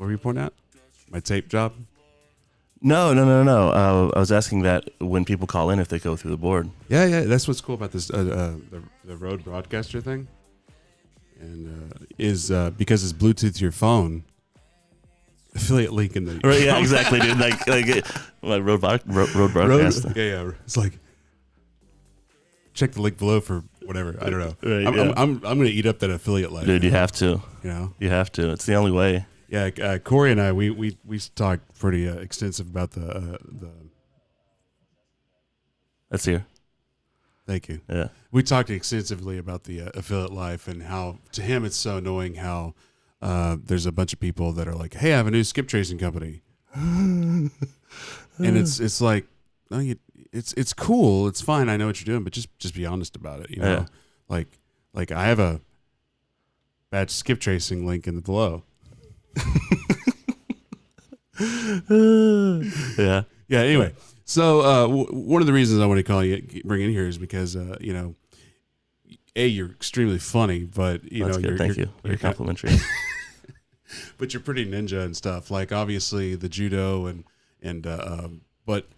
What were you pointing at? My tape job? No. I was asking that when people call in, if they go through the board. Yeah. That's what's cool about this the Rode broadcaster thing, and is because it's Bluetooth to your phone. Affiliate link in the Right, yeah, exactly, dude. Like Rode broadcast. Yeah. It's like check the link below for whatever. I don't know. Right, I'm gonna eat up that affiliate life. Dude, you have to. You know, you have to. It's the only way. Yeah, Corey and I we talked pretty extensive about the. That's here. Thank you. Yeah, we talked extensively about the affiliate life and how to him it's so annoying how there's a bunch of people that are like, hey, I have a new skip tracing company, and it's like, no, it's cool, it's fine, I know what you're doing, but just be honest about it, you know. Yeah. Like I have a bad skip tracing link in the below. Yeah. Anyway, so one of the reasons I want to bring in here is because you know, you're extremely funny, but you know, thank you. Very complimentary. But you're pretty ninja and stuff. Like obviously the judo and but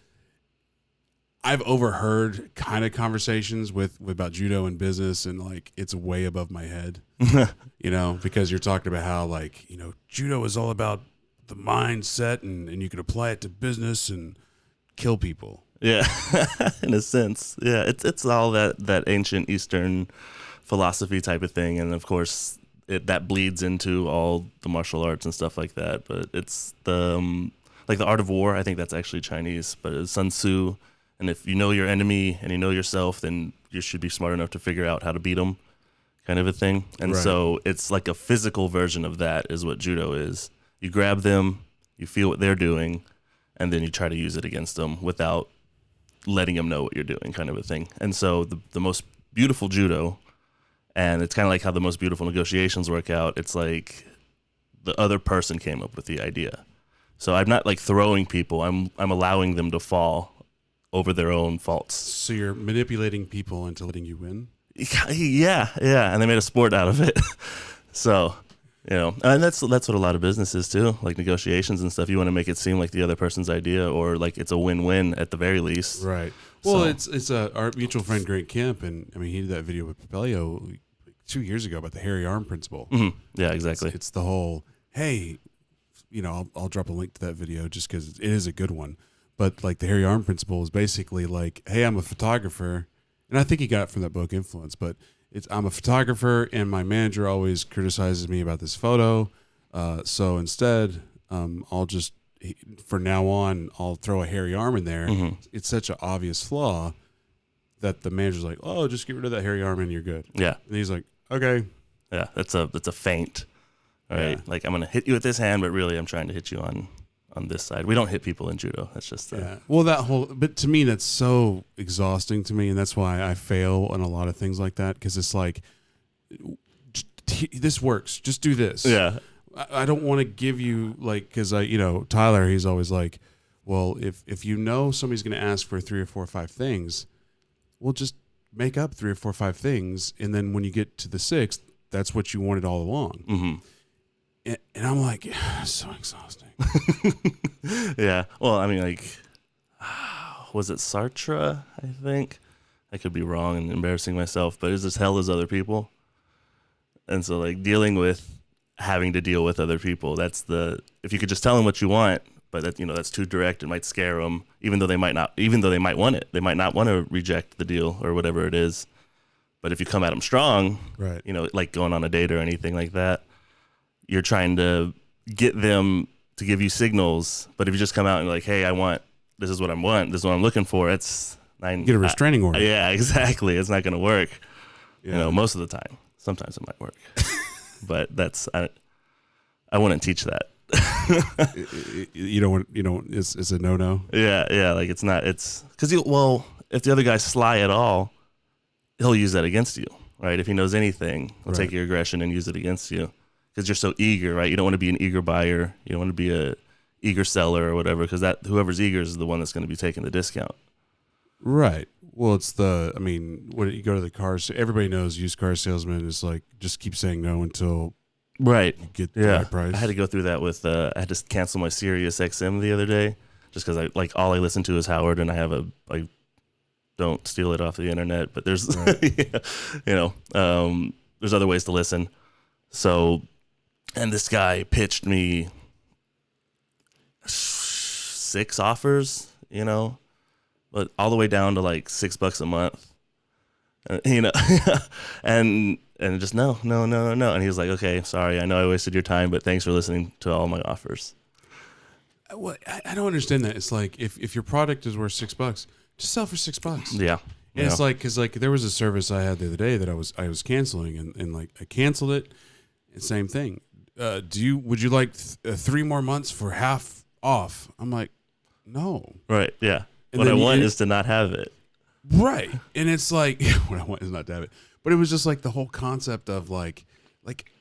I've overheard kind of conversations with about judo and business, and like it's way above my head. You know, because you're talking about how like, you know, judo is all about the mindset and you can apply it to business and kill people. Yeah, in a sense. Yeah, it's all that ancient Eastern philosophy type of thing, and of course that bleeds into all the martial arts and stuff like that. But it's the like the art of war. I think that's actually Chinese, but it's Sun Tzu. And if you know your enemy and you know yourself, then you should be smart enough to figure out how to beat them, kind of a thing. And so it's like a physical version of that is what judo is. You grab them, you feel what they're doing, and then you try to use it against them without letting them know what you're doing, kind of a thing. And so the most beautiful judo, and it's kind of like how the most beautiful negotiations work out, it's like the other person came up with the idea. So I'm not like throwing people, I'm allowing them to fall over their own faults. So you're manipulating people into letting you win? Yeah, and they made a sport out of it. So, you know, and that's what a lot of business is too, like negotiations and stuff. You want to make it seem like the other person's idea, or like it's a win-win at the very least. Right. Well, it's our mutual friend Grant Kemp, and I mean he did that video with Papelio 2 years ago about the hairy arm principle. Mm-hmm. Yeah, exactly. It's the whole, hey, you know, I'll drop a link to that video just because it is a good one. But like the hairy arm principle is basically like, hey, I'm a photographer, and I think he got it from that book Influence, but I'm a photographer and my manager always criticizes me about this photo. So instead, I'll just, for now on, I'll throw a hairy arm in there. Mm-hmm. It's such an obvious flaw that the manager's like, oh, just get rid of that hairy arm and you're good. Yeah. And he's like, okay. Yeah, that's a feint. All right. Yeah. Like I'm going to hit you with this hand, but really I'm trying to hit you on this side. We don't hit people in judo. That's just Well, but to me, that's so exhausting to me, and that's why I fail on a lot of things like that, because it's like, this works. Just do this. Yeah. I don't want to give you like, because Tyler, he's always like, well, if you know somebody's going to ask for 3 or 4 or 5 things, we'll just make up 3 or 4 or 5 things, and then when you get to the 6th, that's what you wanted all along. Mm-hmm. And I'm like, yeah, it's so exhausting. Yeah. Well, I mean, like, was it Sartre? I think I could be wrong and embarrassing myself, but is as hell as other people. And so, like, dealing with having to deal with other people, if you could just tell them what you want, but that's too direct, it might scare them, even though they might want it. They might not want to reject the deal or whatever it is. But if you come at them strong, right? Like going on a date or anything like that, you're trying to get them to give you signals. But if you just come out and like, hey, this is what I want, this is what I'm looking for, get a restraining order. Yeah, exactly. It's not going to work. Yeah. Most of the time. Sometimes it might work. But I wouldn't teach that. It's a no-no. Yeah. Like it's because if the other guy's sly at all, he'll use that against you, right? If he knows anything, he'll take your aggression and use it against you. Because you're so eager, right? You don't want to be an eager buyer. You don't want to be a eager seller or whatever, because whoever's eager is the one that's going to be taking the discount. Right. Well, when you go to the cars, everybody knows used car salesman is like, just keep saying no until Right. you get the right price. I had to go through that with I had to cancel my Sirius XM the other day just because all I listen to is Howard, and I don't steal it off the internet, but there's Right. there's other ways to listen. So, and this guy pitched me 6 offers, but all the way down to like $6 a month, and just no. And he was like, okay, sorry, I know I wasted your time, but thanks for listening to all my offers. Well, I don't understand that. It's like if your product is worth $6, just sell for $6. Yeah. And it's like, because like there was a service I had the other day that I was canceling, and like I canceled it. And same thing. Would you like 3 more months for half off? I'm like, no. Right. Yeah. And what I then want is to not have it. Right. And it's like, what I want is not to have it. But it was just like the whole concept of like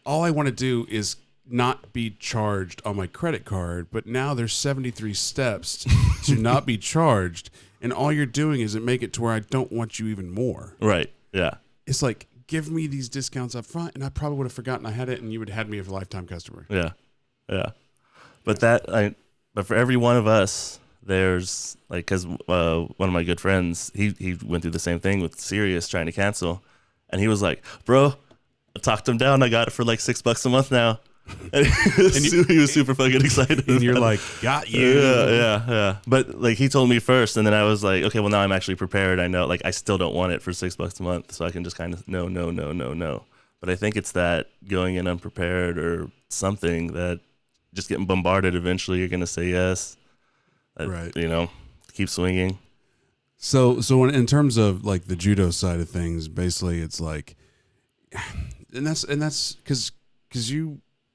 all I want to do is not be charged on my credit card, but now there's 73 steps to not be charged, and all you're doing is make it to where I don't want you even more. Right. Yeah. It's like, give me these discounts up front, and I probably would have forgotten I had it, and you would have had me as a lifetime customer. Yeah. Yeah. But but for every one of us, there's like, because one of my good friends, he went through the same thing with Sirius trying to cancel, and he was like, bro, I talked him down. I got it for like $6 a month now. And he was super fucking excited. And you're like, got you. Yeah. But like he told me first, and then I was like, okay, well now I'm actually prepared. I know, like I still don't want it for $6 a month, so I can just kind of no. But I think it's that going in unprepared or something that just getting bombarded. Eventually, you're gonna say yes. Right. Keep swinging. So in terms of like the judo side of things, basically it's like, and that's because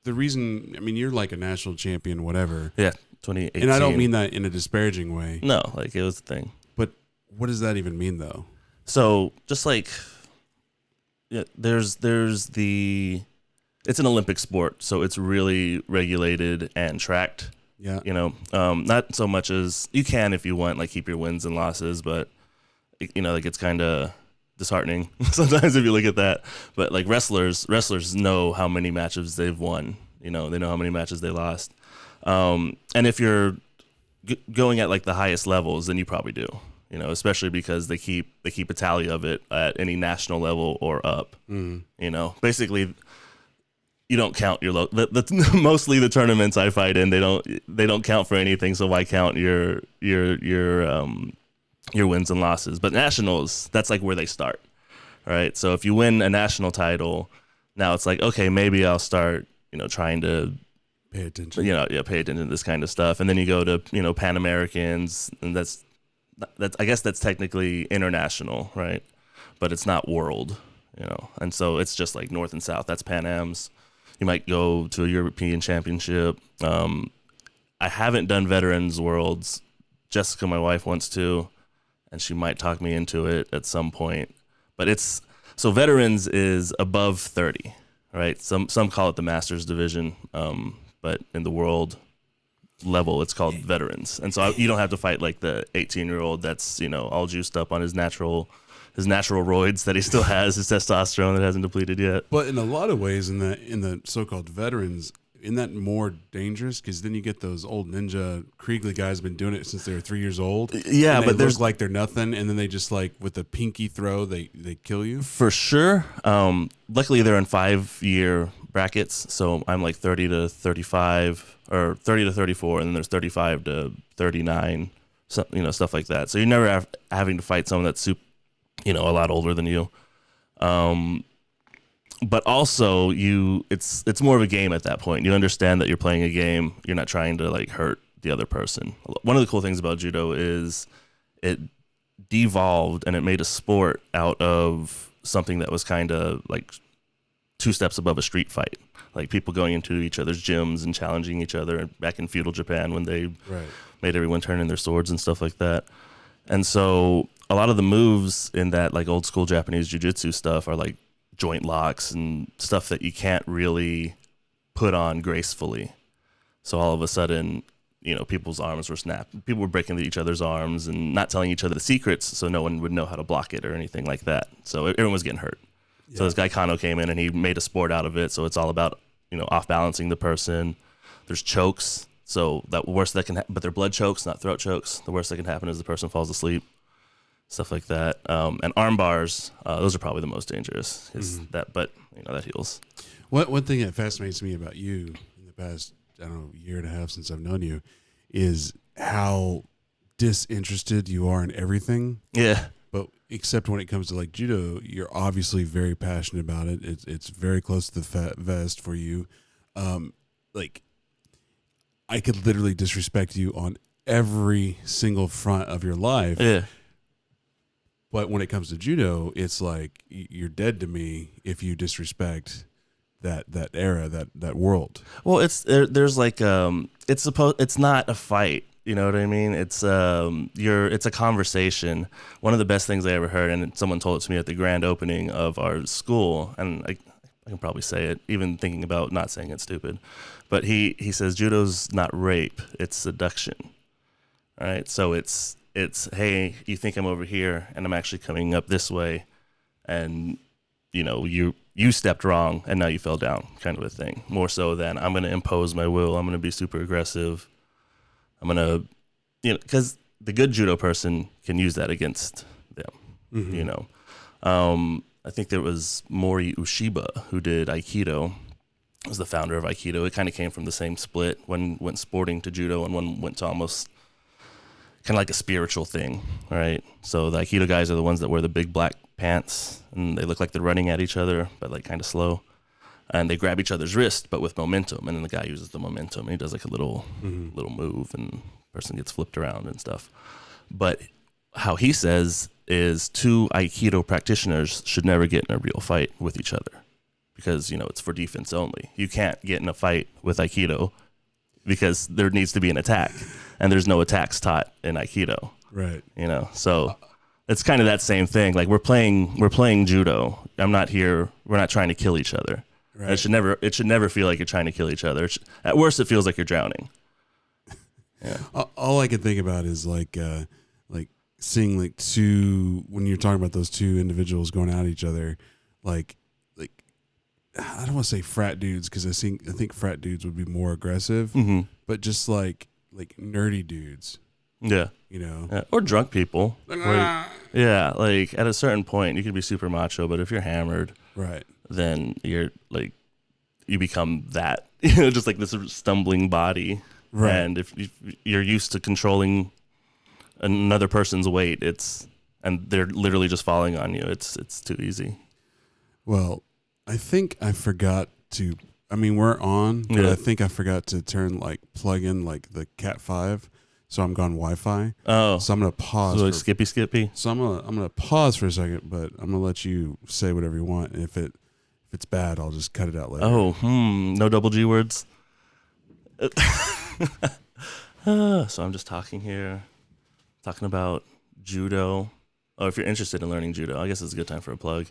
the reason, I mean, you're like a national champion, whatever. Yeah, 2018. And I don't mean that in a disparaging way. No, like it was the thing. But what does that even mean, though? So just like, yeah, there's it's an Olympic sport, so it's really regulated and tracked. Yeah. Not so much as you can if you want, like keep your wins and losses, but like it's kind of disheartening sometimes if you look at that. But like wrestlers know how many matches they've won. They know how many matches they lost. And if you're going at like the highest levels, then you probably do. Especially because they keep a tally of it at any national level or up. Basically, you don't count your mostly the tournaments I fight in. They don't count for anything. So why count your wins and losses? But nationals, that's like where they start, right? So if you win a national title, now it's like, okay, maybe I'll start, trying to pay attention. Pay attention to this kind of stuff. And then you go to, Pan Americans, and that's I guess that's technically international, right? But it's not world, And so it's just like North and South. That's Pan Am's. You might go to a European championship. I haven't done Veterans Worlds. Jessica, my wife, wants to, and she might talk me into it at some point. But so Veterans is above 30, right? Some call it the Masters division, but in the world level, it's called Veterans. And so you don't have to fight like the 18-year-old that's all juiced up on his natural roids that he still has, his testosterone that hasn't depleted yet. But in a lot of ways, in the so-called veterans, isn't that more dangerous? Because then you get those old ninja Kriegly guys been doing it since they were 3 years old. Yeah, but there's like they're nothing, and then they just like with a pinky throw they kill you. For sure. Luckily they're in 5-year brackets, so I'm like 30 to 35 or 30 to 34, and then there's 35 to 39, stuff like that. So you're never having to fight someone that's super, a lot older than you. But also it's more of a game at that point. You understand that you're playing a game. You're not trying to like hurt the other person. One of the cool things about judo is it devolved and it made a sport out of something that was kind of like 2 steps above a street fight. Like people going into each other's gyms and challenging each other back in feudal Japan when they made everyone turn in their swords and stuff like that. And so a lot of the moves in that like old school Japanese jiu-jitsu stuff are like joint locks and stuff that you can't really put on gracefully. So all of a sudden, people's arms were snapped. People were breaking each other's arms and not telling each other the secrets, so no one would know how to block it or anything like that. So everyone was getting hurt. Yeah. So this guy Kano came in and he made a sport out of it. So it's all about off balancing the person. There's chokes. So that worst that can but they're blood chokes, not throat chokes. The worst that can happen is the person falls asleep. Stuff like that. And arm bars, those are probably the most dangerous. But that heals. One thing that fascinates me about you in the past, I don't know, year and a half since I've known you, is how disinterested you are in everything. Yeah. But except when it comes to like judo, you're obviously very passionate about it. It's very close to the vest for you. Like I could literally disrespect you on every single front of your life. Yeah. But when it comes to judo, it's like you're dead to me if you disrespect that era, that world. Well, there's like it's not a fight. You know what I mean? It's a conversation. One of the best things I ever heard, and someone told it to me at the grand opening of our school, and I can probably say it, even thinking about not saying it's stupid. But he says judo's not rape, it's seduction. All right, so it's hey, you think I'm over here, and I'm actually coming up this way, and you stepped wrong, and now you fell down, kind of a thing. More so than I'm going to impose my will. I'm going to be super aggressive. I'm going to, because the good judo person can use that against them. Mm-hmm. I think there was Mori Ushiba who did Aikido. Was the founder of Aikido. It kind of came from the same split. One went sporting to judo, and one went to almost kind of like a spiritual thing, right? So the Aikido guys are the ones that wear the big black pants, and they look like they're running at each other, but like kind of slow. And they grab each other's wrist, but with momentum. And then the guy uses the momentum, and he does like a little move, and the person gets flipped around and stuff. But how he says is two Aikido practitioners should never get in a real fight with each other because, it's for defense only. You can't get in a fight with Aikido because there needs to be an attack, and there's no attacks taught in Aikido. Right. So it's kind of that same thing. Like we're playing judo. We're not trying to kill each other. Right. It should never feel like you're trying to kill each other. At worst, it feels like you're drowning. Yeah. All I can think about is like seeing like two, when you're talking about those two individuals going at each other, like I don't want to say frat dudes because I think frat dudes would be more aggressive, but just like nerdy dudes. Yeah. Yeah. Or drunk people. Like, at a certain point you can be super macho, but if you're hammered, right, then you're like, you become that, just like this stumbling body. Right. And if you're used to controlling another person's weight, and they're literally just falling on you, it's too easy. Well, I think I forgot to, we're on, but I think I forgot to plug in like the Cat 5. So I'm gone Wi-Fi. Oh. So I'm going to pause. So like skippy. So I'm going to pause for a second, but I'm going to let you say whatever you want. And if it's bad, I'll just cut it out later. Oh, no double G words. So I'm just talking about judo. Oh, if you're interested in learning judo, I guess it's a good time for a plug.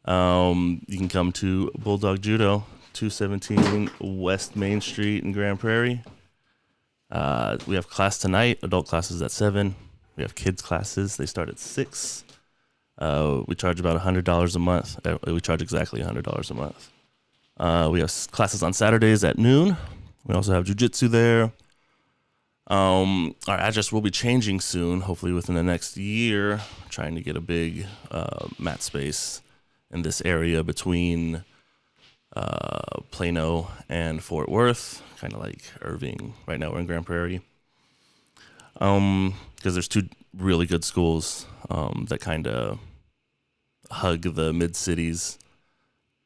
You can come to Bulldog Judo, 217 West Main Street in Grand Prairie. We have class tonight. Adult classes at 7. We have kids classes. They start at 6. We charge about $100 a month. We charge exactly $100 a month. We have classes on Saturdays at noon. We also have jiu-jitsu there. Our address will be changing soon, hopefully within the next year. Trying to get a big mat space in this area between Plano and Fort Worth, kind of like Irving. Right now we're in Grand Prairie. Because there's two really good schools that kind of hug the mid-cities,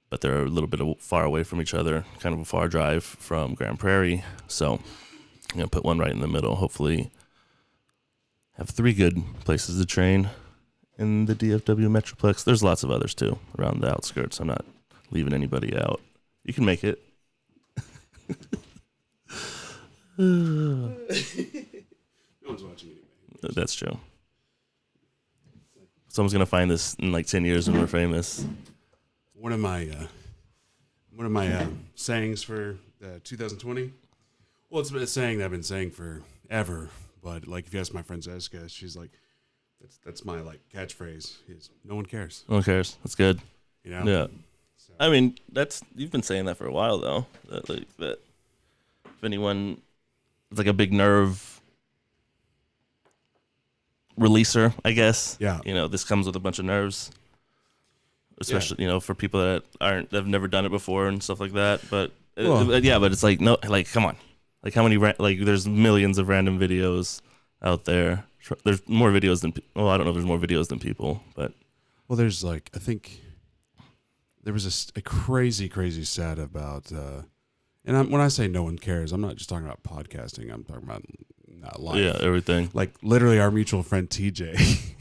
but they're a little bit far away from each other, kind of a far drive from Grand Prairie. So I'm going to put one right in the middle, hopefully have 3 good places to train in the DFW Metroplex. There's lots of others too around the outskirts. I'm not leaving anybody out. You can make it. No one's watching anyway. That's true. Someone's gonna find this in like 10 years when we're famous. One of my sayings for 2020. Well, it's a saying that I've been saying forever, but like if you ask my friend Zeska, she's like, that's my like catchphrase. Is no one cares. No one cares. That's good. Yeah. So I mean, you've been saying that for a while though. That if anyone, it's like a big nerve releaser, I guess. Yeah. This comes with a bunch of nerves, especially Yeah. for people that have never done it before and stuff like that. But Well- yeah, but it's like no, like come on, like how many there's millions of random videos out there. There's more videos than I don't know if there's more videos than people, but Well, there's like, I think there was a crazy stat about, when I say no one cares, I'm not just talking about podcasting. I'm talking about not life. yeah, everything. Like literally our mutual friend TJ.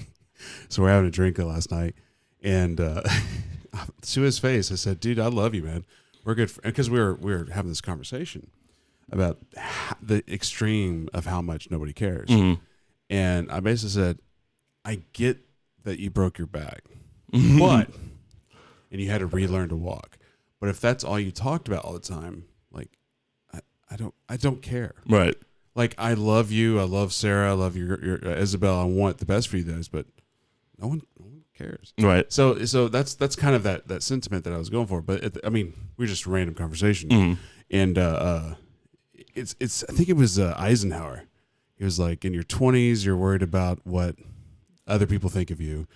So we're having a drink last night, and to his face, I said, "Dude, I love you, man. We're good." Because we were having this conversation about the extreme of how much nobody cares. Mm-hmm. And I basically said, I get that you broke your back, Mm-hmm. but, and you had to relearn to walk. But if that's all you talked about all the time, like, I don't care. Right. Like, I love you. I love Sarah. I love your Isabel. I want the best for you guys, but no one cares. Right. So that's kind of that sentiment that I was going for. But I mean, we're just a random conversation. Mm-hmm. And it's I think it was Eisenhower. He was like, in your 20s, you're worried about what other people think of you.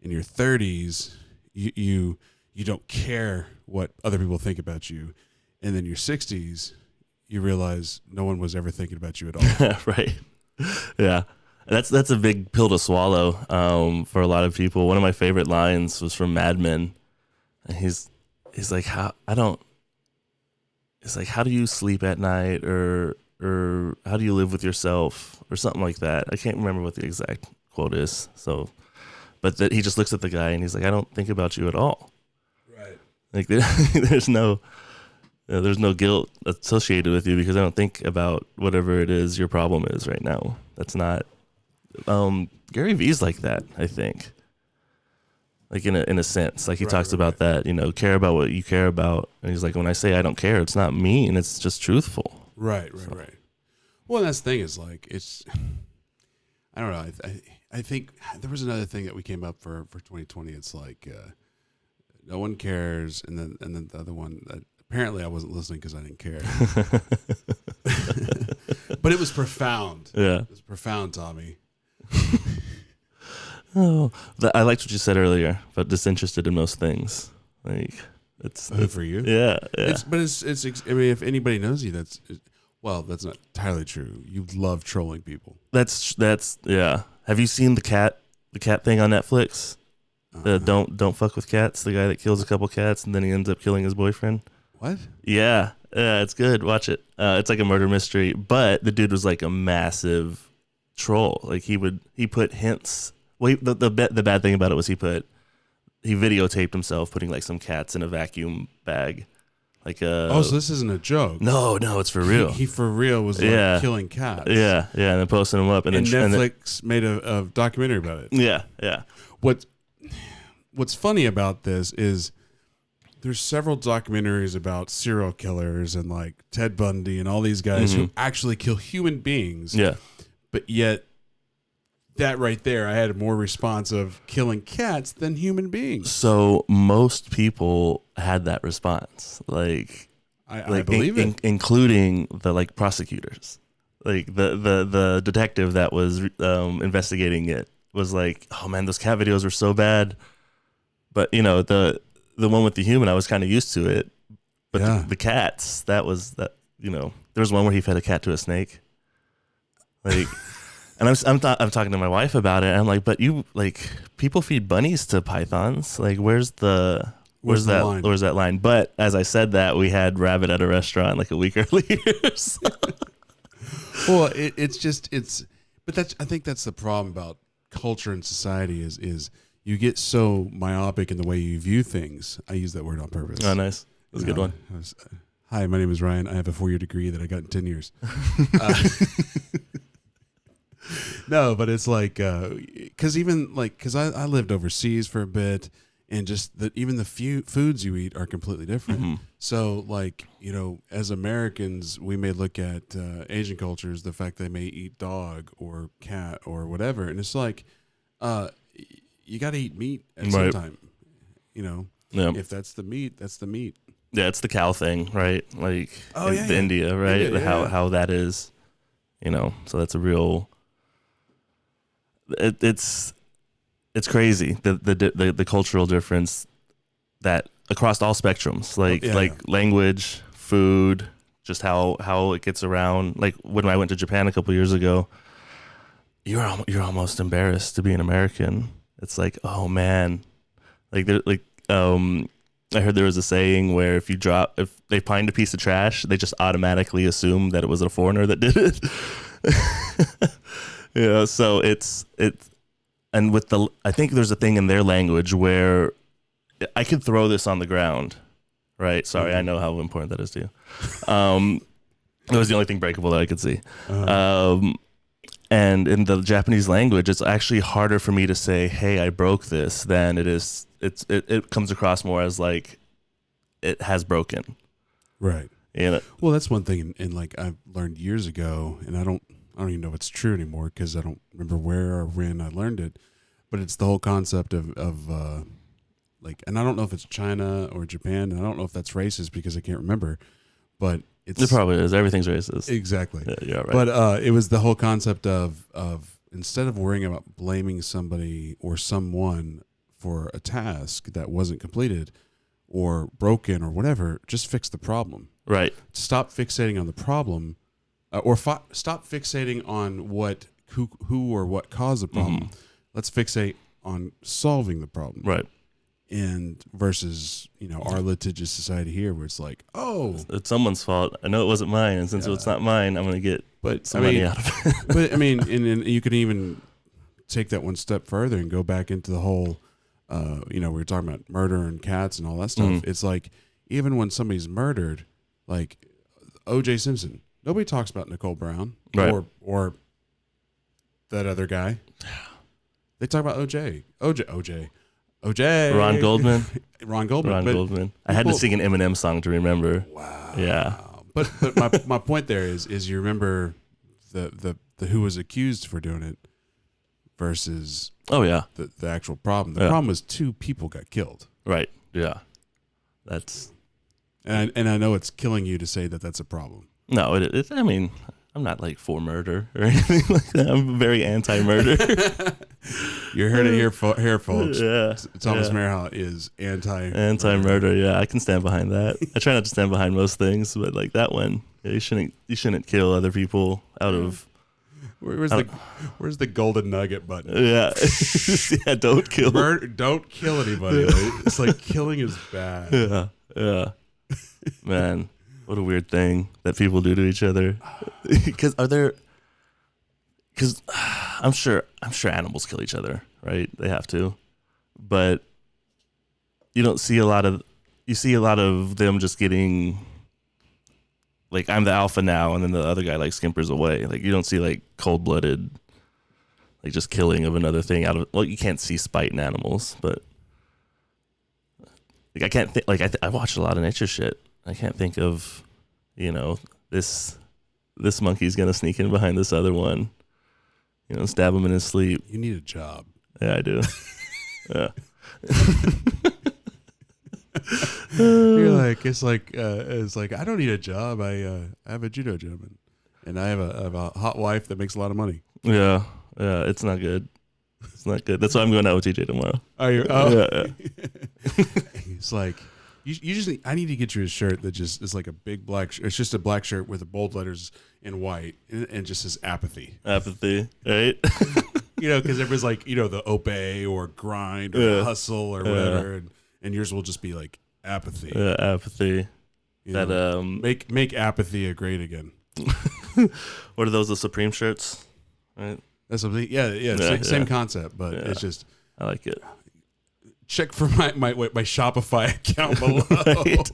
In your 30s, you don't care what other people think about you. And then your 60s, you realize no one was ever thinking about you at all. Right. Yeah. That's a big pill to swallow for a lot of people. One of my favorite lines was from Mad Men. And he's like, it's like, how do you sleep at night, or how do you live with yourself, or something like that. I can't remember what the exact quote is. So, but that he just looks at the guy and he's like, I don't think about you at all. Right. Like there's no guilt associated with you because I don't think about whatever it is your problem is right now. That's not. Gary Vee's like that, I think. Like in a sense, like he talks about that, care about what you care about. And he's like, when I say I don't care, it's not mean, it's just truthful. Right. Well, that's the thing is like, I don't know. I think there was another thing that we came up for 2020. It's like, no one cares. And then the other one, apparently I wasn't listening because I didn't care, but it was profound. Yeah. It was profound, Tommy. Oh, I liked what you said earlier, but disinterested in most things. Like it's for you. Yeah. It's I mean, if anybody knows you, that's not entirely true. You love trolling people. That's yeah. Have you seen the cat thing on Netflix? Don't fuck with cats. The guy that kills a couple cats and then he ends up killing his boyfriend. What? Yeah, it's good. Watch it. It's like a murder mystery, but the dude was like a massive troll. Like he put hints. Well, the bad thing about it was he videotaped himself putting like some cats in a vacuum bag. Like so this isn't a joke. No, it's for real. He for real was like killing cats. Yeah, and then posting them up, and Netflix made a documentary about it. Yeah. What's funny about this is there's several documentaries about serial killers and like Ted Bundy and all these guys who actually kill human beings. Yeah, but yet that right there, I had more response of killing cats than human beings. So most people had that response, like I believe it, including the like prosecutors, like the detective that was investigating it was like, oh man, those cat videos were so bad. But the one with the human, I was kind of used to it. But the cats, that was that. There was one where he fed a cat to a snake, like. And I'm talking to my wife about it. And I'm like, but you like people feed bunnies to pythons. Like, where's that line? But as I said that, we had rabbit at a restaurant like a week earlier. So. Well, but I think that's the problem about culture and society is you get so myopic in the way you view things. I use that word on purpose. Oh, nice. That's a good one. Hi, my name is Ryan. I have a 4-year degree that I got in 10 years. No, but it's like, because I lived overseas for a bit, and just even the few foods you eat are completely different. Mm-hmm. So, like, as Americans, we may look at Asian cultures, the fact they may eat dog or cat or whatever, and it's like, you got to eat meat at some time, Yeah. If that's the meat, that's the meat. Yeah, it's the cow thing, right? Like Yeah. India, right? India, yeah. How that is, so that's a real. It's crazy the cultural difference that across all spectrums, like language, food, just how it gets around. Like when I went to Japan a couple years ago, you're almost embarrassed to be an American. It's like, oh man, I heard there was a saying where if they find a piece of trash, they just automatically assume that it was a foreigner that did it. So it's and with I think there's a thing in their language where I could throw this on the ground, right? Sorry, I know how important that is to you. It was the only thing breakable that I could see. And in the Japanese language, it's actually harder for me to say, "Hey, I broke this," than it is. It comes across more as like it has broken. Right. Well, that's one thing, and like I've learned years ago, and I don't even know if it's true anymore because I don't remember where or when I learned it. But it's the whole concept of like, and I don't know if it's China or Japan, and I don't know if that's racist because I can't remember. But it probably is. Everything's racist. Exactly. Yeah, right. But it was the whole concept of instead of worrying about blaming somebody or someone for a task that wasn't completed or broken or whatever, just fix the problem. Right. Stop fixating on the problem, stop fixating on who or what caused the problem. Let's fixate on solving the problem. Right. And versus, our litigious society here where it's like, oh, it's someone's fault. I know it wasn't mine, and since it's not mine, I'm going to get some money out of it. But I mean, and you could even take that one step further and go back into the whole, we were talking about murder and cats and all that stuff. It's like, even when somebody's murdered, like O.J. Simpson, nobody talks about Nicole Brown or that other guy. They talk about OJ. Ron Goldman. Ron Goldman. I had to sing an Eminem song to remember. Wow. Yeah. But my point there is you remember the who was accused for doing it versus the actual problem. The problem was 2 people got killed. Right. Yeah. That's and I know it's killing you to say that that's a problem. No, it I mean, I'm not like for murder or anything like that. I'm very anti-murder. You heard it here, folks. Yeah, Thomas Merhout is anti-murder. Yeah, I can stand behind that. I try not to stand behind most things, but like that one, you shouldn't kill other people out of. Where's the golden nugget button? Yeah, yeah. Don't kill. Don't kill anybody. Right? It's like killing is bad. Yeah. Man, what a weird thing that people do to each other. Because I'm sure animals kill each other, right? They have to, but you see a lot of them just getting like, I'm the alpha now, and then the other guy like skimpers away. Like you don't see like cold-blooded, like just killing of another thing out of, well, you can't see spite in animals, but like I can't think, like I watched a lot of nature shit. I can't think of, this monkey's gonna sneak in behind this other one, stab him in his sleep. You need a job. Yeah, I do. Yeah. You're like, it's like I don't need a job. I have a judo gym and I have a hot wife that makes a lot of money. Yeah, it's not good. It's not good. That's why I'm going out with TJ tomorrow. Are you? Oh, yeah. It's like you just I need to get you a shirt that just is like a big black. It's just a black shirt with the bold letters in white and just says apathy. Apathy, right? Because everybody's like, the obey or grind or hustle or whatever, and yours will just be like apathy. Yeah, apathy. Make apathy great again. What are those? The Supreme shirts, right? That's something. Yeah. Same concept, but it's just. I like it. Check for my Shopify account below. Right?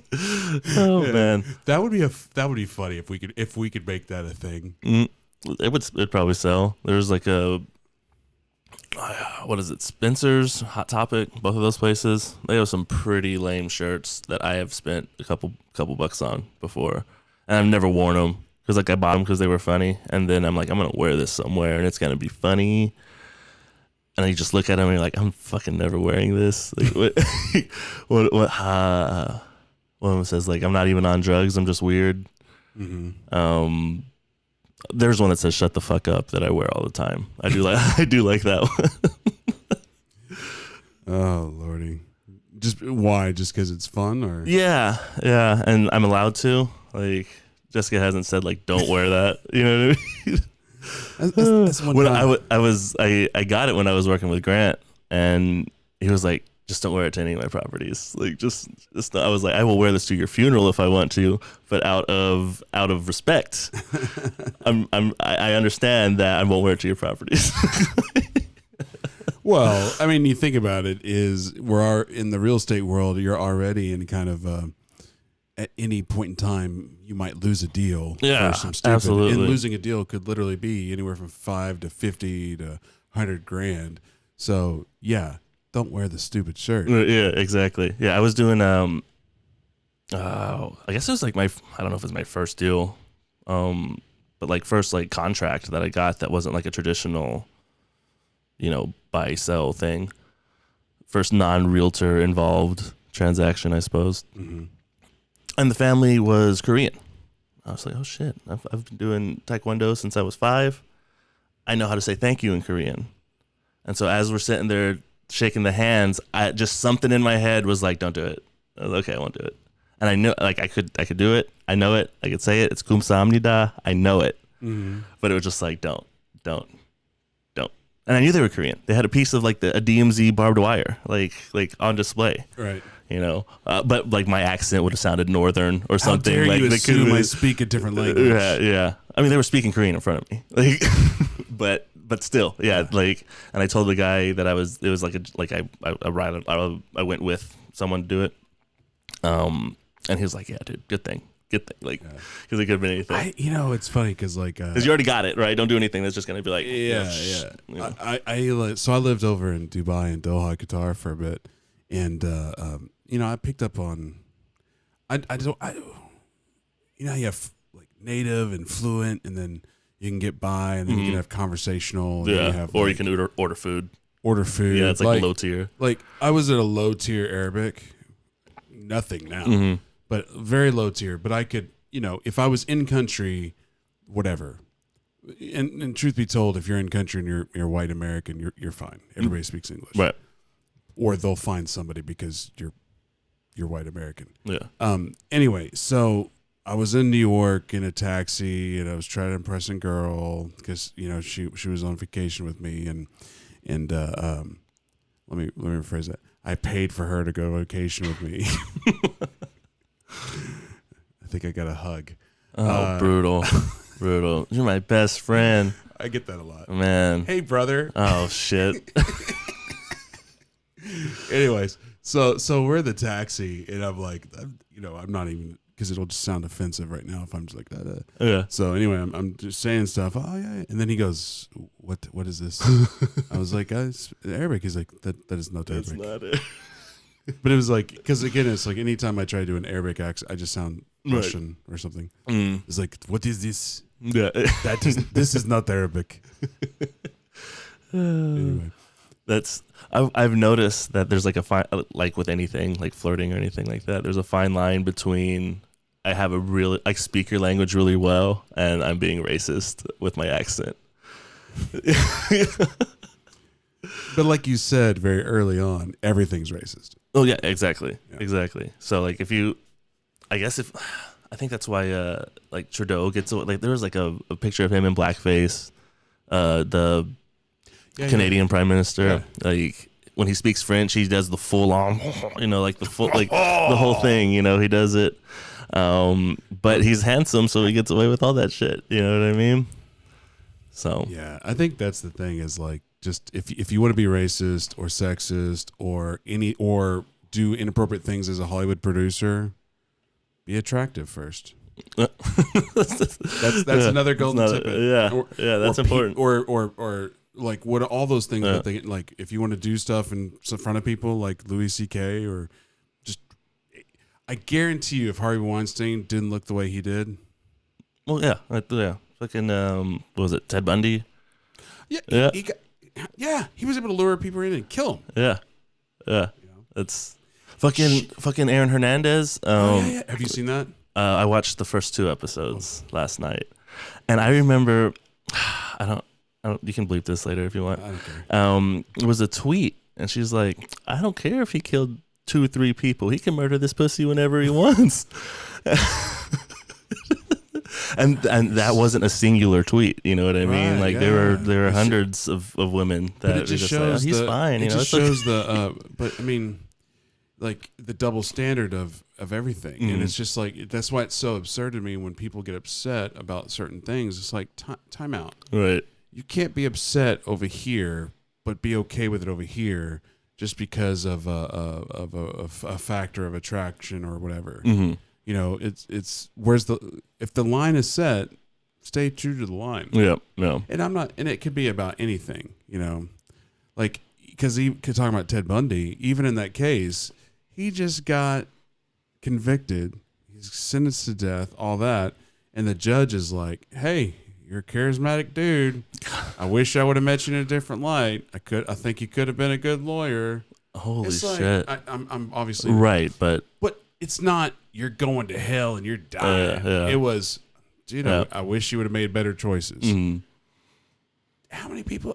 Oh man, that would be funny if we could make that a thing. It'd probably sell. There's like a what is it? Spencer's, Hot Topic, both of those places. They have some pretty lame shirts that I have spent a couple bucks on before, and I've never worn them because like I bought them because they were funny, and then I'm like, I'm gonna wear this somewhere and it's gonna be funny. and you just look at him and you're like, I'm fucking never wearing this. Like, one of them says like, I'm not even on drugs. I'm just weird. Mm-hmm. There's one that says shut the fuck up that I wear all the time. I do like that one. Oh Lordy. Just why? Just because it's fun, or Yeah, and I'm allowed to. Like, Jessica hasn't said like don't wear that. You know what I mean? that's one When time. I got it when I was working with Grant, and he was like, just don't wear it to any of my properties. Like, just I was like, I will wear this to your funeral if I want to, but out of respect, I understand that I won't wear it to your properties. Well, I mean, you think about it, in the real estate world, you're already in kind of at any point in time, you might lose a deal Yeah, for some stupid. absolutely. And losing a deal could literally be anywhere from 5 to 50 to 100 grand. So yeah, don't wear the stupid shirt. Yeah, exactly. Yeah, I was doing I guess it was like I don't know if it was my first deal, but like first like contract that I got that wasn't like a traditional, buy sell thing. First non-realtor involved transaction, I suppose. Mm-hmm. And the family was Korean. I was like, oh shit, I've been doing Taekwondo since I was 5. I know how to say thank you in Korean. And so as we're sitting there shaking the hands, just something in my head was like, don't do it. I was like, okay, I won't do it. And I knew like I could do it. I know it. I could say it. It's kumsamnida. I know it. Mm-hmm. But it was just like, don't. And I knew they were Korean. They had a piece of like a DMZ barbed wire, like on display. Right. But like my accent would have sounded northern or something. How dare like you they assume could- I speak a different language? Yeah. I mean, they were speaking Korean in front of me, like, but still, yeah. Like, and I told the guy that it was like I went with someone to do it, and he was like, yeah, dude, good thing, like, because it could have been anything. It's funny because like Because you already got it, right? Don't do anything that's just gonna be like, yeah. So I lived over in Dubai and Doha, Qatar for a bit, and I picked up on, how you have like native and fluent, and then you can get by, and then you can have conversational. And yeah, you have, or like, you can order food. order food. Yeah, it's like low tier. Like I was at a low tier Arabic, nothing now, but very low tier. But I could, if I was in country, whatever. And truth be told, if you're in country and you're white American, you're fine. Everybody speaks English, Right. or they'll find somebody because you're white American. Yeah. Anyway, so I was in New York in a taxi, and I was trying to impress a girl because she was on vacation with me, and let me rephrase that. I paid for her to go on vacation with me. I think I got a hug. Oh, brutal. You're my best friend. I get that a lot. Man. Hey, brother. Oh, shit. Anyways, so we're in the taxi, and I'm like, I'm not even, because it'll just sound offensive right now if I'm just like that. Yeah. So anyway, I'm just saying stuff. Oh yeah, and then he goes, "What is this?" I was like, "It's Arabic." He's like, "That is not That's Arabic." not it. But it was like, because again, it's like anytime I try to do an Arabic accent, I just sound Russian or something. It's like, what is this? Yeah. This is not Arabic. Anyway. I've noticed that there's like a fine, like with anything like flirting or anything like that, there's a fine line between I have I speak your language really well and I'm being racist with my accent. But like you said very early on, everything's racist. Oh yeah, exactly. Yeah. Exactly. So like I think that's why like Trudeau gets like there was like a picture of him in blackface, the Canadian Prime Minister, like when he speaks French, he does the full on, like the full, like the whole thing, he does it. But he's handsome, so he gets away with all that shit. You know what I mean? So yeah, I think that's the thing is like, just if you want to be racist or sexist or do inappropriate things as a Hollywood producer, be attractive first. That's another golden tip. Yeah, that's important. Or like what all those things that they like. If you want to do stuff in front of people like Louis C.K. or just, I guarantee you, if Harvey Weinstein didn't look the way he did, well, yeah, fucking what was it, Ted Bundy? Yeah. yeah, he was able to lure people in and kill them. Yeah. Yeah. It's fucking Aaron Hernandez. Yeah. Have you seen that? I watched the first 2 episodes last night, and I remember, I don't. You can bleep this later if you want. I don't care. It was a tweet, and she's like, "I don't care if he killed 2 or 3 people. He can murder this pussy whenever he wants." and that wasn't a singular tweet. You know what I mean? Like there were hundreds of women that but it just shows like, oh, he's fine. It you know, just shows the. But I mean, like the double standard of everything, and it's just like that's why it's so absurd to me when people get upset about certain things. It's like time out. Right. You can't be upset over here, but be okay with it over here, just because of a factor of attraction or whatever. Mm-hmm. You know, it's if the line is set, stay true to the line. Yeah, no. And it could be about anything. You know, like because talking about Ted Bundy, even in that case, he just got convicted, he's sentenced to death, all that, and the judge is like, "Hey, you're a charismatic dude. I wish I would have met you in a different light. I think you could have been a good lawyer." Holy it's like, shit! I'm obviously right, but it's not. You're going to hell and you're dying. Yeah. It was, I wish you would have made better choices. Mm-hmm. How many people?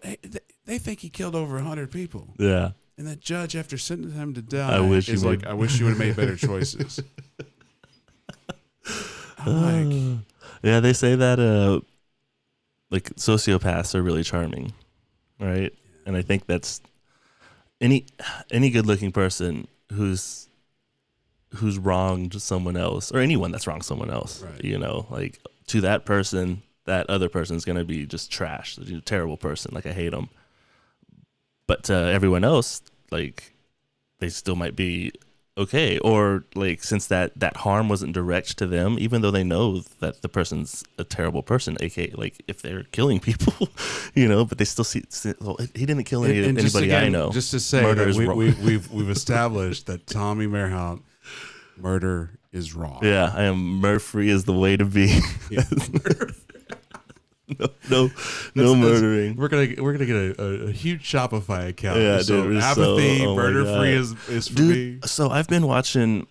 They think he killed over 100 people. Yeah. And the judge, after sentencing him to die, I wish you would have made better choices. I'm like, yeah, they say that like sociopaths are really charming, right? And I think that's any good-looking person who's wronged someone else, or anyone that's wronged someone else, right. You know, like to that person, that other person is going to be just trash, a terrible person. Like I hate them. But to everyone else, like they still might be okay. Or like since that harm wasn't direct to them, even though they know that the person's a terrible person, aka like if they're killing people, you know, but they still see well, he didn't kill anybody again, I know. Just to say murder that is wrong. we've established that Tommy Merhout, murder is wrong. Yeah, I am murder-free is the way to be. Yeah. no murdering. We're gonna get a huge Shopify account. Yeah, so dude, apathy, oh murder free is for me. So I've been watching.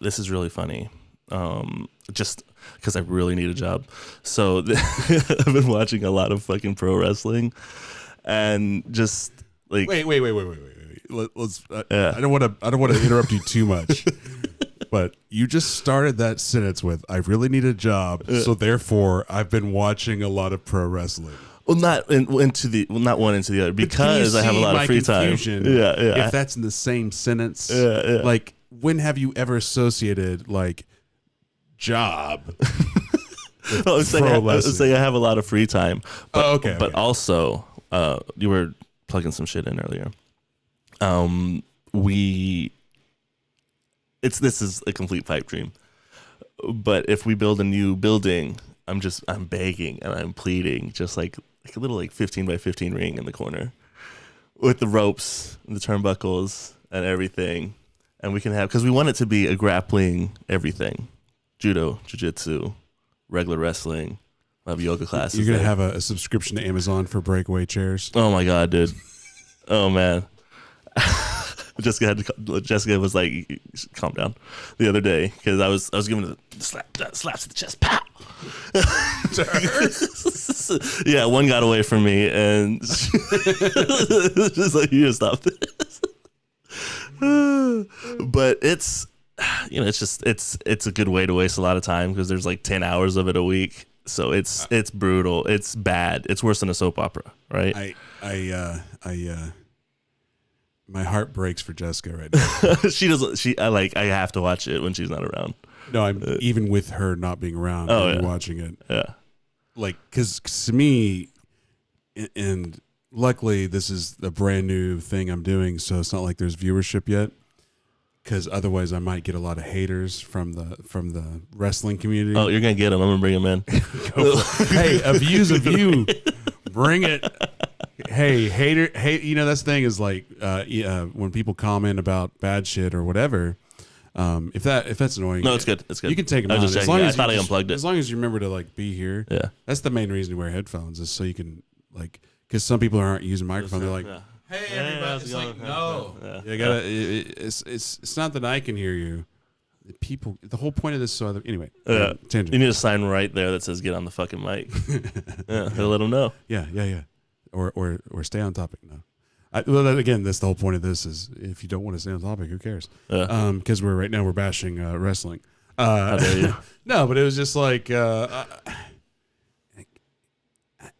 This is really funny. Just because I really need a job. So I've been watching a lot of fucking pro wrestling, and just like wait. Let's. I don't want to interrupt you too much. But you just started that sentence with, "I really need a job, so therefore I've been watching a lot of pro wrestling." Well, not into the other, because I have a lot of free time. Yeah. If that's in the same sentence, yeah. Like, when have you ever associated like job? I was saying I have a lot of free time. But, okay. But also, you were plugging some shit in earlier. This is a complete pipe dream. But if we build a new building, I'm begging and I'm pleading, just like a little 15 by 15 ring in the corner with the ropes and the turnbuckles and everything. And we can have, because we want it to be a grappling everything. Judo, jiu-jitsu, regular wrestling. We'll have yoga classes. You're going to have a subscription to Amazon for breakaway chairs? Oh my God, dude. Oh man. Jessica was like, calm down the other day, because I was giving the slaps to the chest, pow. To her? Yeah, one got away from me, and just like, you stop this. But it's a good way to waste a lot of time, because there's like 10 hours of it a week. So it's brutal. It's bad. It's worse than a soap opera, right? My heart breaks for Jessica right now. I have to watch it when she's not around. No, I'm even with her not being around. Watching it. Yeah. Like, because to me, and luckily this is a brand new thing I'm doing, so it's not like there's viewership yet. Because otherwise, I might get a lot of haters from the wrestling community. Oh, you're gonna get them. I'm gonna bring them in. Hey, a view's a view. Bring it. Hey, hate. You know, that's the thing is like, when people comment about bad shit or whatever, if that's annoying, no, it's good. It's good. You can take them I out. was just checking. I thought I unplugged it. As long as you remember to like be here. Yeah, that's the main reason to wear headphones, is so you can like, because some people aren't using microphone. They're like, yeah. "Hey, Hey, everybody!" how's It's it like, going? no, Yeah. you gotta. It's not that I can hear you. The people. The whole point of this. So anyway, tangent. You need a sign right there that says "Get on the fucking mic." Yeah, they'll let them know. Yeah. Or stay on topic. No. Well, again, that's the whole point of this. Is if you don't want to stay on topic, who cares? Yeah. Because we're bashing wrestling. How dare you? No, but it was just like,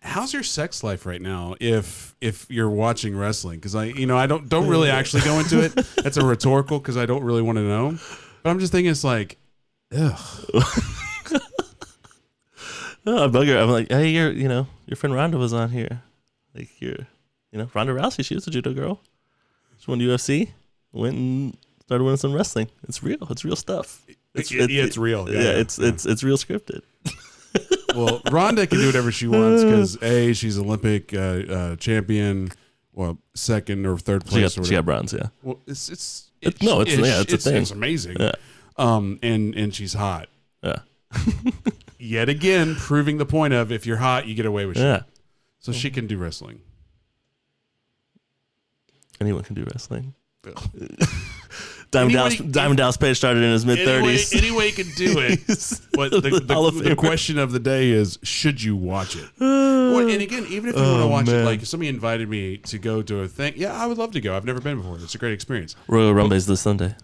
how's your sex life right now? If you're watching wrestling, because I don't really actually go into it. That's a rhetorical because I don't really want to know. But I'm just thinking it's like, ugh. I bug her. I'm like, hey, your friend Ronda was on here. Like, Ronda Rousey. She was a judo girl. She won UFC. Went and started winning some wrestling. It's real. It's real stuff. It's real. Yeah, it's real scripted. Well, Ronda can do whatever she wants because she's Olympic champion. Well, second or third place. She got bronze. Yeah. Well, it's a thing. It's amazing. Yeah. And she's hot. Yeah. Yet again, proving the point of if you're hot, you get away with shit. Yeah. So she can do wrestling. Anyone can do wrestling. Diamond Dallas Page started in his mid-30s. Anyway, can do it. But the question of the day is, should you watch it? And again, even if you want to watch it, like if somebody invited me to go to a thing, yeah, I would love to go. I've never been before. It's a great experience. Royal Rumble is this Sunday.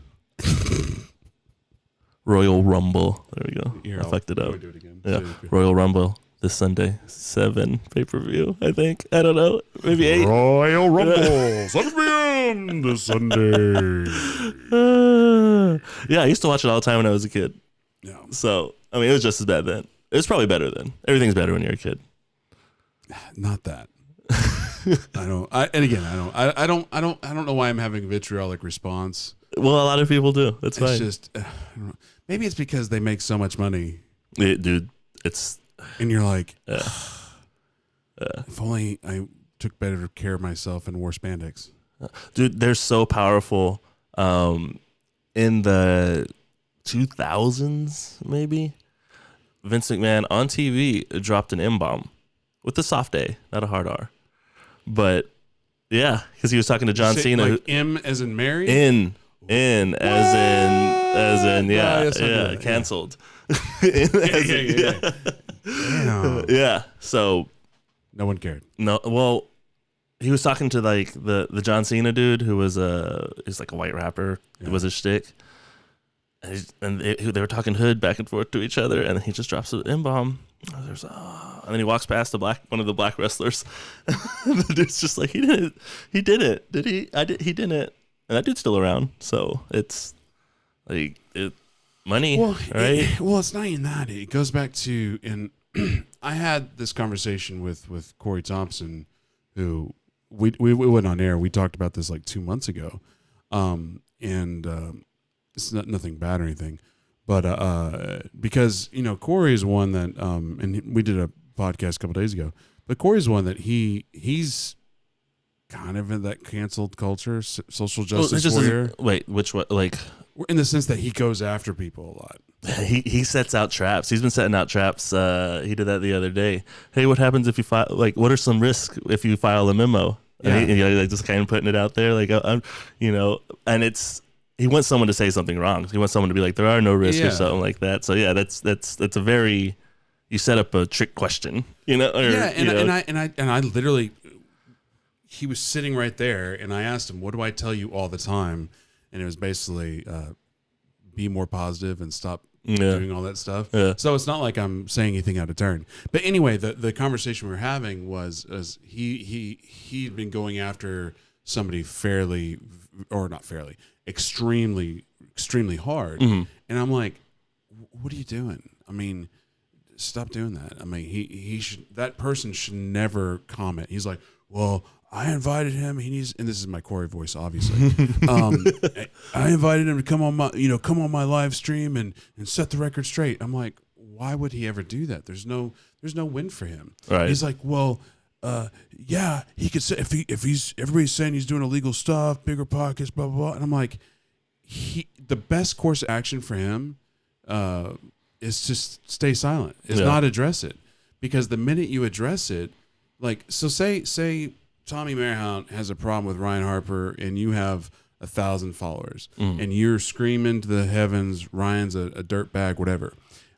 Royal Rumble. There we go. Here, I fucked it up. Do it again. Yeah. Royal Rumble this Sunday. 7 pay-per-view, I think. I don't know. Maybe 8. Royal Rumble. 7 p.m. this Sunday. Yeah, I used to watch it all the time when I was a kid. Yeah. So, I mean, it was just as bad then. It was probably better then. Everything's better when you're a kid. Not that. I don't know why I'm having a vitriolic response. Well, a lot of people do. That's fine. It's just, I don't know. Maybe it's because they make so much money. Dude, it's... And you're like, if only I took better care of myself and wore spandex. Dude, they're so powerful. In the 2000s, maybe, Vince McMahon on TV dropped an M-bomb with a soft A, not a hard R. But, yeah, because he was talking to John Cena. Like M as in Mary? As in, yeah, canceled. Yeah. Yeah. So no one cared. No. Well, he was talking to like the John Cena dude who was he's like a white rapper. Yeah. It was his shtick. And they were talking hood back and forth to each other, and he just drops an M-bomb. And then he walks past one of the black wrestlers. And the dude's just like, he didn't. Did he? He didn't. And that dude's still around. So it's like money, right? It's not even that. It goes back to, and I had this conversation with Corey Thompson, who we went on air. We talked about this like 2 months ago, and it's nothing bad or anything, but because Corey is one that and we did a podcast a couple days ago, but Corey's one that he's kind of in that canceled culture, social justice warrior. Wait, which one? Like, in the sense that he goes after people a lot. He sets out traps. He's been setting out traps. He did that the other day. Hey, what happens if you file? Like, what are some risks if you file a memo? Yeah. And he like just kind of putting it out there, like and it's. He wants someone to say something wrong. He wants someone to be like, there are no risks or something like that. So yeah, that's a very, you set up a trick question, And I literally, he was sitting right there, and I asked him, "What do I tell you all the time?" And it was basically, be more positive and stop doing all that stuff. Yeah. So it's not like I'm saying anything out of turn. But anyway, the conversation we were having was he'd been going after somebody extremely hard. Mm-hmm. And I'm like, what are you doing? I mean, stop doing that. I mean, that person should never comment. He's like, well, I invited him. He needs, and this is my Corey voice, obviously. I invited him to come on my live stream and set the record straight. I'm like, why would he ever do that? There's no win for him. Right. He's like, well, yeah, he could say if he's everybody's saying he's doing illegal stuff, bigger pockets, blah blah blah, and I'm like, the best course of action for him is just stay silent. Is not address it, because the minute you address it, like, so say Tommy Merhout has a problem with Ryan Harper, and you have 1,000 followers, and you're screaming to the heavens, Ryan's a dirtbag, whatever.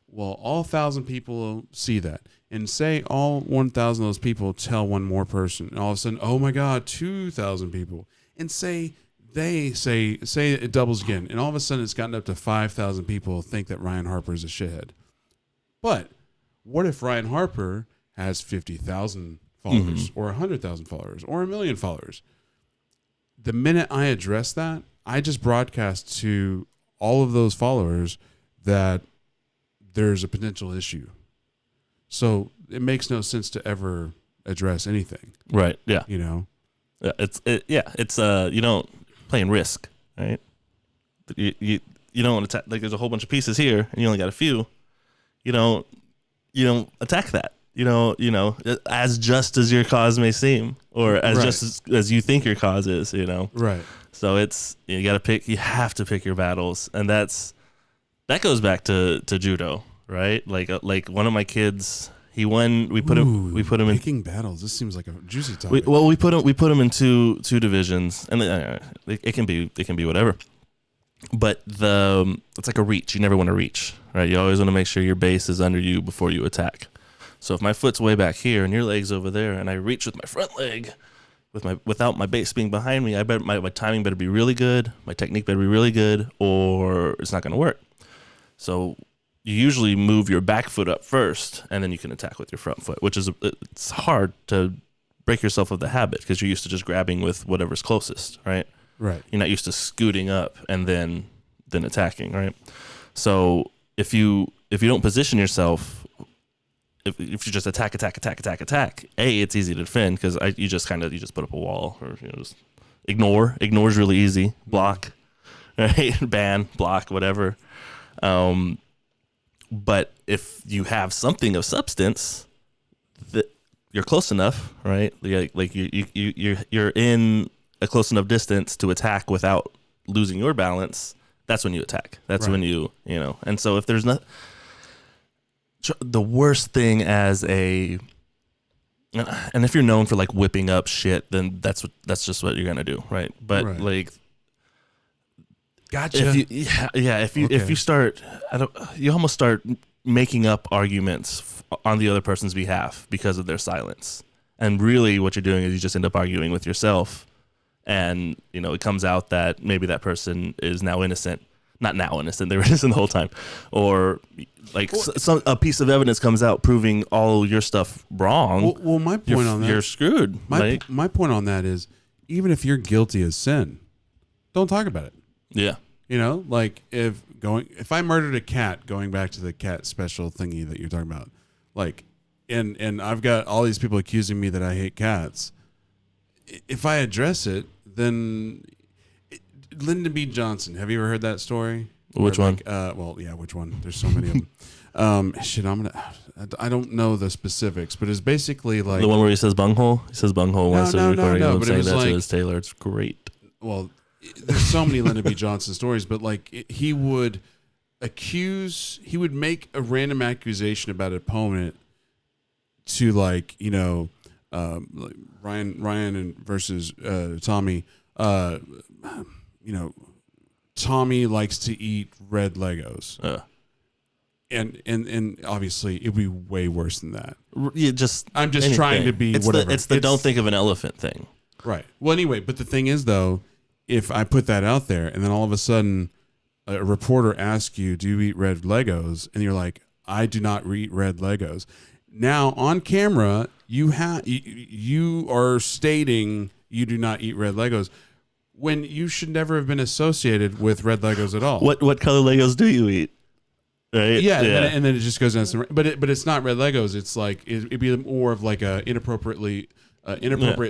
Well, all 1,000 people see that, and say all 1,000 of those people tell one more person, and all of a sudden, oh my God, 2,000 people, and say it doubles again, and all of a sudden it's gotten up to 5,000 people think that Ryan Harper is a shithead. But what if Ryan Harper has 50,000 followers, or 100,000 followers, or 1,000,000 followers? The minute I address that, I just broadcast to all of those followers that there's a potential issue. So it makes no sense to ever address anything. Right. Yeah. You know? It's you don't play in risk, right? You don't attack, like there's a whole bunch of pieces here and you only got a few. You don't attack that. You know, as just as your cause may seem, or as just as you think your cause is, you know. Right. So you have to pick your battles, and that goes back to judo, right? Like one of my kids, he won. We put him in picking battles. This seems like a juicy topic. We put him in two divisions, and it can be whatever. But it's like a reach. You never want to reach, right? You always want to make sure your base is under you before you attack. So if my foot's way back here and your leg's over there, and I reach with my front leg, without my base being behind me, my timing better be really good, my technique better be really good, or it's not going to work. So you usually move your back foot up first, and then you can attack with your front foot, which is it's hard to break yourself of the habit because you're used to just grabbing with whatever's closest, right? Right. You're not used to scooting up and then attacking, right? So if you don't position yourself. If you just attack, it's easy to defend because you just put up a wall, or just ignore. Ignore is really easy. Block, right? Ban, block, whatever. But if you have something of substance, that you're close enough, right? Like you're in a close enough distance to attack without losing your balance. That's when you attack. That's when you know. And so if there's not. The worst thing and if you're known for like whipping up shit, then that's just what you're gonna do, right? But like, gotcha. If you start, you almost start making up arguments on the other person's behalf because of their silence, and really what you're doing is you just end up arguing with yourself, and it comes out that maybe that person is now innocent. Not now innocent, they were innocent the whole time. Or like a piece of evidence comes out proving all your stuff wrong. Well, my point on that, you're screwed. My point on that is, even if you're guilty of sin, don't talk about it. Yeah. Like if I murdered a cat, going back to the cat special thingy that you're talking about, like, and I've got all these people accusing me that I hate cats. If I address it, then Lyndon B. Johnson. Have you ever heard that story? Which one? Which one? There's so many of them. I don't know the specifics, but it's basically like the one where he says bunghole. He says bunghole once in the recording. No, but saying it was that like, to his tailor. It's great. Well, there's so many Lyndon B. Johnson stories, but like he would make a random accusation about an opponent to like Ryan and versus Tommy. Tommy likes to eat red Legos. And obviously it'd be way worse than that. I'm just trying to be whatever. It's the don't think of an elephant thing. Right. Well, anyway, but the thing is though, if I put that out there and then all of a sudden a reporter asks you, do you eat red Legos? And you're like, I do not eat red Legos. Now on camera, you are stating you do not eat red Legos, when you should never have been associated with red Legos at all. What color Legos do you eat? Right? Yeah. And then it just goes down. But it's not red Legos. It's like it'd be more of like a inappropriate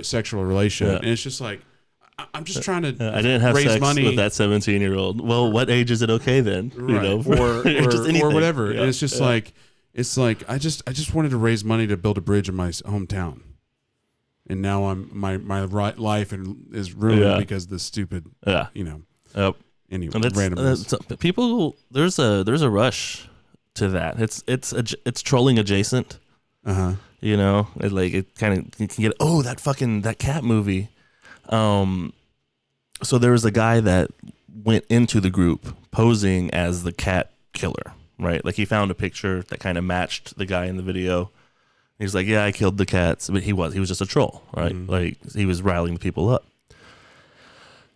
sexual relationship, and it's just like I'm just trying to. I didn't have raise sex money with that 17-year-old. Well, what age is it okay then? Right. Or whatever. Yeah. And it's just like I just wanted to raise money to build a bridge in my hometown. And now my life is ruined because of this stupid, Yep. Anyway, randomness. People, there's a rush to that. It's trolling adjacent. You know, it kind of can get that cat movie. So there was a guy that went into the group posing as the cat killer, right? Like he found a picture that kind of matched the guy in the video. He's like, yeah, I killed the cats, but he was just a troll, right? Mm-hmm. Like he was riling the people up.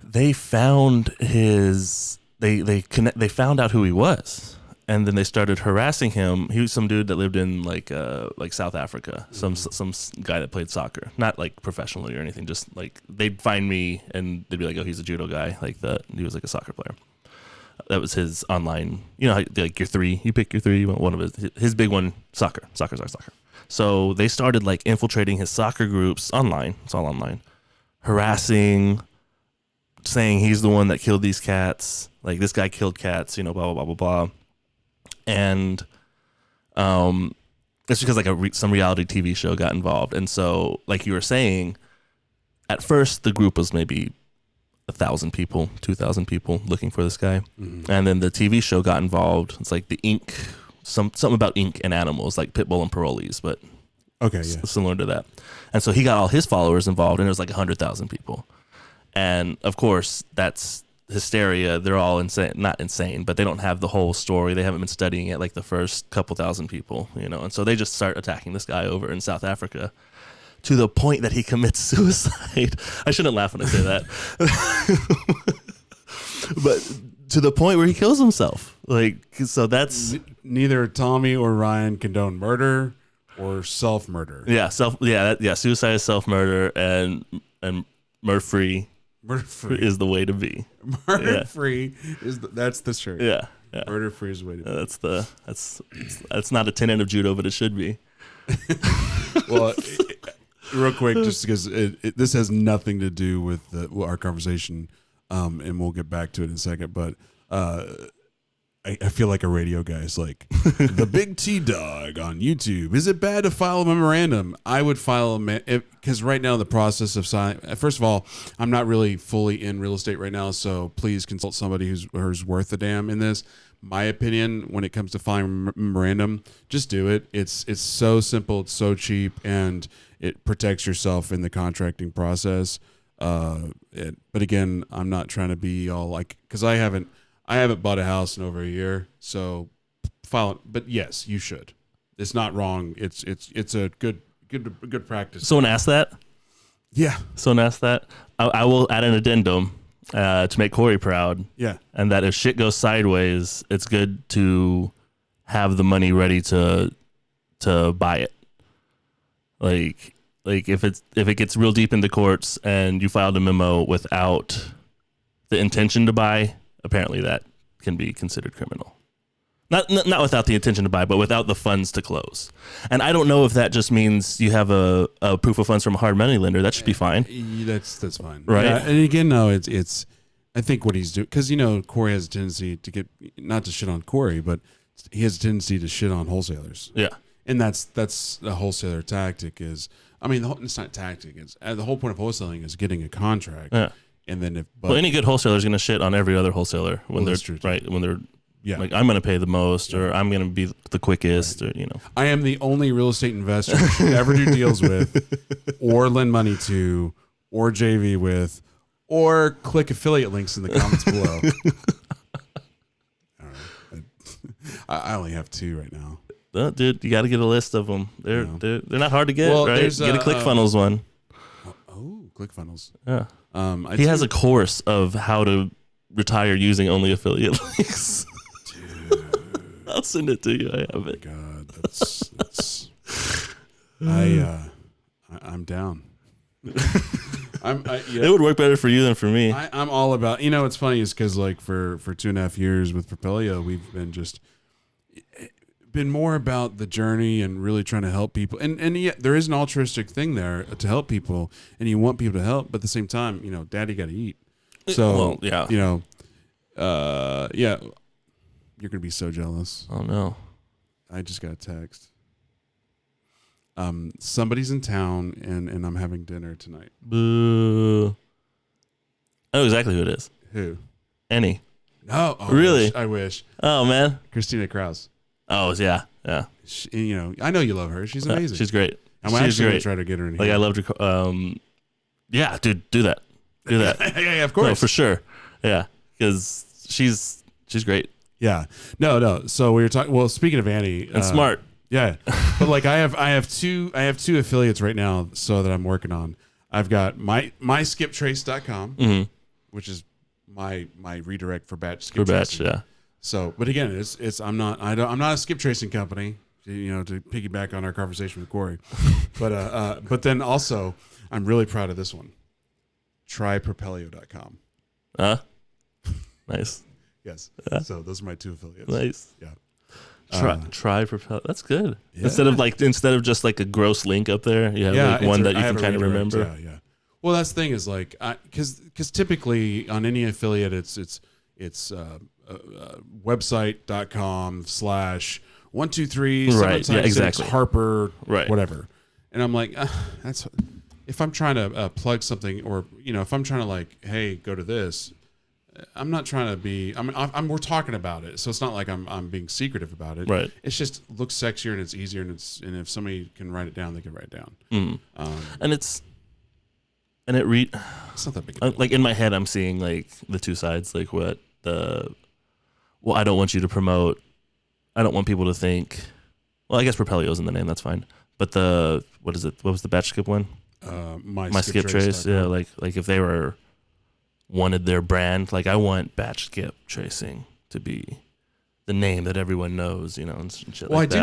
They found they found out who he was, and then they started harassing him. He was some dude that lived in like South Africa, some guy that played soccer, not like professionally or anything. Just like they'd find me and they'd be like, oh, he's a judo guy, like that. He was like a soccer player. That was his online. You know, like your three. You pick your three. You want one of his big one. Soccer. So they started like infiltrating his soccer groups online. It's all online, harassing, saying he's the one that killed these cats. Like this guy killed cats. You know, blah blah blah blah blah. And it's because like some reality TV show got involved, and so like you were saying, at first the group was maybe 1,000 people, 2,000 people looking for this guy, and then the TV show got involved. It's like the ink, something about ink and animals, like Pitbull and Parolees, but similar to that. And so he got all his followers involved, and it was like 100,000 people. And of course, that's hysteria. They're all insane, not insane, but they don't have the whole story. They haven't been studying it like the first couple thousand people, you know. And so they just start attacking this guy over in South Africa to the point that he commits suicide. I shouldn't laugh when I say that. But to the point where he kills himself. Like, so that's neither Tommy or Ryan condone murder or self-murder. Yeah, suicide is self-murder, and murder-free is the way to be. Murder-free that's the shirt. Yeah. Murder-free is the way to be. That's not a tenet of judo, but it should be. Well, real quick, just because this has nothing to do with our conversation, and we'll get back to it in a second, but I feel like a radio guy is like, the Big T Dog on YouTube. Is it bad to file a memorandum? I would file because right now the process of signing. First of all, I'm not really fully in real estate right now, so please consult somebody who's worth a damn in this. My opinion, when it comes to filing a memorandum, just do it. It's so simple, it's so cheap, and it protects yourself in the contracting process. But again, I'm not trying to be all like, because I haven't bought a house in over a year, so file it. But yes, you should. It's not wrong. It's a good practice. Someone asked that? Yeah. Someone asked that? I will add an addendum to make Corey proud. Yeah. And that if shit goes sideways, it's good to have the money ready to buy it. Like if it gets real deep in the courts and you filed a memo without the intention to buy, apparently that can be considered criminal. Not without the intention to buy, but without the funds to close. And I don't know if that just means you have a proof of funds from a hard money lender. That should be fine. That's fine, right? Yeah, and again, no, it's. I think what he's doing, because Corey has a tendency to get, not to shit on Corey, but he has a tendency to shit on wholesalers. Yeah, and that's a wholesaler tactic. It's not tactic. It's the whole point of wholesaling is getting a contract. Yeah. And then any good wholesaler is going to shit on every other wholesaler when they're right, when they're like, I'm going to pay the most, or I'm going to be the quickest, or I am the only real estate investor you should ever do deals with, or lend money to, or JV with, or click affiliate links in the comments below. All right. I only have 2 right now. Dude, you got to get a list of them. They're not hard to get. Well, right? Get a ClickFunnels one. Oh, ClickFunnels. Yeah. He has a course of how to retire using only affiliate links. Dude. I'll send it to you. I have it. God, that's I'm down. It would work better for you than for me. I'm all about, what's funny is because like for 2.5 years with Propelio, we've been more about the journey and really trying to help people. And yeah, there is an altruistic thing there to help people, and you want people to help, but at the same time, daddy got to eat. So, yeah. Yeah, you're going to be so jealous. Oh no. I just got a text. Somebody's in town and I'm having dinner tonight. Boo. I know exactly who it is. Who? Annie. No. Oh, really? I wish. Oh man. Christina Krause. Oh yeah. She, I know you love her. She's amazing. She's great. I'm She's actually going great. to try to get her in Like here. I loved her. Yeah, dude, do that. Do that. yeah, of course. No, for sure. Yeah, because she's great Yeah. No. So we were talking. Well, speaking of Annie, and smart. Yeah, but like I have two affiliates right now, so that I'm working on. I've got myskiptrace.com, Mm-hmm. which is my redirect for batch skip For batch, tracing. yeah. So, but again, I'm not a skip tracing company. To piggyback on our conversation with Corey, but then also I'm really proud of this one. Trypropelio.com. Nice. Yes. Yeah. So those are my two affiliates. Nice. Yeah. Try propel. That's good. Yeah. Instead of just like a gross link up there, you have like one that you can kind of remember. Yeah. Well, that's the thing is like, because typically on any affiliate, it's website.com/123. Right. Yeah. Exactly. Harper. Right. Whatever. And I'm like, that's if I'm trying to plug something, or if I'm trying to like, hey, go to this. I'm not trying to be. We're talking about it, so it's not like I'm being secretive about it. Right. It's just looks sexier and it's easier, and if somebody can write it down, they can write it down. Mm. And it's not that big. A deal. like in my head, I'm seeing like the two sides. Like I don't want you to promote. I don't want people to think. Well, I guess Propelio's in the name. That's fine. But what is it? What was the batch skip one? My skip trace. Yeah. Like if they wanted their brand, like I want batch skip tracing to be the name that everyone knows, and shit well, like that.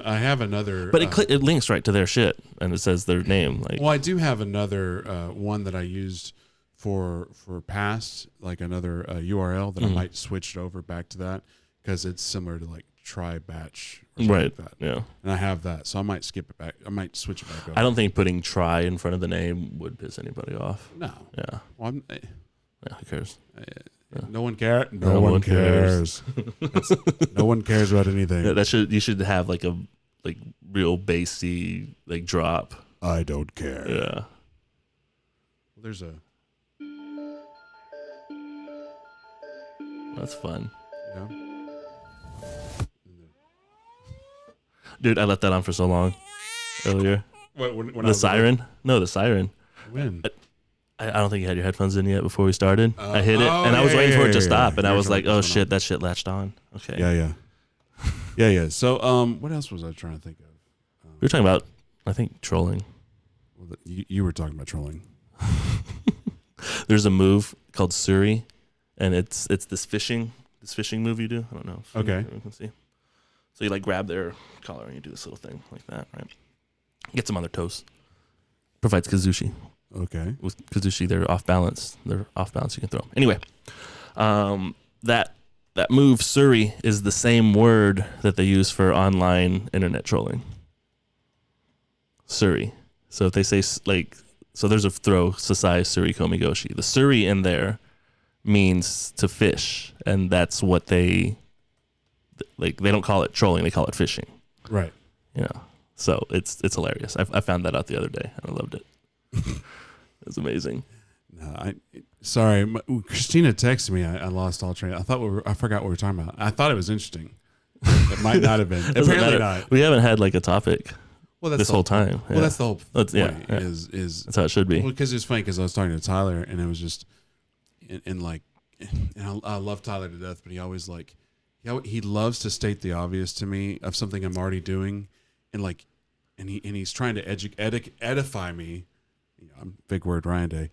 I have another, but it links right to their shit and it says their name. Like, well, I do have another one that I used for past, like another URL that I might switch it over back to that because it's similar to like try batch or something like that. Yeah, and I have that, so I might skip it back. I might switch it back over. I don't think putting try in front of the name would piss anybody off. No. Yeah. Well, yeah, who cares? No one cares. No one cares. No one cares about anything. Yeah, you should have like a real bassy like drop. I don't care. Yeah. Well, there's a. That's fun. Yeah. Dude, I left that on for so long earlier. When the siren? No, the siren. When? I don't think you had your headphones in yet before we started. I hit it, and I was waiting for it to stop, and I was like, "Oh shit, that shit latched on." Okay. Yeah. So, what else was I trying to think of? We were talking about, I think, trolling. Well, you were talking about trolling. There's a move called Suri, and it's this fishing move you do. I don't know. Okay. You can see. So you like grab their collar and you do this little thing like that, right? Get them on their toes. Provides Kazushi. Okay. With Kazushi, they're off balance. You can throw them. Anyway, that move Suri is the same word that they use for online internet trolling. Suri. So if they say so there's a throw Sasai Suri Komigoshi. The Suri in there means to fish, and that's what they don't call it trolling, they call it fishing. Right. So it's hilarious. I found that out the other day and I loved it. It's amazing. No, sorry, Christina texted me. I lost all train. I forgot what we were talking about. I thought it was interesting. It might not have been. Apparently not. We haven't had like a topic. Well, that's this whole time. Well, that's the whole point. Yeah. Is that's how it should be. Well, because it's funny because I was talking to Tyler and it was just, and I love Tyler to death, but he always he loves to state the obvious to me of something I'm already doing, and he's trying to edify me. Big word, Ryan Day.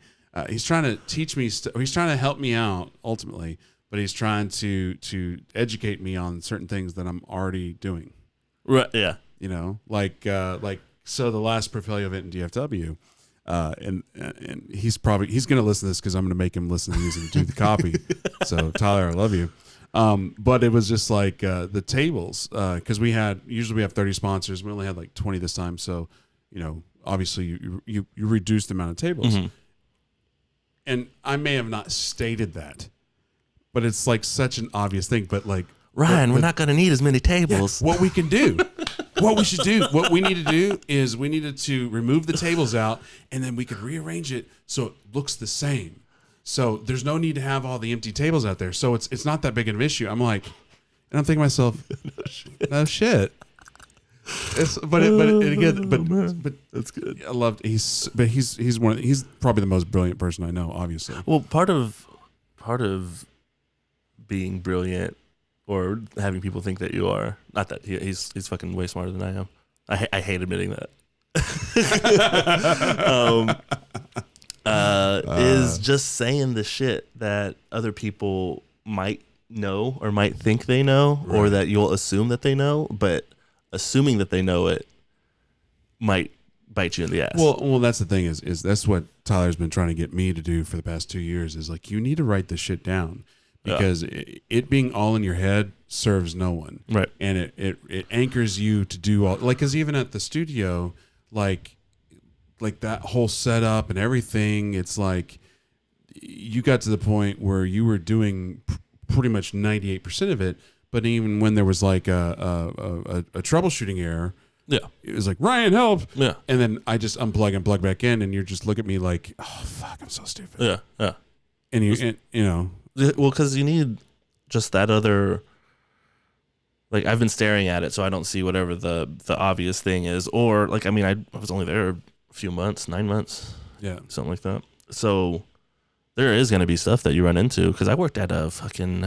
He's trying to teach me. He's trying to help me out ultimately, but he's trying to educate me on certain things that I'm already doing. Right. Yeah. So the last Propelio event in DFW, and he's going to listen to this because I'm going to make him listen to these and do the copy. So Tyler, I love you. But it was just like the tables because usually we have 30 sponsors. We only had like 20 this time, so obviously you reduce the amount of tables. Mm-hmm. And I may have not stated that, but it's like such an obvious thing. But like Ryan, we're not going to need as many tables. Yeah, what we can do. What we should do, what we need to do is we needed to remove the tables out and then we could rearrange it so it looks the same. So there's no need to have all the empty tables out there. So it's not that big of an issue. I'm like, and I'm thinking to myself, no shit. But That's good. I loved he's probably the most brilliant person I know, obviously. Well, part of being brilliant or having people think that you are, not that he's fucking way smarter than I am. I hate admitting that. Is just saying the shit that other people might know or might think they know, or that you'll assume that they know, but assuming that they know it might bite you in the ass. Well, that's the thing is that's what Tyler's been trying to get me to do for the past 2 years is like, you need to write this shit down because it being all in your head serves no one. Right. And it anchors you to do all, like, cause even at the studio, like that whole setup and everything, it's like you got to the point where you were doing pretty much 98% of it. But even when there was like a troubleshooting error, it was like, Ryan, help. Yeah. And then I just unplug and plug back in, and you're just look at me like, oh fuck, I'm so stupid. Yeah. And you know, well, because you need just that other. Like, I've been staring at it, so I don't see whatever the obvious thing is. Or like, I mean, I was only there a few months, 9 months, something like that. So there is going to be stuff that you run into. Because I worked at a fucking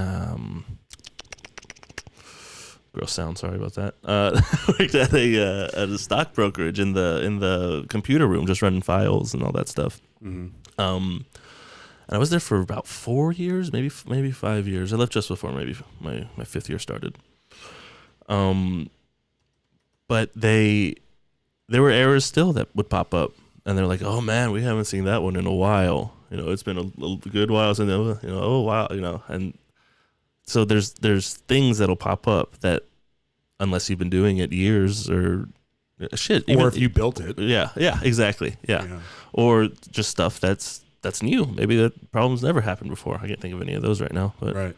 gross sound. Sorry about that. Worked at a stock brokerage in the computer room, just running files and all that stuff. Mm-hmm. And I was there for about 4 years, maybe 5 years. I left just before maybe my 5th year started. But there were errors still that would pop up, and they're like, "Oh man, we haven't seen that one in a while. You know, it's been a good while since, oh wow, and so there's things that'll pop up that unless you've been doing it years or shit, or if you built it, yeah, exactly, yeah, or just stuff that's new. Maybe that problem's never happened before. I can't think of any of those right now, but right.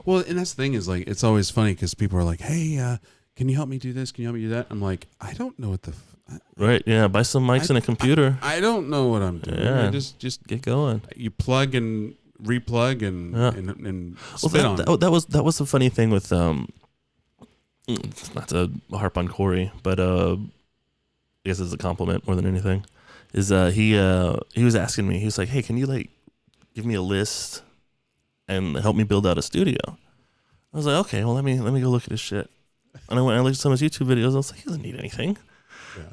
Well, and that's the thing is, like, it's always funny because people are like, "Hey, can you help me do this? Can you help me do that?" I'm like, I don't know what the. Right. Yeah. Buy some mics and a computer. I don't know what I'm doing. Yeah. I just get going. You plug and replug and spit on. That was the funny thing with not to harp on Corey, but I guess it's a compliment more than anything. Is he was asking me, he was like, "Hey, can you like give me a list and help me build out a studio?" I was like, "Okay, well let me go look at his shit." And I went and looked at some of his YouTube videos. I was like, "He doesn't need anything.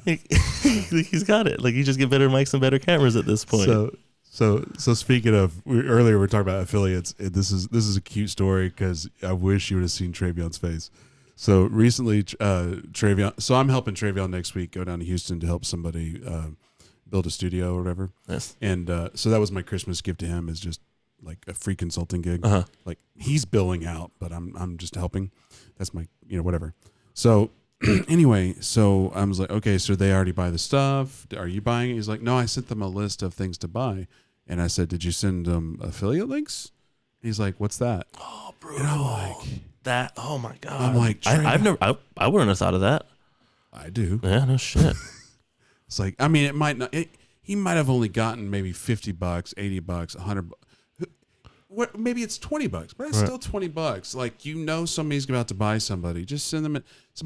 Yeah. He's got it. Like, you just get better mics and better cameras at this point." So speaking of, earlier we were talking about affiliates. This is a cute story because I wish you would have seen Travion's face. So recently, Travion. So I'm helping Travion next week go down to Houston to help somebody build a studio or whatever. Yes. And so that was my Christmas gift to him, is just like a free consulting gig. Uh-huh. Like, he's billing out, but I'm just helping. That's my, whatever. So anyway, so I was like, okay, so they already buy the stuff. Are you buying it? He's like, no, I sent them a list of things to buy. And I said, did you send them affiliate links? He's like, what's that? Oh, bro. And I'm like, that. Oh my god. I'm like, I've never. I wouldn't have thought of that. I do. Yeah. No shit. It's like, I mean, it might not. He might have only gotten maybe $50, $80, $100. What? Maybe it's $20, but it's still $20. Like, somebody's about to buy somebody. Just send them it. So,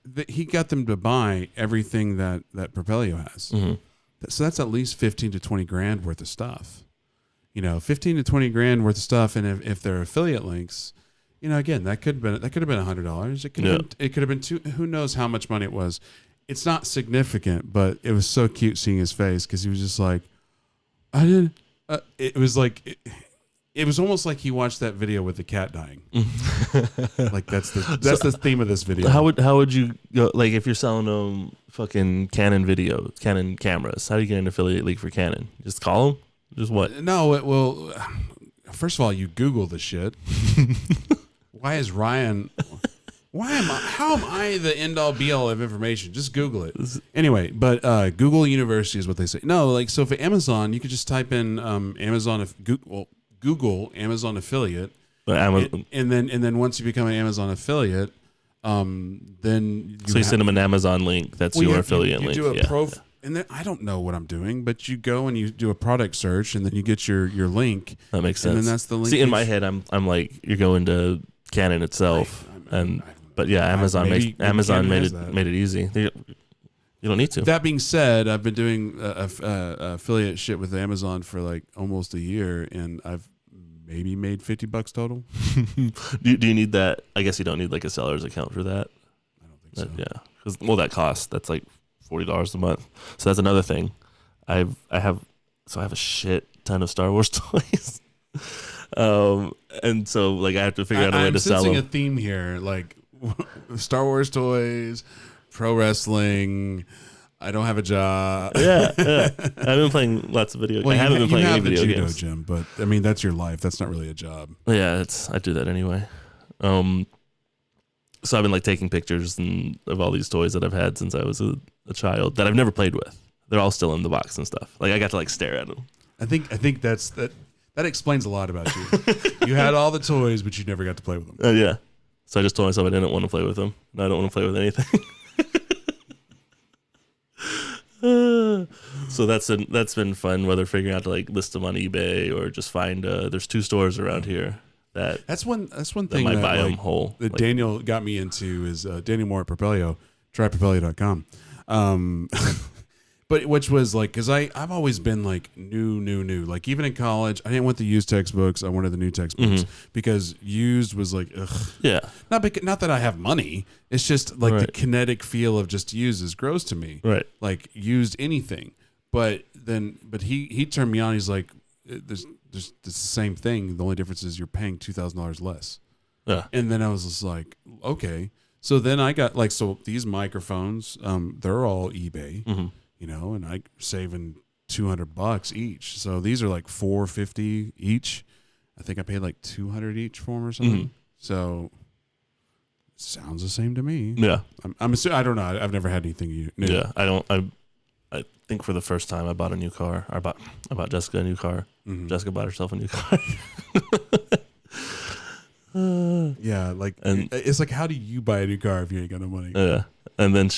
but he got them to buy everything that Propelio has. Mm-hmm. So that's at least 15 to 20 grand worth of stuff. 15 to 20 grand worth of stuff, and if they're affiliate links, again, that could have been $100. It could have been two. Who knows how much money it was? It's not significant, but it was so cute seeing his face because he was just like, I didn't. It was like. It was almost like he watched that video with the cat dying. Like, that's the theme of this video. How would you go, like, if you're selling them fucking Canon cameras? How do you get an affiliate link for Canon? Just call them? Just what? No, well, first of all, you Google the shit. Why is Ryan? How am I the end all be all of information? Just Google it. Anyway, but Google University is what they say. No, like, so for Amazon, you could just type in Amazon Google Amazon affiliate, and then once you become an Amazon affiliate, then you send them an Amazon link. That's your affiliate link. You do a and then I don't know what I'm doing, but you go and you do a product search, and then you get your link. That makes sense. And then that's the link. See, in my head, I'm like, you're going to Canon itself, and But yeah, Amazon maybe Amazon Canada made has it that. made it easy. You don't need to. That being said, I've been doing affiliate shit with Amazon for like almost a year, and I've maybe made $50 total. Do you need that? I guess you don't need like a seller's account for that. I don't think so. Yeah, because that costs. That's like $40 a month. So that's another thing. I have a shit ton of Star Wars toys. And so like I have to figure out a way to sell them. I'm sensing a theme here, like Star Wars toys, pro wrestling. I don't have a job. Yeah. I've been playing lots of video games. Well, I haven't been playing any video judo games. gym, but I mean that's your life. That's not really a job. Yeah, I do that anyway. So I've been like taking pictures of all these toys that I've had since I was a child that I've never played with. They're all still in the box and stuff. Like I got to like stare at them. I think that explains a lot about you. You had all the toys, but you never got to play with them. Yeah. So I just told myself I didn't want to play with them, and I don't want to play with anything. So that's been fun. Whether figuring out to like list them on eBay or just find there's 2 stores around here that's one thing might that, buy them like, whole. That like, Daniel got me into is Daniel Moore at Propelio, trypropelio.com. But which was like, because I've always been like new. Like even in college, I didn't want the used textbooks. I wanted the new textbooks because used was like, ugh. Yeah. Not that I have money. It's just like the kinetic feel of just used is gross to me. Right. Like used anything. But he turned me on. He's like, there's it's the same thing. The only difference is you're paying $2,000 less. Yeah. And then I was just like, okay. So then I got like, so these microphones, they're all eBay. You know, and I'm saving $200 each. So these are like $450 each. I think I paid like $200 each for them or something. So sounds the same to me. Yeah. I'm assuming, I don't know. I've never had anything new. Yeah. I think for the first time I bought a new car. I bought Jessica a new car. Jessica bought herself a new car. Yeah, like and it's like, how do you buy a new car if you ain't got no money? Yeah. And then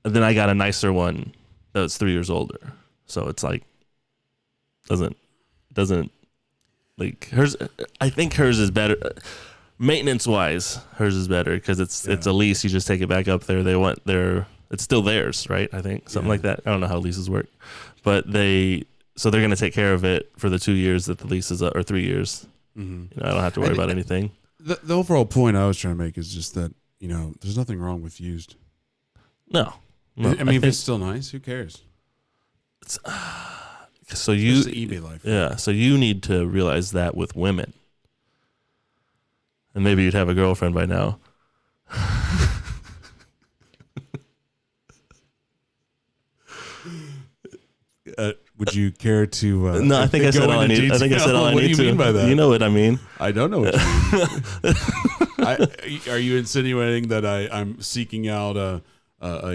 and then I got a nicer one that was 3 years older. So it's like doesn't like hers. I think hers is better maintenance wise. Hers is better because it's a lease. You just take it back up there. It's still theirs, right? I think something like that. I don't know how leases work, but they're going to take care of it for the 2 years that the lease is up, or 3 years. You know, I don't have to worry about anything. The overall point I was trying to make is just that, you know, there's nothing wrong with used. No. I mean, if it's still nice, who cares? It's the eBay life. Yeah, so you need to realize that with women, and maybe you'd have a girlfriend by now. Would you care to? No, I think I said all I need. I think I said all I need to. What do you mean by that? You know what I mean. I don't know what you mean. Are you insinuating that I'm seeking out a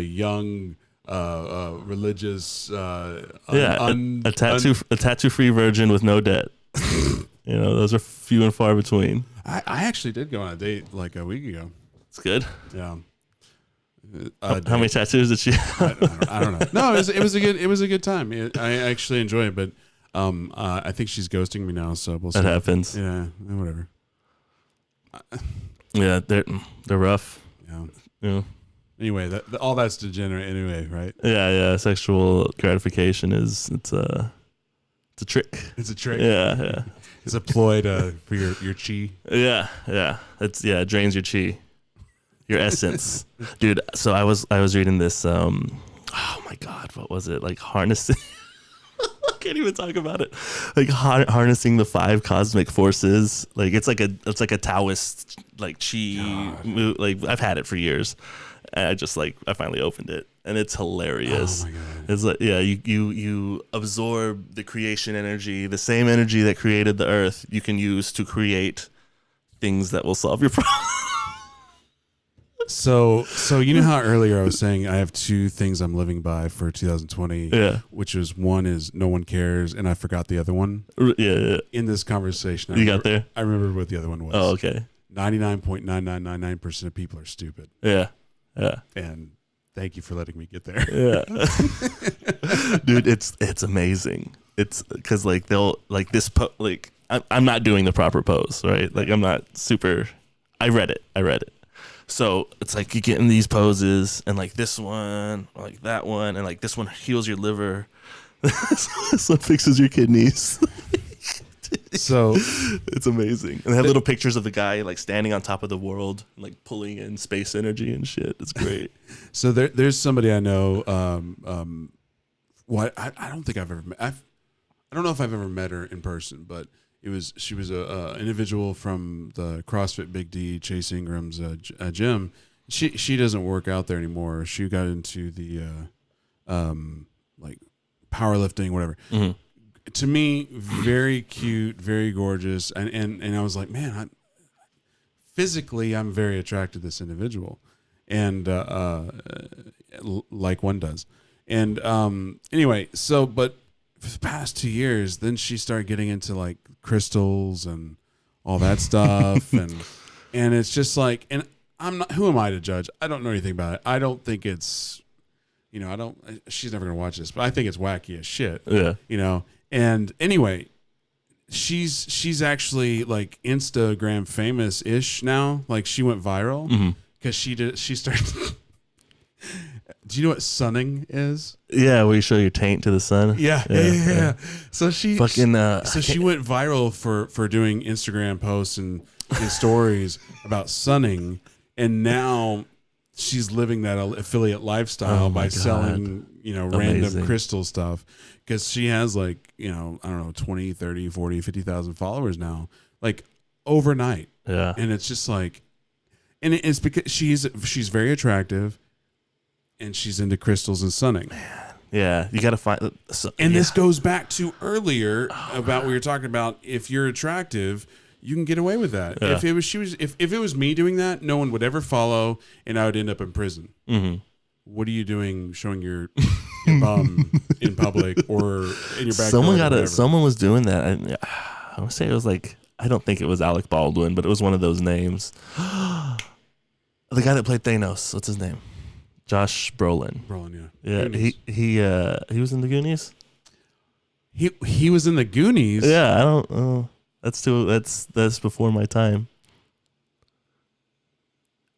young religious a tattoo-free virgin with no debt? You know, those are few and far between. I actually did go on a date like a week ago. It's good. Yeah. How many tattoos did she have? I don't know. No, it was a good time. I actually enjoyed it, but I think she's ghosting me now, so we'll see. That happens. Yeah, whatever. Yeah, they're rough. Yeah. Anyway, all that's degenerate anyway, right? Yeah. Sexual gratification it's a trick. It's a trick. Yeah. It's a ploy for your chi. Yeah. It drains your chi. Your essence. Dude, so I was reading this oh my god, what was it? Like harnessing I can't even talk about it. Like harnessing the 5 cosmic forces. Like it's like a Taoist like chi move. Like I've had it for years. And I finally opened it and it's hilarious. Oh my god. It's like you absorb the creation energy, the same energy that created the earth, you can use to create things that will solve your problem. So you know how earlier I was saying I have 2 things I'm living by for 2020. Yeah. Which is, one is no one cares, and I forgot the other one. Yeah. In this conversation, got there. I remembered what the other one was. Oh, okay. 99.9999% of people are stupid. Yeah. And thank you for letting me get there. Yeah. Dude, it's amazing. It's because like they'll like this like I'm not doing the proper pose, right? Like I'm not super I read it. So it's like you get in these poses, and like this one, or like that one, and like this one heals your liver. This one fixes your kidneys. So it's amazing. And they have little pictures of the guy like standing on top of the world, like pulling in space energy and shit. It's great. So there's somebody I know. What I don't think I've ever met. I don't know if I've ever met her in person, but she was a individual from the CrossFit Big D, Chase Ingram's gym. She doesn't work out there anymore. She got into the like powerlifting, whatever. Mm-hmm. To me, very cute, very gorgeous, and I was like, man, physically, I'm very attracted to this individual, and like one does. And anyway, so but for the past 2 years, then she started getting into like crystals and all that stuff, and it's just like, and I'm not. Who am I to judge? I don't know anything about it. I don't think it's, I don't. She's never gonna watch this, but I think it's wacky as shit. Yeah. And anyway, she's actually like Instagram famous ish now. Like she went viral because she started. Do you know what sunning is? Yeah, where you show your taint to the sun. Yeah. So she fucking. So she went viral for doing Instagram posts and stories about sunning, and now she's living that affiliate lifestyle by selling, random Amazing. crystal stuff, because she has like, I don't know, 20, 30, 40, 50,000 followers now, like overnight. Yeah. And it's just like, and it's because she's very attractive and she's into crystals and sunning. Man. Yeah. You got to find. This goes back to earlier about what you're talking about. If you're attractive, you can get away with that. Yeah. If it was me doing that, no one would ever follow, and I would end up in prison. Mm-hmm. What are you doing, showing your bum in public or in your backyard? Someone was doing that. I want to say it was like, I don't think it was Alec Baldwin, but it was one of those names. The guy that played Thanos. What's his name? Josh Brolin. Yeah. He was in the Goonies. He was in the Goonies. Yeah, I don't. That's before my time.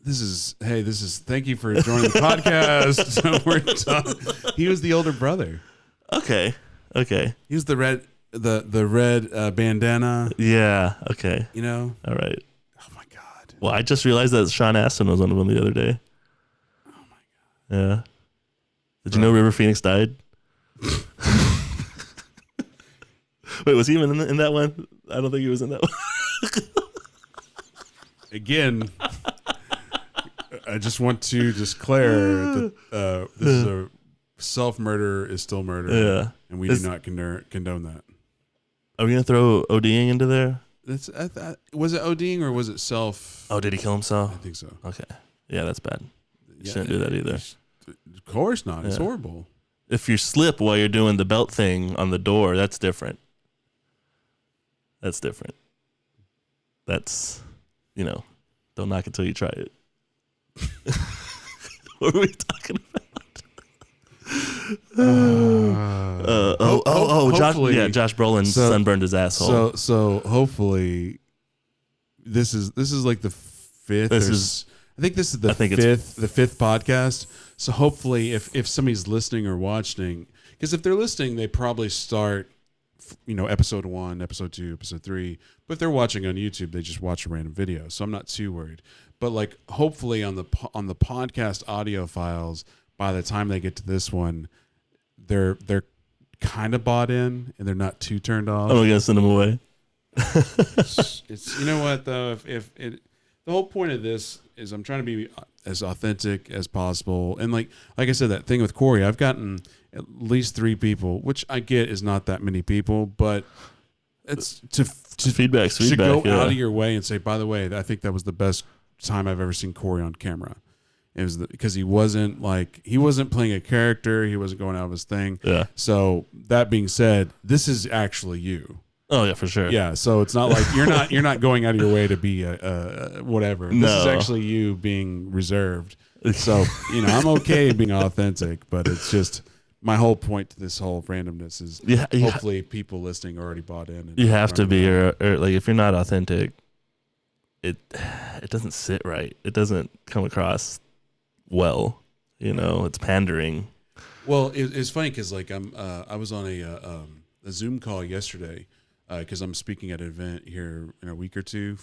Thank you for joining the podcast. He was the older brother. Okay. He was the red bandana. Yeah. Okay. All right. Oh my God. Well, I just realized that Sean Astin was on one the other day. Oh my God. Yeah. Did you know River Phoenix died? Wait, was he even in that one? I don't think he was in that one. Again, I just want to declare that this is a self-murder is still murder. Yeah. And we do not condone that. Are we going to throw ODing into there? Was it ODing or was it self? Oh, did he kill himself? I think so. Okay. Yeah, that's bad. You shouldn't do that either. Of course not. It's horrible. If you slip while you're doing the belt thing on the door, that's different. That's, don't knock it till you try it. What were we talking about? Josh Brolin sunburned his asshole. So hopefully, this is like the fifth. I think this is the fifth podcast. So hopefully, if somebody's listening or watching, because if they're listening, they probably start, episode 1, episode 2, episode 3. But if they're watching on YouTube, they just watch a random video. So I'm not too worried. But like, hopefully on the podcast audio files, by the time they get to this one, they're kind of bought in and they're not too turned off. I'm gonna send them away. It's you know what though, if the whole point of this is I'm trying to be as authentic as possible, and like I said, that thing with Corey, I've gotten at least 3 people, which I get is not that many people, but it's to feedback. Go out of your way and say, by the way, I think that was the best time I've ever seen Corey on camera. It was because he wasn't playing a character, he wasn't going out of his thing. Yeah. So that being said, this is actually you. Oh yeah, for sure. Yeah, so it's not like you're not going out of your way to be a whatever. This is actually you being reserved. So I'm okay being authentic, but it's just my whole point to this whole randomness is hopefully people listening already bought in. And you have to be, or like if you're not authentic, it doesn't sit right. It doesn't come across well. It's pandering. Well, it's funny because like I was on a Zoom call yesterday because I'm speaking at an event here in a week or two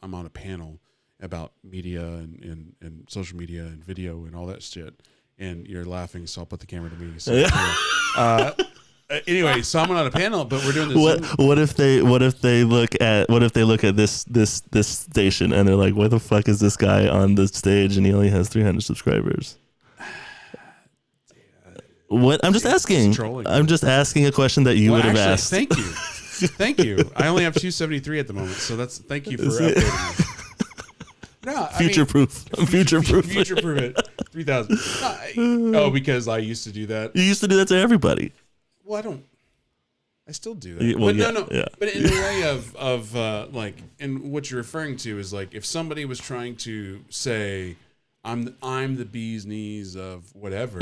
I'm on a panel about media and social media and video and all that shit. And you're laughing, so I'll put the camera to me. So, anyway, so I'm on a panel, but we're doing this. What if they look at this station and they're like, why the fuck is this guy on the stage and he only has 300 subscribers? What? I'm just asking. I'm just asking a question that you would have asked. Thank you. Thank you. I only have 273 at the moment, so thank you for updating me. No, future proof. Future proof it. 3,000. Oh, because I used to do that. You used to do that to everybody. Well, I don't. I still do that. Well, but no. Yeah. But in the way of like, and what you're referring to is like, if somebody was trying to say, I'm the bee's knees of whatever,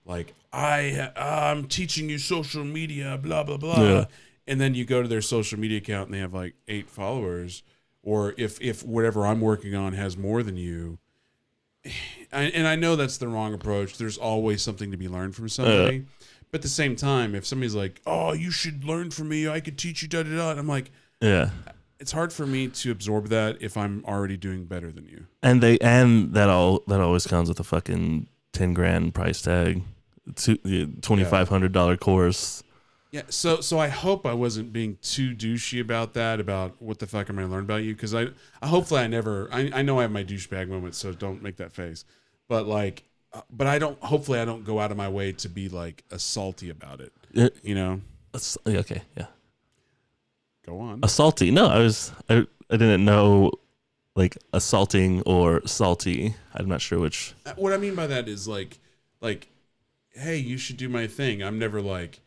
like I'm teaching you social media, blah blah blah, and then you go to their social media account and they have like 8 followers. Or if whatever I'm working on has more than you, and I know that's the wrong approach. There's always something to be learned from somebody. But at the same time, if somebody's like, oh, you should learn from me, I could teach you, da-da-da. I'm like, it's hard for me to absorb that if I'm already doing better than you. And that always comes with a fucking $10,000 price tag, $2,500 course. Yeah, so I hope I wasn't being too douchey about that, about what the fuck am I going to learn about you, because I hopefully I know I have my douchebag moments, so don't make that face. But like, hopefully I don't go out of my way to be like salty about it, Okay, yeah. Go on. Salty? No, I didn't know like assaulting or salty. I'm not sure which. What I mean by that is like, hey, you should do my thing. I'm never like,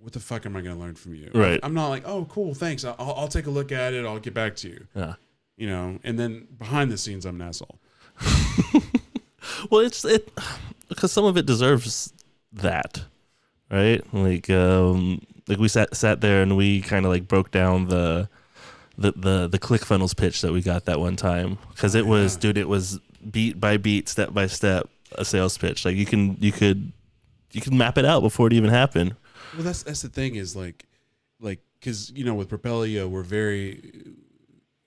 what the fuck am I going to learn from you? Right. I'm not like, oh, cool, thanks. I'll take a look at it. I'll get back to you. Yeah. And then behind the scenes, I'm an asshole. Well, it's because some of it deserves that, right? Like we sat there and we kind of like broke down the ClickFunnels pitch that we got that one time, because it was beat by beat, step by step, a sales pitch. Like you can map it out before it even happened. Well, that's the thing is like, because with Propelio we're very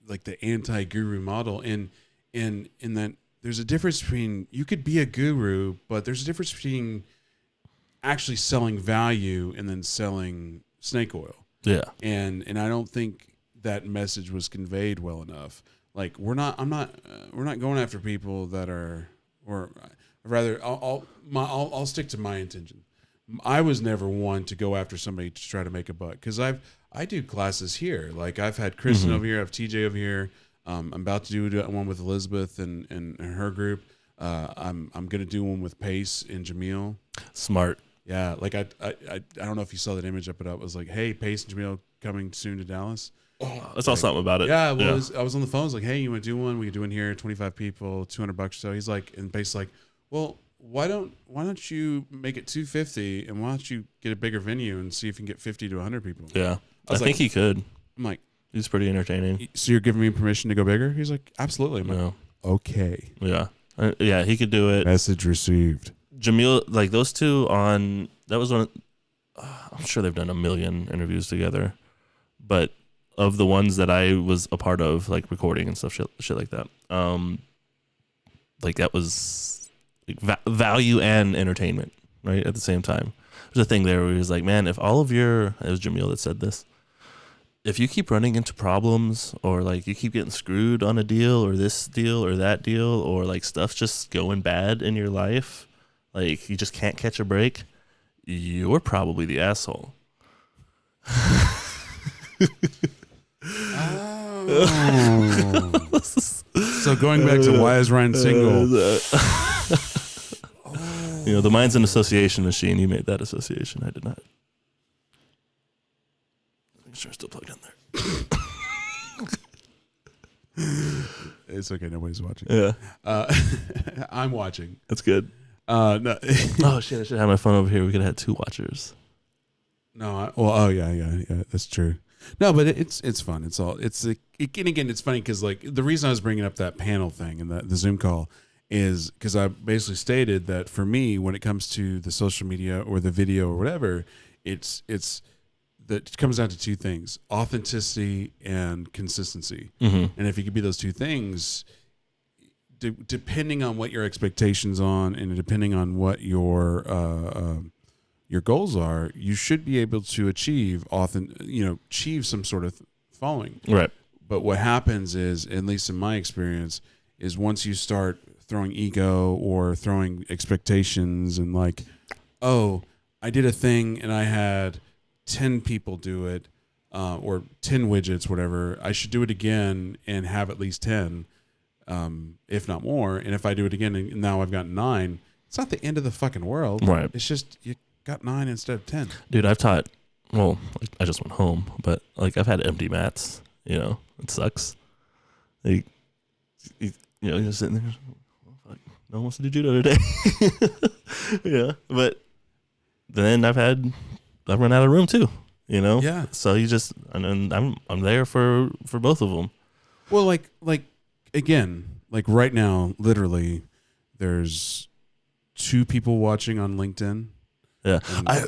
like the anti-guru model, and in that there's a difference between, you could be a guru, but there's a difference between actually selling value and then selling snake oil. Yeah, and I don't think that message was conveyed well enough. Like we're not going after people that are, or rather, I'll stick to my intention. I was never one to go after somebody to try to make a buck, because I do classes here. Like I've had Kristen over here, I have TJ over here. I'm about to do one with Elizabeth and her group. I'm gonna do one with Pace and Jamil. Smart. Yeah, like I don't know if you saw that image I put up. It was like, hey, Pace and Jamil coming soon to Dallas. Oh, I saw something about it. Yeah, well, I was on the phone. I was like, hey, you want to do one? We could do one here, 25 people, $200 or so. He's like, and Pace like, well, why don't you make it 250, and why don't you get a bigger venue and see if you can get 50 to 100 people? Yeah, I think he could. I'm like, he's pretty entertaining. So you're giving me permission to go bigger? He's like, absolutely. I'm like, okay. Yeah, yeah, he could do it. Message received. Jamil, like those two on that was one. I'm sure they've done a million interviews together, but of the ones that I was a part of, like recording and stuff, shit like that, like that was like value and entertainment, right, at the same time. There's a thing there where he was like, man, if all of it was Jamil that said this, if you keep running into problems, or like you keep getting screwed on a deal or this deal or that deal, or like stuff's just going bad in your life, like you just can't catch a break, you're probably the asshole. Oh. So going back to why is Ryan single? The mind's an association machine. You made that association. I did not. I'm sure it's still plugged in there. It's okay. Nobody's watching. Yeah. I'm watching. That's good. No. Oh shit! I should have my phone over here. We could have had 2 watchers. No. Yeah. That's true. No, but it's fun. It's all and again, it's funny because like the reason I was bringing up that panel thing and the Zoom call is because I basically stated that for me, when it comes to the social media or the video or whatever, it's that it comes down to two things: authenticity and consistency. Mm-hmm. And if you could be those two things, depending on what your expectations on and depending on what your goals are, you should be able to achieve achieve some sort of following. Right. But what happens is, at least in my experience, is once you start throwing ego or throwing expectations and like, oh, I did a thing and I had 10 people do it, or 10 widgets, whatever, I should do it again and have at least 10, if not more. And if I do it again and now I've got 9, it's not the end of the fucking world. Right. It's just you got 9 instead of 10. Dude, I've taught, well, I just went home, but like I've had empty mats, it sucks. Like, you're sitting there, oh, fuck, no one wants to do judo today. Yeah, but then I've run out of room too, Yeah. So and I'm there for both of them. Well, like again, like right now, literally, there's 2 people watching on LinkedIn. Yeah,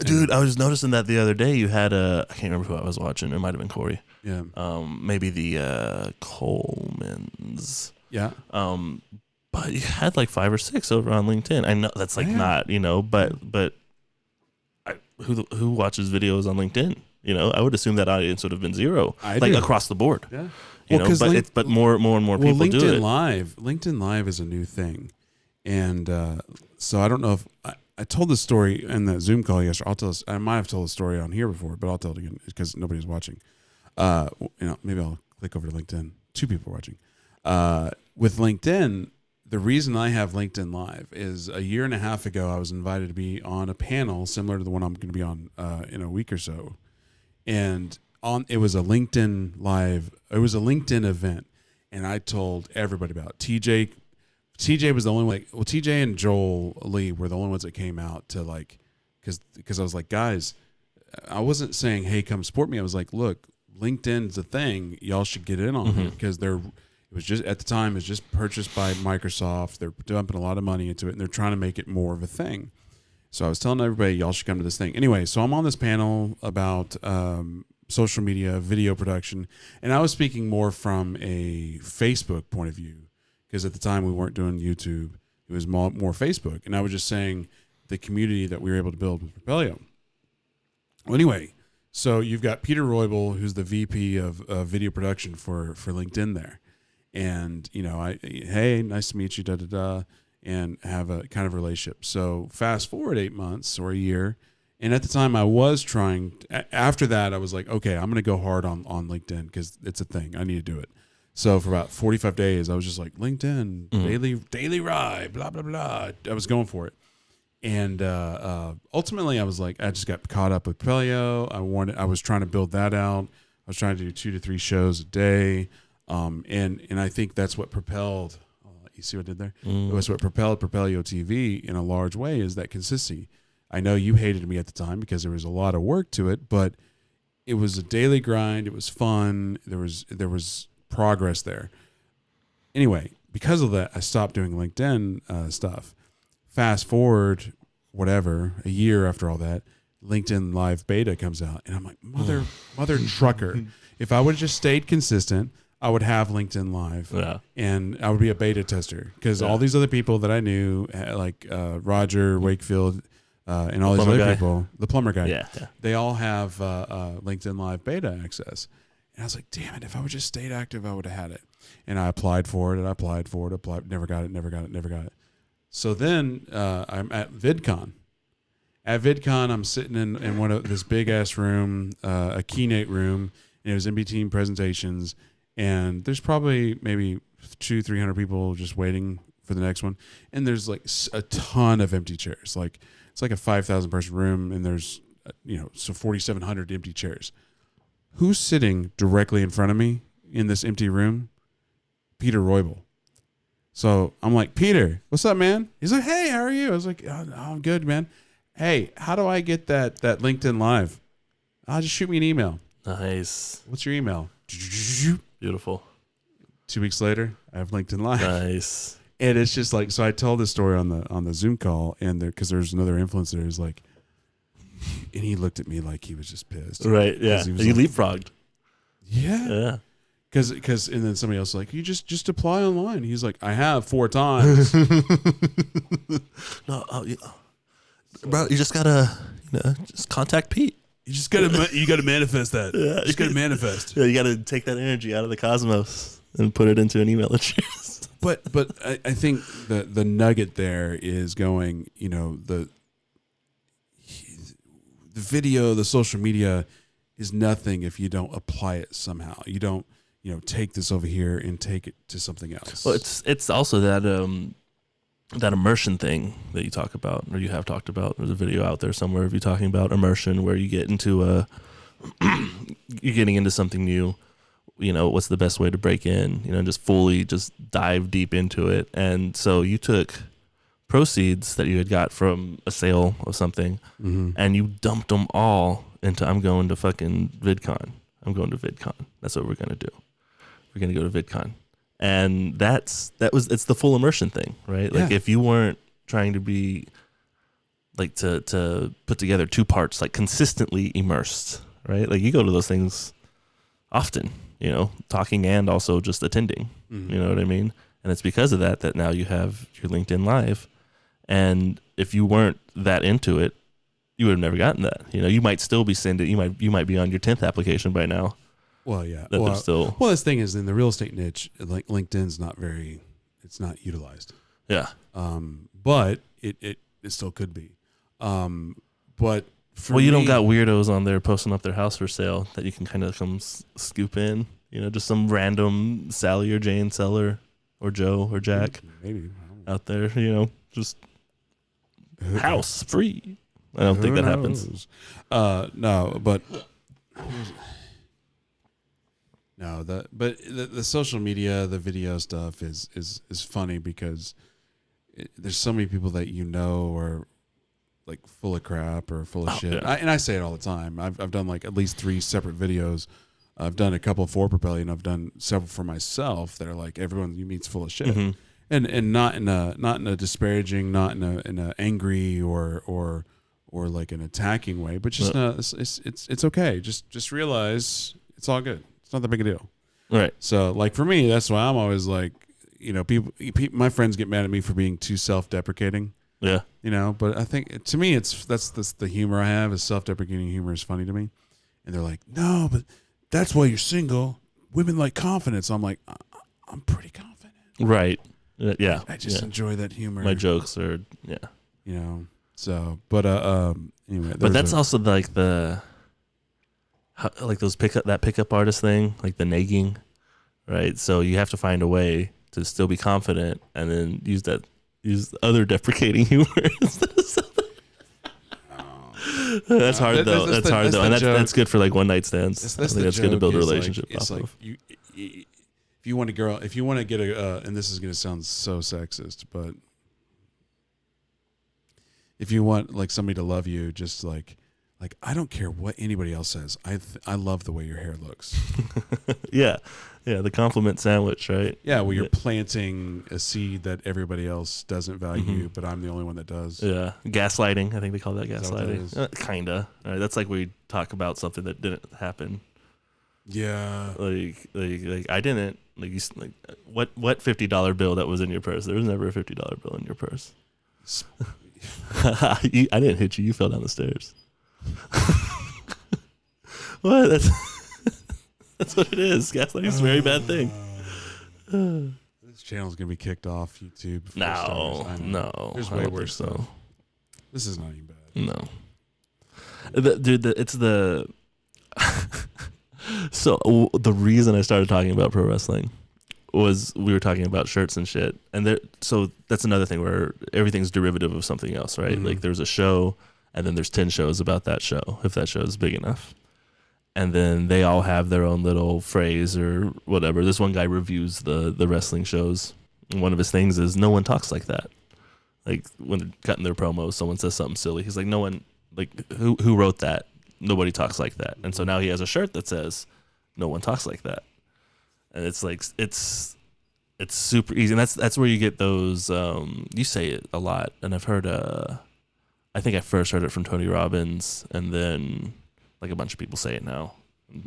dude, I was noticing that the other day. You had I can't remember who I was watching. It might have been Corey. Yeah. Maybe the Colemans. Yeah. But you had like 5 or 6 over on LinkedIn. I know that's like not, but who watches videos on LinkedIn? I would assume that audience would have been 0, across the board. Yeah. But more and more people LinkedIn do it. LinkedIn Live is a new thing, and so I don't know if I told this story in that Zoom call yesterday. I might have told the story on here before, but I'll tell it again because nobody's watching. Maybe I'll click over to LinkedIn. 2 people are watching. With LinkedIn, the reason I have LinkedIn Live is a year and a half ago, I was invited to be on a panel similar to the one I'm going to be on in a week or so. And it was a LinkedIn Live. It was a LinkedIn event. And I told everybody about it. TJ was the only one. TJ and Joel Lee were the only ones that came out to because I was like, guys, I wasn't saying, hey, come support me. I was like, look, LinkedIn's a thing. Y'all should get in on it because it was just at the time it's just purchased by Microsoft. They're dumping a lot of money into it and they're trying to make it more of a thing. So I was telling everybody, y'all should come to this thing. Anyway, so I'm on this panel about social media, video production, and I was speaking more from a Facebook point of view because at the time we weren't doing YouTube. It was more Facebook. And I was just saying the community that we were able to build with Propelio. Well, anyway, so you've got Peter Roybal, who's the VP of video production for LinkedIn there. And, hey, nice to meet you, and have a kind of relationship. So fast forward 8 months or a year. And at the time I was after that, I was like, okay, I'm going to go hard on LinkedIn because it's a thing. I need to do it. So for about 45 days, I was just like, LinkedIn, daily ride, blah, blah, blah. I was going for it. And ultimately, I was like, I just got caught up with Propelio. I was trying to build that out. I was trying to do 2 to 3 shows a day. And I think that's what propelled, you see what I did there? It was what propelled Propelio TV in a large way is that consistency. I know you hated me at the time because there was a lot of work to it, but it was a daily grind. It was fun. There was progress there. Anyway, because of that, I stopped doing LinkedIn stuff. Fast forward, whatever, a year after all that, LinkedIn Live Beta comes out, and I'm like, mother trucker. If I would have just stayed consistent, I would have LinkedIn Live, and I would be a beta tester because all these other people that I knew, like Roger Wakefield, and all these other people, the plumber guy, they all have LinkedIn Live beta access. And I was like, damn it, if I would just stayed active, I would have had it. And I applied for it, never got it. So then I'm at VidCon. At VidCon, I'm sitting in one of this big-ass room, a keynote room, and it was in between presentations. And there's probably maybe 200-300 people just waiting for the next one. And there's like a ton of empty chairs. Like it's like a 5,000 person room, and there's 4,700 empty chairs. Who's sitting directly in front of me in this empty room? Peter Roybal. So I'm like, Peter, what's up, man? He's like, hey, how are you? I was like, oh, I'm good, man. Hey, how do I get that LinkedIn Live? Just shoot me an email. Nice. What's your email? Beautiful. 2 weeks later, I have LinkedIn Live. Nice. And it's just like, so I tell this story on the Zoom call, and because there's another influencer who's like, and he looked at me like he was just pissed. Right. Yeah. You like, leapfrogged. Yeah. Yeah. Because and then somebody else was like, you just apply online. He's like, I have 4 times. No, bro, you just gotta just contact Pete. You gotta manifest that. Yeah, you just gotta manifest. Yeah, you gotta take that energy out of the cosmos and put it into an email address. But I think the nugget there is going, the video, the social media is nothing if you don't apply it somehow. You don't, take this over here and take it to something else. Well, it's also that immersion thing that you talk about, or you have talked about. There's a video out there somewhere of you talking about immersion, where you get into you're getting into something new. What's the best way to break in? Just fully just dive deep into it. And so you took proceeds that you had got from a sale of something, and you dumped them all into, I'm going to fucking VidCon. I'm going to VidCon. That's what we're going to do. We're going to go to VidCon. And it's the full immersion thing, right? Like, if you weren't trying to be like to put together 2 parts, like consistently immersed, right? Like, you go to those things often, talking and also just attending, you know what I mean? And it's because of that now you have your LinkedIn Live. And if you weren't that into it, you would have never gotten that. You might still be sending, you might be on your 10th application by now. Well, yeah. Well, this thing is, in the real estate niche, like, LinkedIn's it's not utilized. Yeah. But it still could be. But you don't got weirdos on there posting up their house for sale that you can kind of come scoop in. Just some random Sally or Jane seller or Joe or Jack maybe out there. Just house free. I don't think that happens. No, but no. The social media, the video stuff is funny because there's so many people that are like full of crap or full of shit. Yeah. And I say it all the time. I've done like at least 3 separate videos. I've done a couple for Propelli, and I've done several for myself that are like, everyone you meet's full of shit, and not in a disparaging, not in a angry or like an attacking way, but just it's okay. Just realize it's all good. It's not that big a deal. Right. So, like, for me, that's why I'm always like, people, my friends get mad at me for being too self-deprecating. Yeah. But I think, to me, that's the humor I have, is self-deprecating humor is funny to me. And they're like, no, but that's why you're single. Women like confidence. I'm like, I'm pretty confident. Right. Yeah. I just enjoy that humor. My jokes are, So, but anyway. But that's also like like those pickup artist thing, like the nagging, right? So you have to find a way to still be confident, and then use other deprecating humor instead of something. That's hard though. That's hard though, and that's good for like one night stands. I think that's good to build a relationship off of. If you want to get and this is going to sound so sexist, but if you want like somebody to love you, just like I don't care what anybody else says. I love the way your hair looks. Yeah, the compliment sandwich, right? Yeah, where you're planting a seed that everybody else doesn't value, but I'm the only one that does. Yeah, gaslighting. I think they call that gaslighting. That Kinda. Right, that's like we talk about something that didn't happen. Yeah. Like I didn't what $50 bill that was in your purse? There was never a $50 bill in your purse. I didn't hit you. You fell down the stairs. What? That's what it is. Gaslighting is a very bad thing. This channel's gonna be kicked off YouTube. No. There's way worse though. This is not even bad. No. It's the. So the reason I started talking about pro wrestling was we were talking about shirts and shit, and so that's another thing where everything's derivative of something else, right? Like there's a show, and then there's 10 shows about that show, if that show is big enough. And then they all have their own little phrase or whatever. This one guy reviews the wrestling shows, and one of his things is no one talks like that. Like when they're cutting their promos, someone says something silly. He's like, no one, like who wrote that? nobody talks like that. And so now he has a shirt that says, no one talks like that. And it's like, it's super easy. And that's where you get those, you say it a lot. And I've heard, I think I first heard it from Tony Robbins, and then like a bunch of people say it now.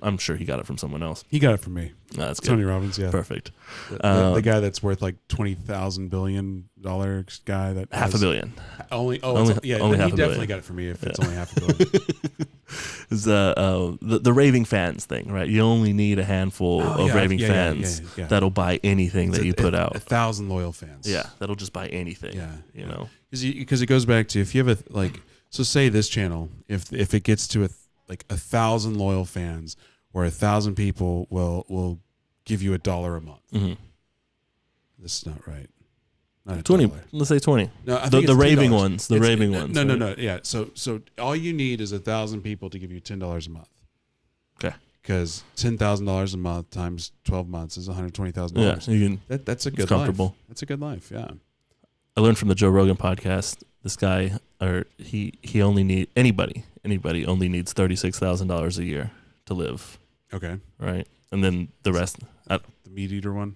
I'm sure he got it from someone else. He got it from me. No, that's good. Tony Robbins, yeah. Perfect. The guy that's worth like $20,000 billion guy that half has a billion. Only only he half a definitely billion. got it from me if it's only half a billion. Is the raving fans thing, right? You only need a handful of raving fans that'll buy anything that you put out. 1,000 loyal fans. Yeah, that'll just buy anything. Yeah, you know, because it goes back to if you have so say this channel, if it gets to 1,000 loyal fans, or 1,000 people will give you $1 a month. Mm-hmm. This is not right. Not 20. $1. Let's say 20. No, I think the it's raving $10. ones. The raving ones. No, right? no. Yeah. So all you need is 1,000 people to give you $10 a month. Okay. Because $10,000 a month times 12 months is $120,000. Yeah, you can. That's a good comfortable. life. That's a good life. Yeah. I learned from the Joe Rogan podcast. This guy, or he only anybody only needs $36,000 a year to live. Okay. Right, and then the rest. The meat eater one.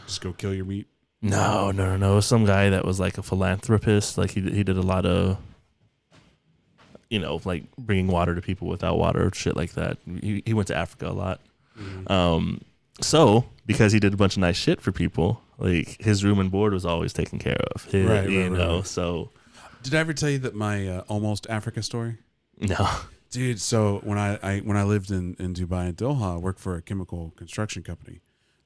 Just go kill your meat. No. It was some guy that was like a philanthropist. Like he did a lot of, like bringing water to people without water, shit like that. He went to Africa a lot. Mm-hmm. So because he did a bunch of nice shit for people, like his room and board was always taken care of. Right. So. Did I ever tell you that my almost Africa story? No. Dude, so when I lived in Dubai and Doha, I worked for a chemical construction company,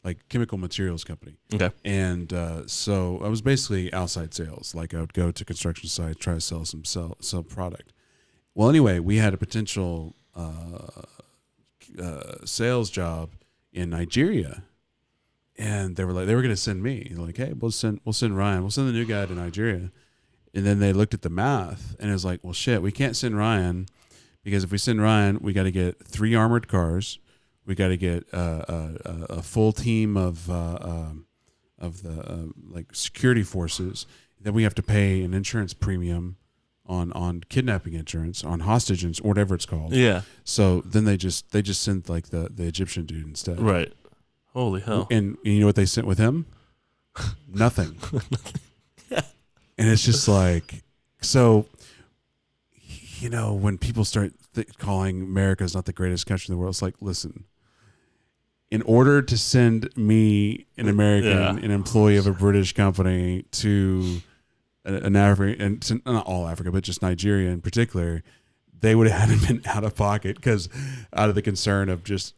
like chemical materials company. Okay. And so I was basically outside sales. Like I would go to construction sites, try to sell product. Well, anyway, we had a potential sales job in Nigeria, and they were going to send me. Like, hey, we'll send Ryan. We'll send the new guy to Nigeria. And then they looked at the math, and it was like, well, shit, we can't send Ryan. Because if we send Ryan, we got to get 3 armored cars, we got to get a full team of the security forces. Then we have to pay an insurance premium on kidnapping insurance, on hostage insurance, whatever it's called. Yeah. So then they just sent like the Egyptian dude instead. Right. Holy hell. And you know what they sent with him? Nothing. Yeah. And it's just like, so. When people start calling America's not the greatest country in the world, it's like, listen, in order to send me, an American, an employee of a British company, to an African, and not all Africa, but just Nigeria in particular, they would have had him in out of pocket because out of the concern of just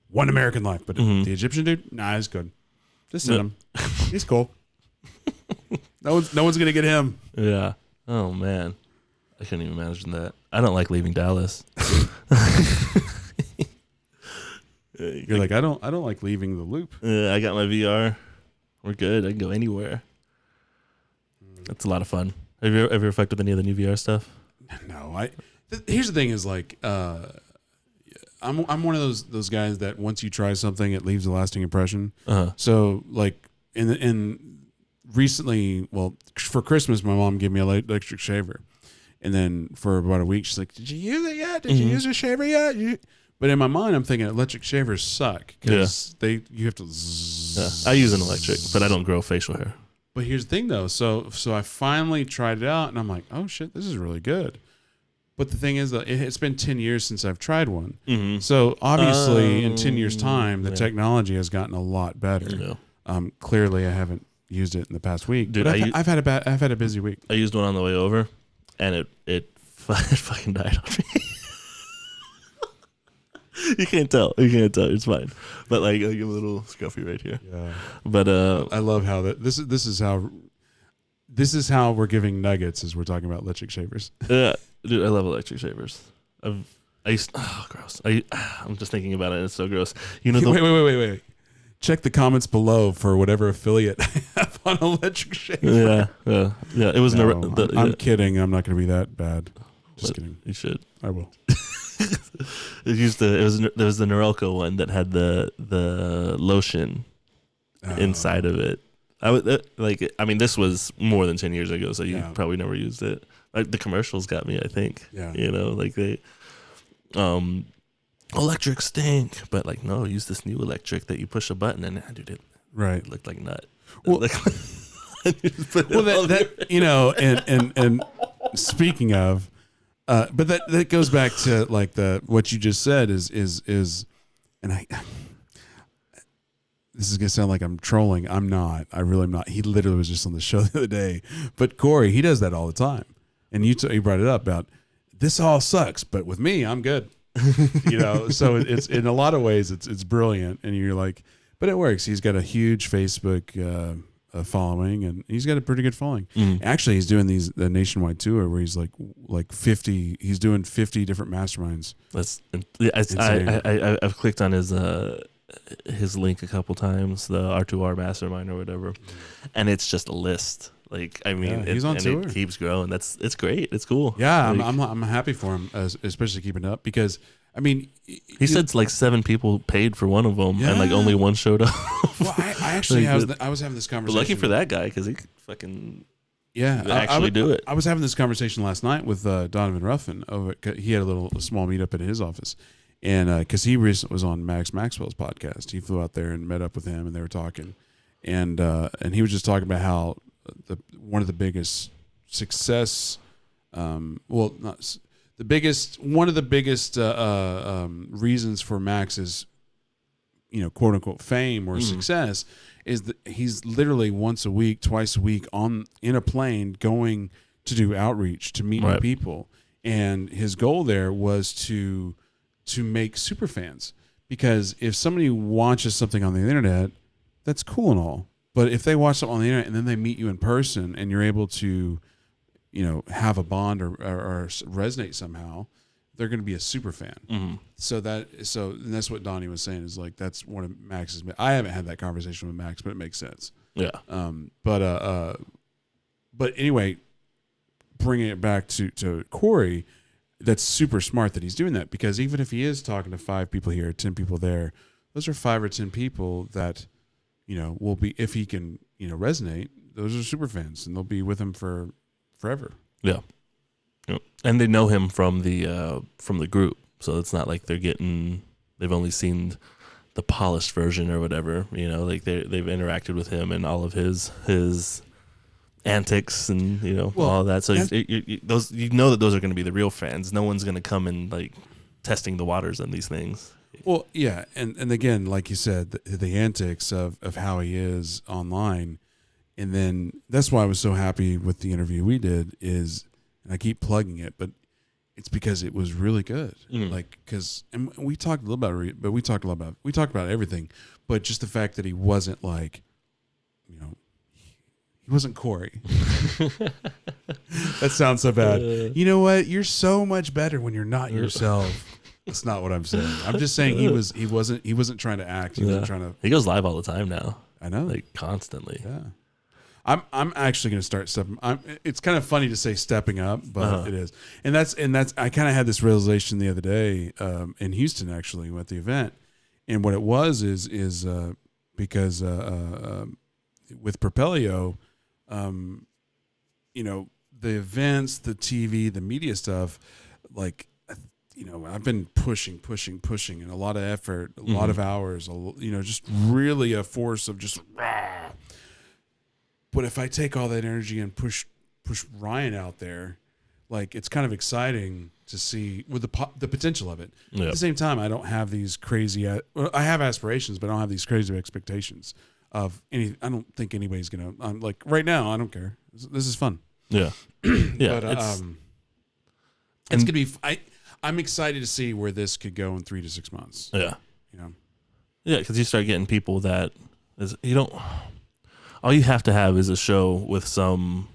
one American life. But the Egyptian dude, nah, he's good. Just send him. He's cool. No one's going to get him. Yeah. Oh, man. I couldn't even imagine that. I don't like leaving Dallas. You're like, I don't like leaving the loop. I got my VR. We're good. I can go anywhere. That's a lot of fun. Have you ever fucked with any of the new VR stuff? No, here's the thing: is like, I'm one of those guys that once you try something, it leaves a lasting impression. Uh-huh. So like in recently, well, for Christmas, my mom gave me an electric shaver. And then for about a week, she's like, did you use it yet? Did you use a shaver yet? But in my mind, I'm thinking electric shavers suck because you have to zzz. I use an electric, but I don't grow facial hair. But here's the thing, though. So I finally tried it out, and I'm like, oh, shit, this is really good. But the thing is, that it's been 10 years since I've tried one. Mm-hmm. So obviously, in 10 years' time, the technology has gotten a lot better. Yeah. Clearly, I haven't used it in the past week. Dude, but I've had a busy week. I used one on the way over. And it fucking died on me. You can't tell. It's fine. But like, I give a little scruffy right here. Yeah. But I love how this is how we're giving nuggets as we're talking about electric shavers. Yeah, dude, I love electric shavers. Gross. I'm just thinking about it. And it's so gross. Wait. Check the comments below for whatever affiliate I have on electric shaver. Yeah. It was. I'm kidding. I'm not going to be that bad. Just kidding. You should. I will. There was the Norelco one that had the lotion inside of it. This was more than 10 years ago, so you probably never used it. Like the commercials got me, I think. Yeah. electric stink, but like no, use this new electric that you push a button and dude, it looked like nut. Well, and speaking of, but that goes back to like what you just said is, and this is gonna sound like I'm trolling. I'm not. I really am not. He literally was just on the show the other day. But Corey, he does that all the time, and you brought it up about this all sucks, but with me, I'm good. So it's in a lot of ways it's brilliant, and you're like, but it works. He's got a huge Facebook following, and he's got a pretty good following. Actually, he's doing the nationwide tour where he's like 50. He's doing 50 different masterminds. I've clicked on his link a couple times, the R2R mastermind or whatever, and it's just a list. Like, I mean, he's on tour. It keeps growing. It's great. It's cool. Yeah, I'm happy for him, especially keeping it up, because I mean, he said like 7 people paid for one of them, and like only one showed up. Well, I actually I was having this conversation. Lucky for that guy, because he could fucking do it. I was having this conversation last night with Donovan Ruffin. He had a small meetup at his office, and because he recently was on Max Maxwell's podcast, he flew out there and met up with him, and they were talking, and he was just talking about how one of the biggest success, one of the biggest reasons for Max's, quote unquote fame or success is that he's literally once a week, twice a week in a plane going to do outreach, to meet new people. And his goal there was to make super fans, because if somebody watches something on the internet, that's cool and all. But if they watch something on the internet and then they meet you in person and you're able to, have a bond or resonate somehow, they're going to be a super fan. Mm-hmm. So that's what Donnie was saying, is like, that's one of Max's. I haven't had that conversation with Max, but it makes sense. Yeah. But anyway, bringing it back to Corey, that's super smart that he's doing that, because even if he is talking to 5 people here, 10 people there, those are 5 or 10 people that, will be, if he can, resonate, those are super fans, and they'll be with him for forever. Yeah. And they know him from the group, so it's not like they've only seen the polished version or whatever. Like they've interacted with him and all of his antics and all of that. So that those are going to be the real fans. No one's going to come and like testing the waters on these things. Well, yeah, and again, like you said, the antics of how he is online, and then that's why I was so happy with the interview we did. And I keep plugging it, but it's because it was really good. Like, and we talked a little about it, but we talked about everything, but just the fact that he wasn't like, he wasn't Corey. That sounds so bad. You know what? You're so much better when you're not yourself. That's not what I'm saying. I'm just saying he wasn't trying to act. He wasn't trying to. He goes live all the time now. I know, like constantly. Yeah. I'm actually going to start stepping. It's kind of funny to say stepping up, but it is. And that's. I kind of had this realization the other day in Houston, actually, at the event, and what it was is because with Propelio, the events, the TV, the media stuff, like. I've been pushing and a lot of effort, a lot of hours, just really a force of just rah. But if I take all that energy and push Ryan out there, like, it's kind of exciting to see with the potential of it. Yep. At the same time, I don't have these crazy, I have aspirations, but I don't have these crazy expectations of any. I don't think anybody's going to, I'm like, right now, I don't care. This is fun. Yeah. Yeah. But, it's going to be, I'm excited to see where this could go in 3 to 6 months. Yeah. Yeah, because you start getting people that all you have to have is a show with some.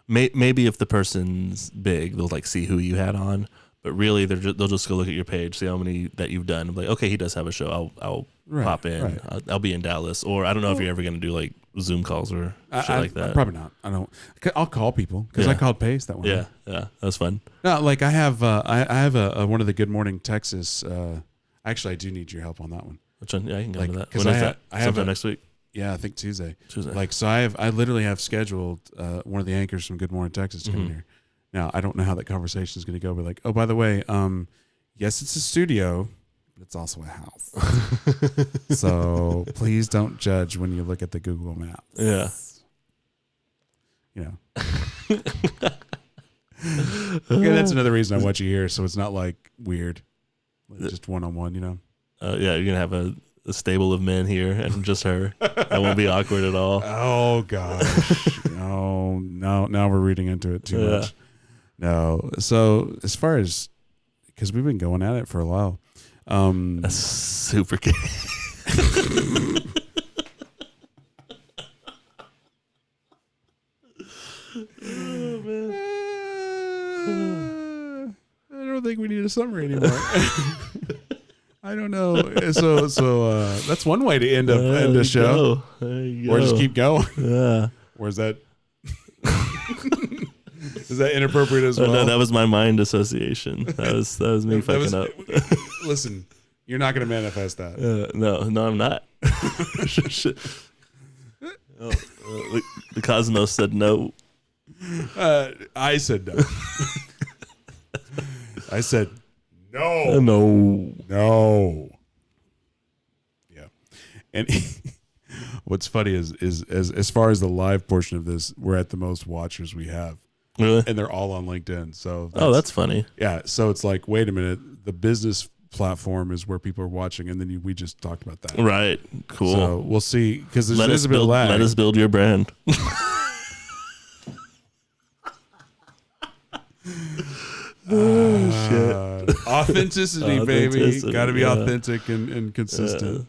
Maybe if the person's big, they'll like see who you had on, but really they'll just go look at your page, see how many that you've done. Like, okay, he does have a show. I'll pop in. Right. I'll be in Dallas, or I don't know if you're ever going to do like Zoom calls or shit like that. Probably not. I don't. I'll call people because I called Pace that one. Yeah, that was fun. No, like I have a one of the Good Morning Texas. Actually, I do need your help on that one. Which one? Yeah, I can go to that. When is that? I have sometime next week. Yeah, I think Tuesday. Like, so I literally have scheduled one of the anchors from Good Morning Texas to come here. Now, I don't know how that conversation is going to go, but like, oh, by the way, yes, it's a studio, but it's also a house. So please don't judge when you look at the Google Maps. Yeah. You know. Okay, that's another reason I want you here, so it's not like weird, like just one-on-one. You know. Yeah, you're gonna have a stable of men here, and just her. That won't be awkward at all. Oh gosh. No. Now we're reading into it too much. No. So as far as, because we've been going at it for a while. That's super gay. Oh, man. I don't think we need a summary anymore. I don't know. So that's one way to end a show. There you Or go. just keep going. Yeah. Or is that is that inappropriate as well? No, that was my mind association. That was me fucking up. Listen, you're not going to manifest that. No, I'm not. The Cosmos said no. I said no. I said no. No. Yeah. And what's funny is as far as the live portion of this, we're at the most watchers we have. Really? And they're all on LinkedIn. So that's funny. Yeah. So it's like, wait a minute, the business platform is where people are watching, and then we just talked about that. Right. Cool. So we'll see, because let there's a bit of lag. Let us build your brand. Shit. Authenticity, baby. Got to be authentic and consistent.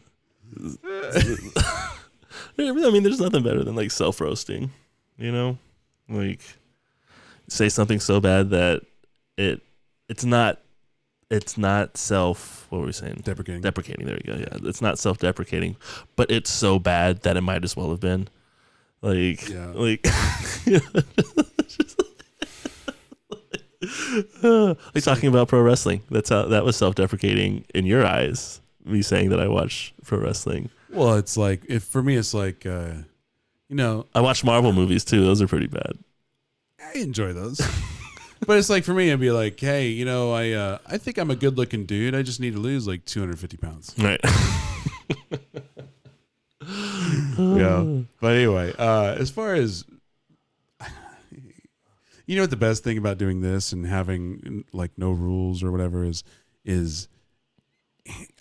I mean, there's nothing better than like self-roasting, you know? Like, say something so bad that it's not what were we saying? Deprecating. There you go. Yeah. It's not self-deprecating, but it's so bad that it might as well have been. Like, like talking about pro wrestling. That was self-deprecating in your eyes, me saying that I watch pro wrestling. Well, it's like, for me, it's like, I watch Marvel movies too. Those are pretty bad. I enjoy those. But it's like, for me, I'd be like, hey, I think I'm a good looking dude. I just need to lose like 250 pounds. Right. Yeah. But anyway, as far as, what the best thing about doing this and having like no rules or whatever is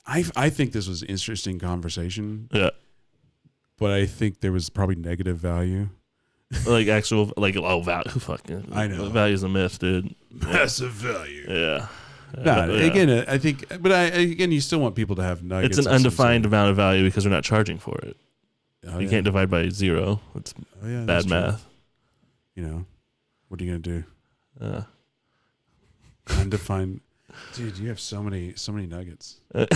I think this was an interesting conversation. Yeah. But I think there was probably negative value. Like actual, value. Fuck. I know. Value's a myth, dude. Massive value. Yeah. Again, I think, but again, you still want people to have nuggets. It's an undefined amount of value because we're not charging for it. Oh, you can't divide by 0. It's bad math. What are you gonna do? Undefined. Dude, you have so many nuggets. I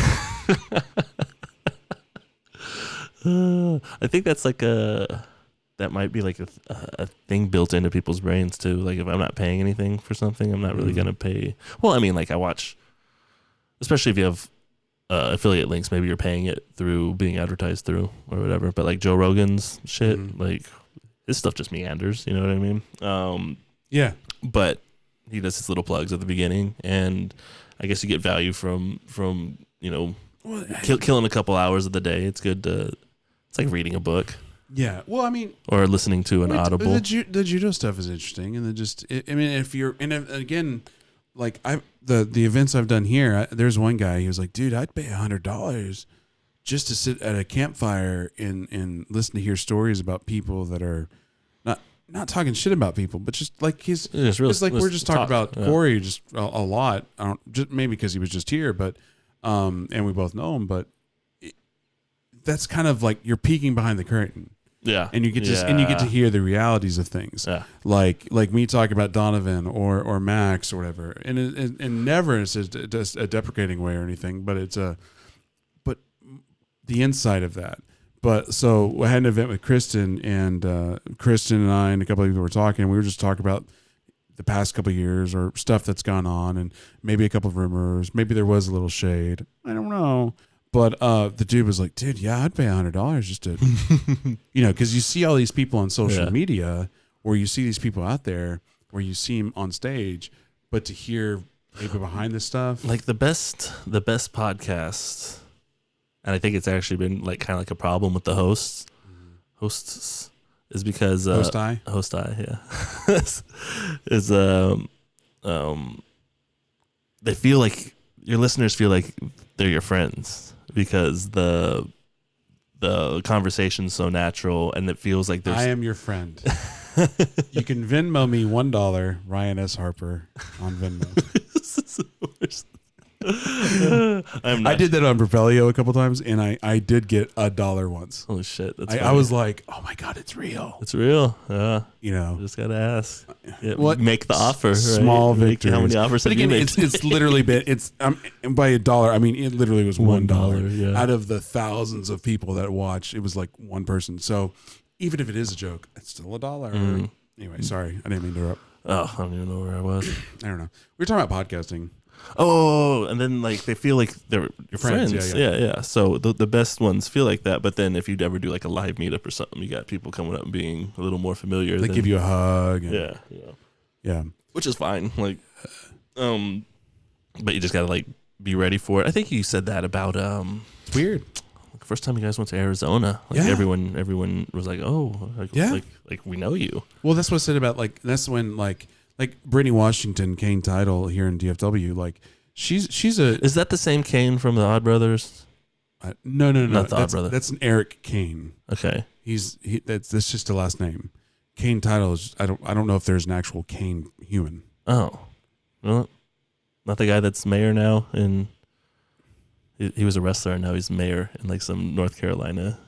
think that's like that might be like a thing built into people's brains too. Like, if I'm not paying anything for something, I'm not really gonna pay. Well, I mean, like, I watch, especially if you have affiliate links, maybe you're paying it through being advertised through or whatever. But like Joe Rogan's shit, like, his stuff just meanders. You know what I mean? Yeah. But he does his little plugs at the beginning, and I guess you get value from killing a couple hours of the day. It's good to. It's like reading a book. Yeah. Well, I mean, or listening to an Audible. The judo stuff is interesting, and if you're, and again, like the events I've done here, there's one guy. He was like, "Dude, I'd pay $100 just to sit at a campfire and listen to hear stories about people that are not talking shit about people, but just like we're just talking about Corey just a lot. I don't just maybe because he was just here, but and we both know him, but that's kind of like you're peeking behind the curtain. Yeah. And you get to hear the realities of things. Yeah. Like me talking about Donovan or Max or whatever. And never in a deprecating way or anything, but but the inside of that. But so I had an event with Kristen and I and a couple of people were talking, and we were just talking about the past couple of years or stuff that's gone on, and maybe a couple of rumors. Maybe there was a little shade. I don't know. But the dude was like, dude, yeah, I'd pay $100 just to, because you see all these people on social media, or you see these people out there, or you see them on stage, but to hear maybe behind this stuff. Like the best podcast, and I think it's actually been like kind of like a problem with the hosts is because Host I, yeah, is they feel like your listeners feel like they're your friends because the conversation's so natural and it feels like there's I am your friend. You can Venmo me $1, Ryan S. Harper on Venmo. This is the worst. I did that on Propelio a couple times, and I did get $1 once. Holy shit! That's I was like, oh my god, it's real. it's real. Yeah, You know, just gotta ask. Yeah, What? make the offer? Right? Small victories. How many offers But have you again, made? it's literally been and by $1, I mean it literally was $1. Yeah. Out of the thousands of people that watch, it was like one person. So even if it is a joke, it's still $1. Anyway, sorry, I didn't mean to interrupt. Oh, I don't even know where I was. I don't know. We were talking about podcasting. Oh, and then like they feel like they're your Friends, friends. yeah. Yeah. So the best ones feel like that. But then if you ever do like a live meetup or something, you got people coming up and being a little more familiar. They give you a hug. And, yeah. which is fine. Like, but you just gotta like be ready for it. I think you said that about It's weird. the first time you guys went to Arizona. Like Yeah. everyone was like, oh, like we know you. Well, that's what I said about like that's when like Brittany Washington, Kane Title here in DFW. Like she's a Is that the same Kane from the Odd Brothers? no Not the Odd that's, Brother. that's an Eric Kane. Okay. That's just a last name. Kane Title is I don't know if there's an actual Kane human. Oh, well, not the guy that's mayor now. And he was a wrestler, and now he's mayor in like some North Carolina.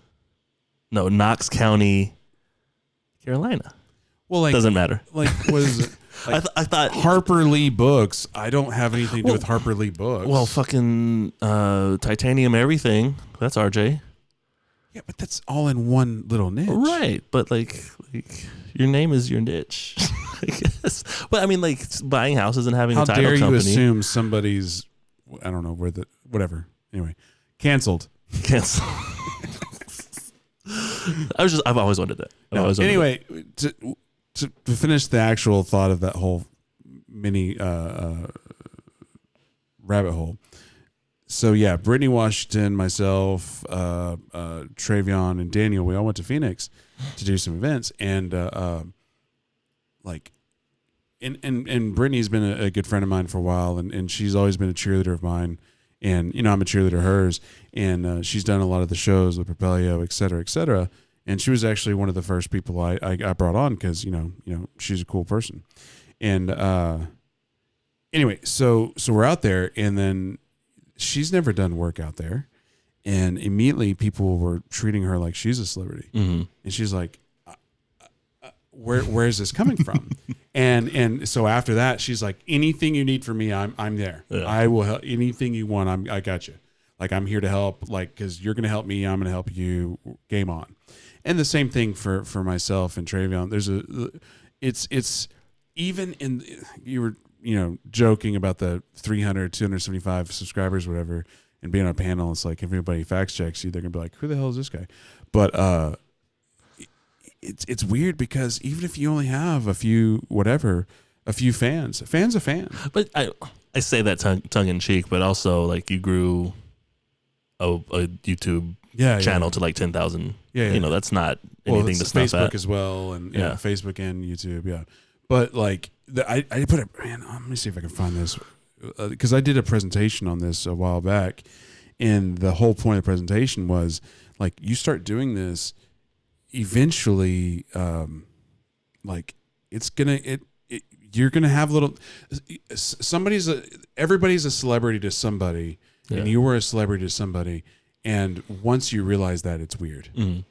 No, Knox County, Carolina. Well, like Doesn't matter. like what is it? Like, I thought. Harper Lee Books. I don't have anything to do with Harper Lee Books. Well, fucking titanium everything. That's RJ. yeah, but that's all in one little niche. Right, but like your name is your niche, I guess. But I mean, like buying houses and having How a title dare you company. assume somebody's? I don't know where the whatever. Anyway, canceled. Cancel. I've always wanted that. Anyway, to finish the actual thought of that whole mini rabbit hole. So yeah, Brittany Washington, myself, Travion, and Daniel, we all went to Phoenix to do some events, and and Brittany's been a good friend of mine for a while, and she's always been a cheerleader of mine, and I'm a cheerleader of hers, and she's done a lot of the shows with Propelio, et cetera, and she was actually one of the first people I brought on because you know she's a cool person, and anyway, so we're out there, and then she's never done work out there, and immediately people were treating her like she's a celebrity, and she's like, where is this coming from? and so after that, she's like, anything you need from me, I'm there. Yeah. I will help. Anything you want, I got you. Like I'm here to help. Like because you're gonna help me, I'm gonna help you. Game on. And the same thing for myself and Travion. There's it's even in you were joking about the 300, 275 subscribers, whatever, and being on a panel. It's like if anybody fact checks you, they're gonna be like, who the hell is this guy? But it's weird because even if you only have a few fans, a fan's a fan. But I say that tongue in cheek, but also like you grew a YouTube channel to like 10,000. Yeah. That's not anything to snuff Facebook at. as well, and Facebook and YouTube. Yeah, but like I put it. Man, let me see if I can find this because I did a presentation on this a while back, and the whole point of the presentation was like you start doing this. Eventually, like you're gonna have everybody's a celebrity to somebody, and you were a celebrity to somebody, and once you realize that, it's weird, you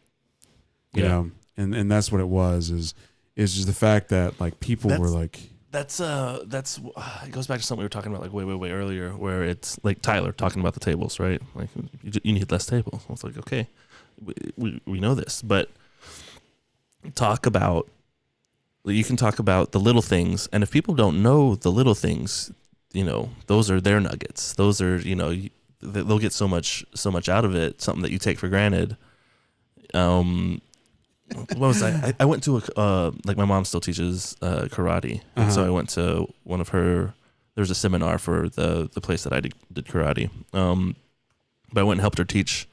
know, and that's what it was is just the fact that like people were like that's it goes back to something we were talking about like way earlier, where it's like Tyler talking about the tables, right? Like you need less tables. I was like, okay, we know this, but you can talk about the little things, and if people don't know the little things, those are their nuggets. Those are they'll get so much out of it, something that you take for granted. What was I went to like my mom still teaches karate, and so I went to one of her there was a seminar for the place that I did karate. But I went and helped her teach.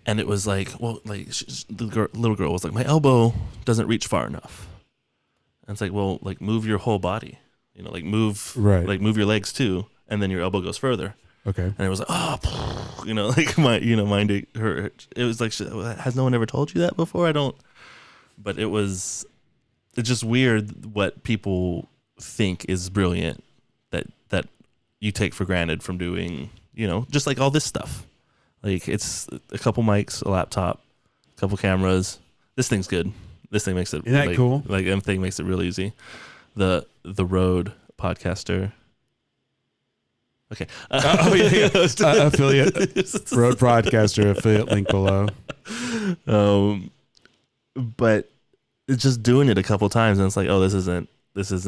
And it was like, well, like the little girl was like, my elbow doesn't reach far enough. And it's like, well, like move your whole body, like move your legs too, and then your elbow goes further. Okay. And it was like, oh, like mind her. It was like, has no one ever told you that before? I don't. But it's just weird what people think is brilliant that you take for granted from doing, just like all this stuff. Like it's a couple mics, a laptop, a couple cameras. This thing's good. This thing makes it. Isn't that cool? Like thing makes it real easy. The Rode Podcaster. Okay. Affiliate. Rode Podcaster affiliate link below. But it's just doing it a couple times, and it's like, oh, this isn't it's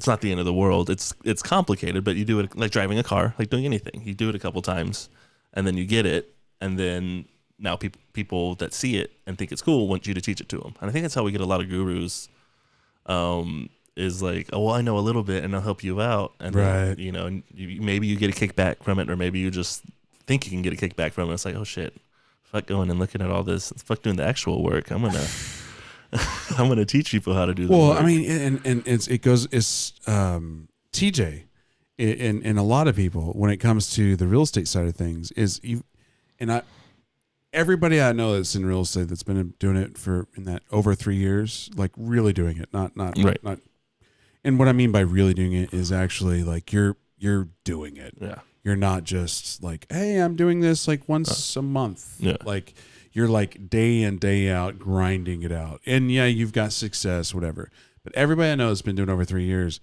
not the end of the world. It's complicated, but you do it like driving a car, like doing anything. You do it a couple times, and then you get it, and then now people that see it and think it's cool want you to teach it to them. And I think that's how we get a lot of gurus. Is like, oh, well, I know a little bit, and I'll help you out, and right. then, maybe you get a kickback from it, or maybe you just think you can get a kickback from it. It's like, oh shit, fuck going and looking at all this, fuck doing the actual work. I'm gonna teach people how to do. Well, work. I mean, and it's TJ, and a lot of people when it comes to the real estate side of things everybody I know that's in real estate that's been doing it for over 3 years, like really doing it, not right. not. And what I mean by really doing it is actually like you're doing it. Yeah. You're not just like, hey, I'm doing this like once a month. Yeah. Like you're like day in, day out grinding it out. And yeah, you've got success, whatever. But everybody I know that's been doing it over 3 years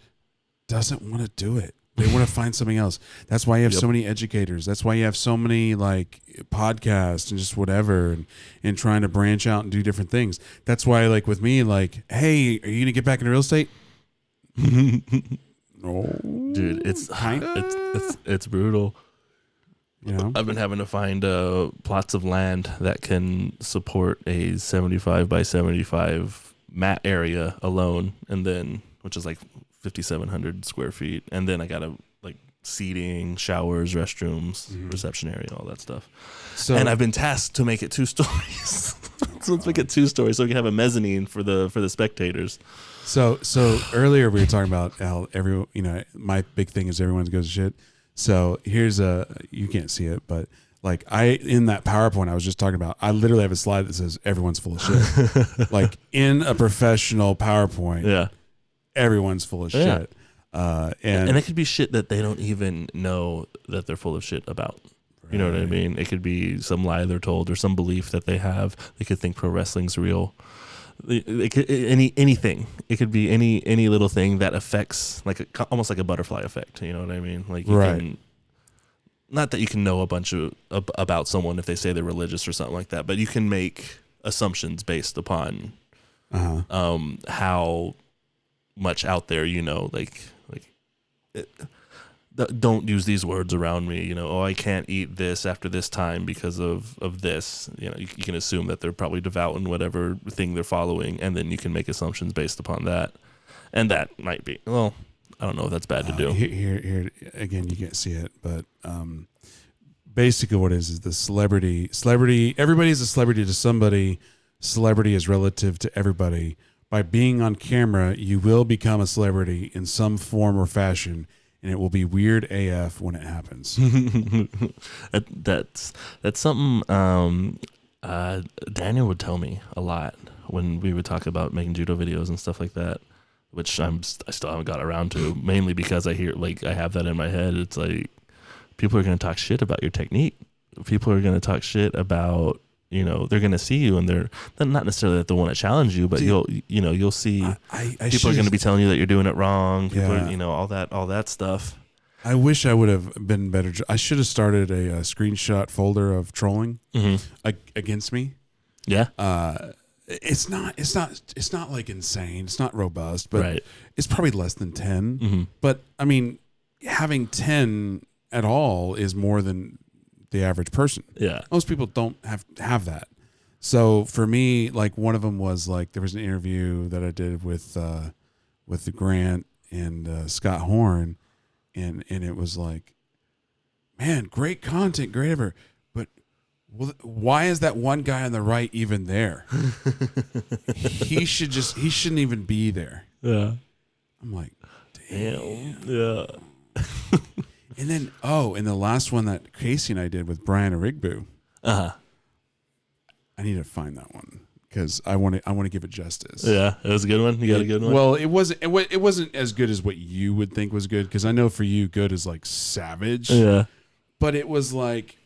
doesn't want to do it. They want to find something else. That's why you have so many educators. That's why you have so many like podcasts and just whatever and trying to branch out and do different things. That's why like with me, like, hey, are you going to get back into real estate? No. Dude, it's brutal. I've been having to find plots of land that can support a 75 by 75 mat area alone, and then which is like 5,700 square feet, and then I gotta like seating, showers, restrooms, reception area, all that stuff. So, and I've been tasked to make it 2 stories. So let's make it 2 stories so we can have a mezzanine for the spectators. So earlier we were talking about how my big thing is everyone goes to shit. So here's you can't see it, but like in that PowerPoint I was just talking about, I literally have a slide that says everyone's full of shit. Like in a professional PowerPoint. Yeah. Everyone's full of shit. And it could be shit that they don't even know that they're full of shit about. Right. You know what I mean? It could be some lie they're told or some belief that they have. They could think pro wrestling's real. It could, anything. It could be any little thing that affects almost like a butterfly effect. You know what I mean? Like you can, not that you can know a bunch about someone if they say they're religious or something like that, but you can make assumptions based upon how much out there, don't use these words around me, I can't eat this after this time because of this. You can assume that they're probably devout in whatever thing they're following, and then you can make assumptions based upon that. And that might be, well, I don't know if that's bad to do. Here again, you can't see it, but basically what is the celebrity, everybody's a celebrity to somebody. Celebrity is relative to everybody. By being on camera, you will become a celebrity in some form or fashion, and it will be weird AF when it happens. That's something Daniel would tell me a lot when we would talk about making judo videos and stuff like that, which I still haven't got around to, mainly because I have that in my head. It's like people are going to talk shit about your technique. People are going to talk shit about, they're going to see you, and they're not necessarily that they want to challenge you, but you'll see people are going to be telling you that you're doing it wrong. People are, all that stuff. I wish I would have been better. I should have started a screenshot folder of trolling against me. Yeah. It's not like insane. It's not robust, but it's probably less than 10. Mm-hmm. But I mean, having 10 at all is more than the average person. Yeah. Most people don't have that. So for me, like one of them was like, there was an interview that I did with Grant, Scott Horn, and it was like, man, great content, great ever, but why is that one guy on the right even there? he shouldn't even be there. Yeah. I'm like, damn. Yeah. And then and the last one that Casey and I did with Brian Arigbu. Uh-huh. I need to find that one because I want to give it justice. Yeah, it was a good one. You got a good one. Well, it wasn't as good as what you would think was good because I know for you, good is like savage. Yeah. But it was like,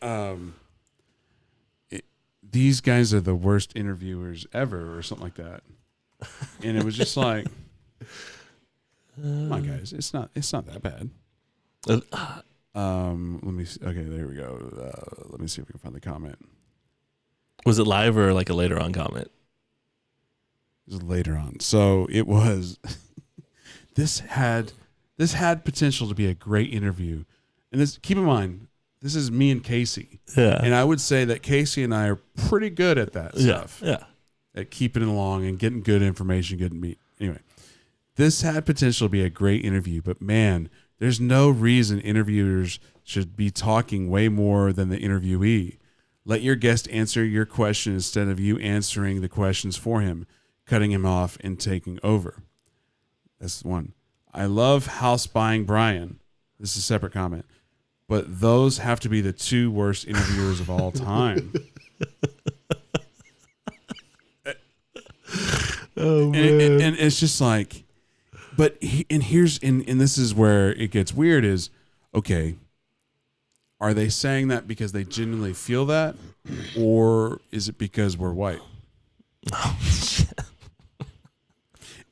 these guys are the worst interviewers ever, or something like that. And it was just like, come on, guys, it's not that bad. Let me see. Okay, there we go. Let me see if we can find the comment. Was it live or like a later on comment? It was later on. So it was. This had potential to be a great interview, and this, keep in mind, this is me and Casey. Yeah. And I would say that Casey and I are pretty good at that stuff. Yeah. At keeping it along and getting good information, good meat. Anyway, this had potential to be a great interview, but man, there's no reason interviewers should be talking way more than the interviewee. Let your guest answer your question instead of you answering the questions for him, cutting him off and taking over. That's one. I love house buying Brian. This is a separate comment. But those have to be the two worst interviewers of all time. Oh, man. And it's just like, but this is where it gets weird is, okay, are they saying that because they genuinely feel that, or is it because we're white? Oh, shit.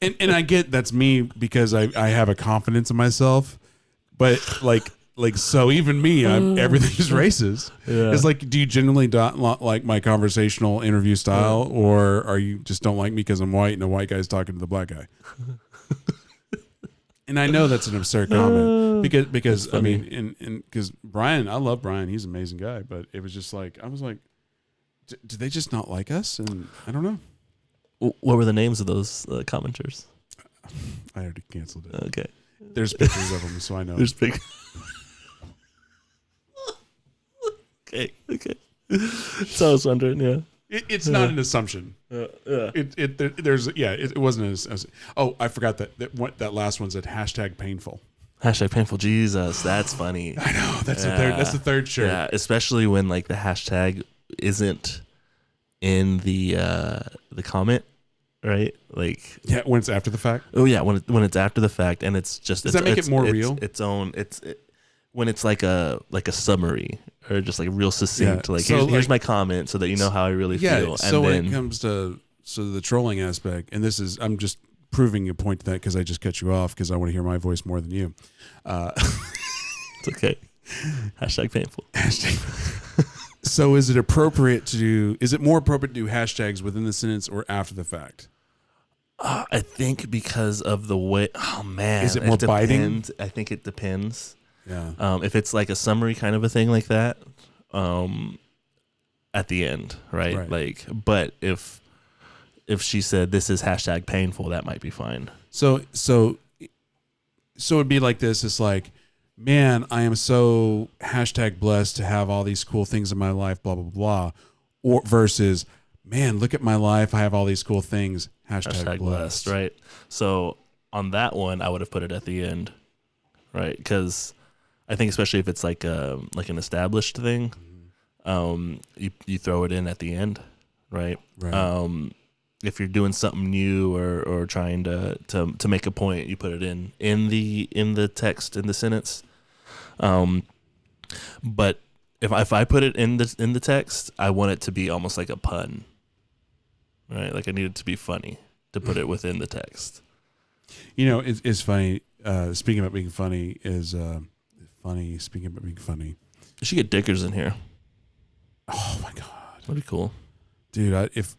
And I get that's me because I have a confidence in myself, but like so even me, everything is racist. Yeah. It's like, do you genuinely not like my conversational interview style, or are you just don't like me because I'm white and a white guy's talking to the black guy? And I know that's an absurd comment because I mean, because Brian, I love Brian, he's an amazing guy, but it was just like I was like, do they just not like us? And I don't know. What were the names of those commenters? I already canceled it. Okay. There's pictures of them, so I know. There's big. Okay. So I was wondering, yeah. It's not an assumption. Yeah. It wasn't as oh, I forgot that last one said hashtag painful. Hashtag painful. Jesus, that's funny. I know that's the third shirt. Yeah, especially when like the hashtag isn't in the comment, right? Like when it's after the fact. Oh yeah, when it's after the fact, and it's just does that make it more real? When it's like a summary or just like real succinct, like here's my comment so that you know how I really feel. And so when it comes to the trolling aspect, and I'm just proving a point to that because I just cut you off because I want to hear my voice more than you. It's okay. Hashtag painful. So is it more appropriate to do hashtags within the sentence or after the fact? I think because of the way. Oh man, is it more biting? I think it depends. Yeah. If it's like a summary kind of a thing like that, at the end, right? Like, but if she said this is hashtag painful, that might be fine. So it'd be like this. It's like, man, I am so hashtag blessed to have all these cool things in my life, blah, blah, blah. Or versus, man, look at my life. I have all these cool things. Hashtag blessed. Right. So on that one, I would have put it at the end, right? Because I think especially if it's like an established thing, you throw it in at the end, right? Right. If you're doing something new or trying to make a point, you put it in the text in the sentence. But if I put it in the text, I want it to be almost like a pun, right? Like I need it to be funny to put it within the text. You know, it's funny. Speaking about being funny Speaking about being funny, You should get Dickers in here. Oh my god, That'd be cool, dude. If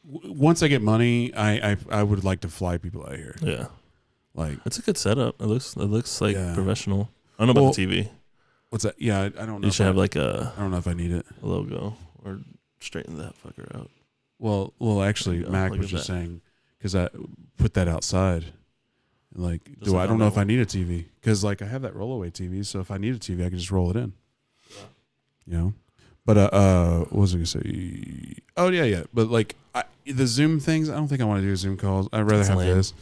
once I get money, I would like to fly people out of here. Yeah, like it's a good setup. It looks like professional. I don't know about the TV. What's that? Yeah, I don't know. You should have like I don't know if I need it. A logo or straighten that fucker out. Well, actually, Mac was just saying because I put that outside, Like, Just I like don't on know that if I need a TV because like I have that rollaway TV, so if I need a TV, I can just roll it in. Yeah. You know, but what was I gonna say? Oh yeah. But like the Zoom things, I don't think I want to do Zoom calls. I'd rather It's have lame. this.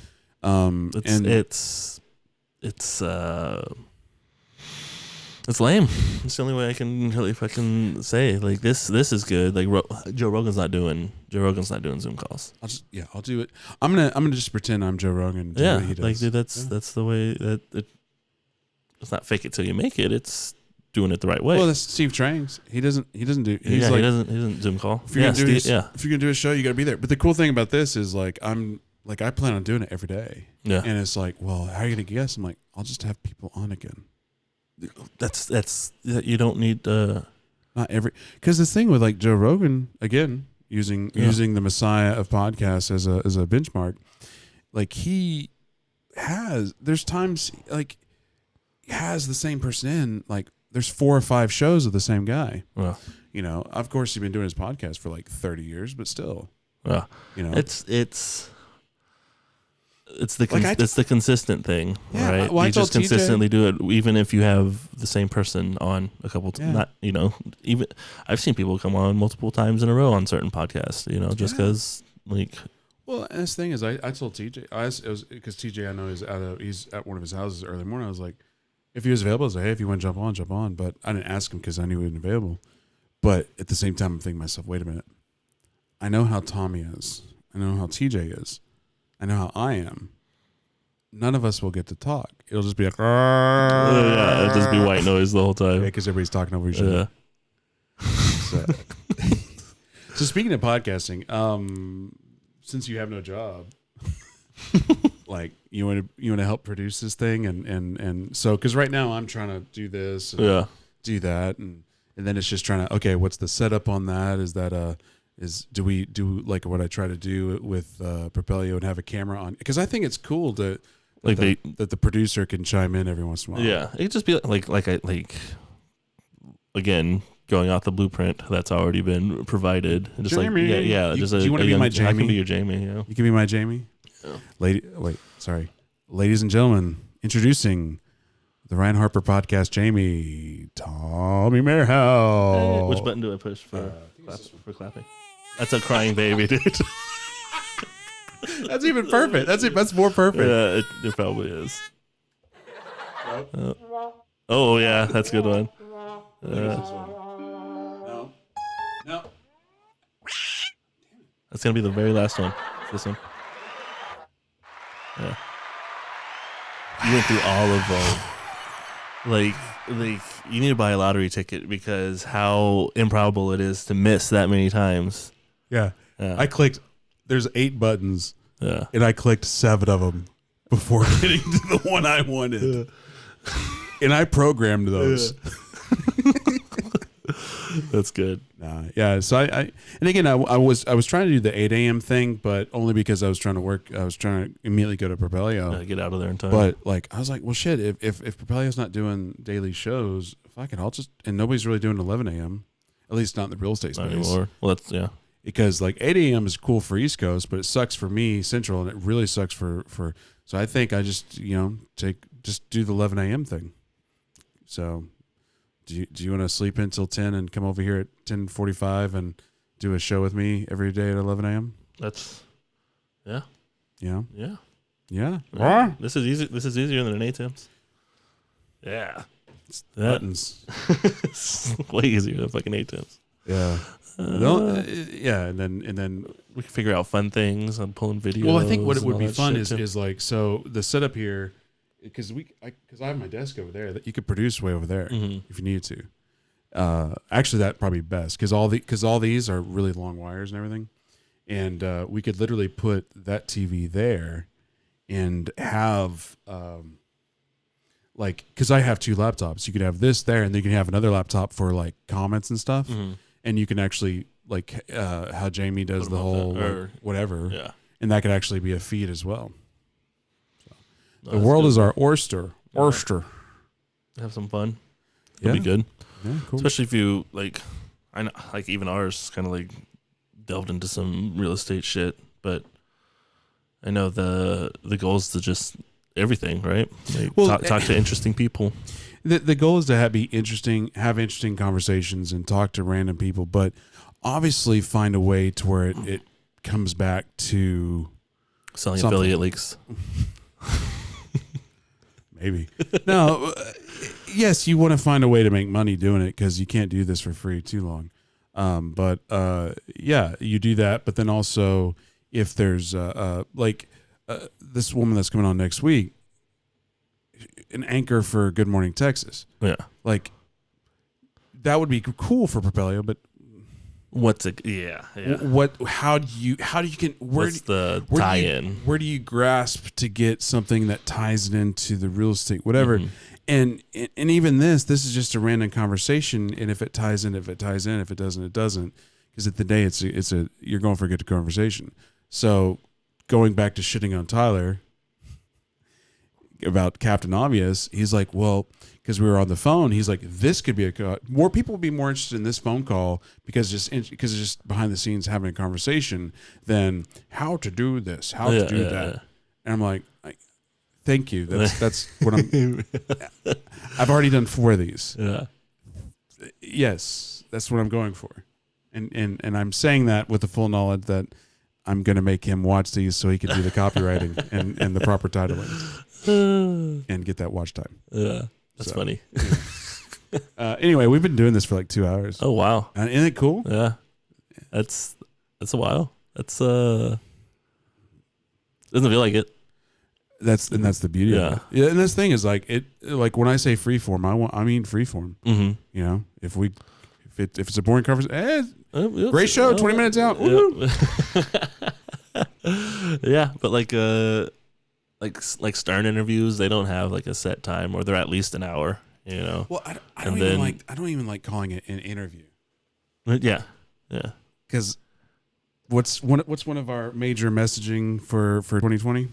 It's lame. It's the only way I can really fucking say like this is good. Like Joe Rogan's not doing Zoom calls. I'll do it. I'm gonna just pretend I'm Joe Rogan. And do what he does. Like dude, that's the way that it's not fake it till you make it. It's doing it the right way. Well, that's Steve Trangs. He doesn't do. He's he like, doesn't Zoom call. If you're gonna do a show, you got to be there. But the cool thing about this is like I plan on doing it every day. Yeah. And it's like, well, how are you gonna guess? I'm like, I'll just have people on again. That's you don't need not every because the thing with like Joe Rogan again using the Messiah of podcasts as a benchmark, like there's times like he has the same person in like there's 4 or 5 shows of the same guy. Well, you know, of course he's been doing his podcast for like 30 years, but still, you know, it's the consistent thing, right? Well, you just consistently TJ, do it, even if you have the same person on a couple. Not even I've seen people come on multiple times in a row on certain podcasts. You know, just because like. Well, and this thing is, I told TJ, it was because TJ I know he's at one of his houses early morning. I was like, if he was available, I was like, hey, if you want to jump on. But I didn't ask him because I knew he wasn't available. But at the same time, I'm thinking to myself, wait a minute. I know how Tommy is. I know how TJ is. I know how I am. None of us will get to talk. It'll just be like, it'll just be white noise the whole time. Yeah, because everybody's talking over each other. So speaking of podcasting, since you have no job, like you want to help produce this thing, and so because right now I'm trying to do this, and do that, and then it's just trying to what's the setup on that? Is that do we do like what I try to do with Propelio and have a camera on? Because I think it's cool that the producer can chime in every once in a while. Yeah, it could just be like again, going off the blueprint that's already been provided. Just Jamie. Just do you want to be my Jamie? I can be your Jamie. Yeah. You can be my Jamie. Yeah. Ladies and gentlemen, introducing the Ryan Harper podcast, Jamie Tommy Merhout. Hey, which button do I push for clapping? That's a crying baby, dude. That's even perfect. That's more perfect. Yeah, it probably is. Oh yeah, that's a good one. No. That's gonna be the very last one. This one. Yeah. You went through all of them. Like you need to buy a lottery ticket because how improbable it is to miss that many times. Yeah. I clicked. There's 8 buttons. Yeah. And I clicked 7 of them before getting to the one I wanted. And I programmed those. That's good. Yeah. So I was trying to do the 8 a.m. thing, but only because I was trying to work. I was trying to immediately go to Propelio. Get out of there in time. But like I was like, well, shit. If Propelio's not doing daily shows, fuck it. And nobody's really doing 11 a.m. At least not in the real estate space anymore. Well, because like 8 a.m. is cool for East Coast, but it sucks for me Central, and it really sucks for. So I think I just do the 11 a.m. thing. So. Do you want to sleep until 10 and come over here at 10:45 and do a show with me every day at 11 a.m.? That's, Yeah. This is easy. This is easier than an ATEMs. Yeah. Buttons. It's way easier than fucking ATEMs. Yeah. And then we can figure out fun things on pulling videos. Well, I think what it would be fun is like, so the setup here, because I have my desk over there that you could produce way over there if you needed to. Actually, that probably be best because all these are really long wires and everything, and we could literally put that TV there, and have because I have 2 laptops. You could have this there, and then you can have another laptop for like comments and stuff, and you can actually how Jamie does the whole whatever, and that could actually be a feed as well. The world is our oyster. Have some fun. It'll be good. Yeah, cool. Especially if you I know, even ours kind of delved into some real estate shit, but I know the goal is to just everything, right? Like, Well, talk to interesting people. The goal is to have interesting conversations and talk to random people, but obviously find a way to where it comes back to Selling something. affiliate links. Maybe. No, yes, you want to find a way to make money doing it because you can't do this for free too long. But yeah, you do that. But then also, if there's this woman that's coming on next week, an anchor for Good Morning Texas, Yeah. like that would be cool for Propelio. But What's it? Yeah. How do you get What's the tie-in? Where do you grasp to get something that ties it into the real estate, whatever? Mm-hmm. And even this is just a random conversation. And if it ties in, if it doesn't, it doesn't. Because at the day, you're going for a good conversation. So going back to shitting on Tyler about Captain Obvious, he's like, well, because we were on the phone, he's like, this could be more people would be more interested in this phone call because it's just behind the scenes having a conversation than how to do this, how to do that. Yeah. And I'm like, thank you. That's what I've already done 4 of these. Yeah. Yes, that's what I'm going for. And I'm saying that with the full knowledge that I'm going to make him watch these so he can do the copywriting and the proper titling and get that watch time. Yeah. That's funny. Yeah. Anyway, we've been doing this for like 2 hours. Oh, wow. Isn't it cool? Yeah. That's a while. Doesn't feel like it. That's the beauty of it. Yeah. And this thing is like when I say freeform, I mean freeform. Mm-hmm. You know, if it's a boring conversation, great show, 20 minutes out. Yeah, but like Stern interviews, they don't have like a set time, or they're at least an hour. You know. Well, I don't even like calling it an interview. Yeah. Because what's one of our major messaging for 2020?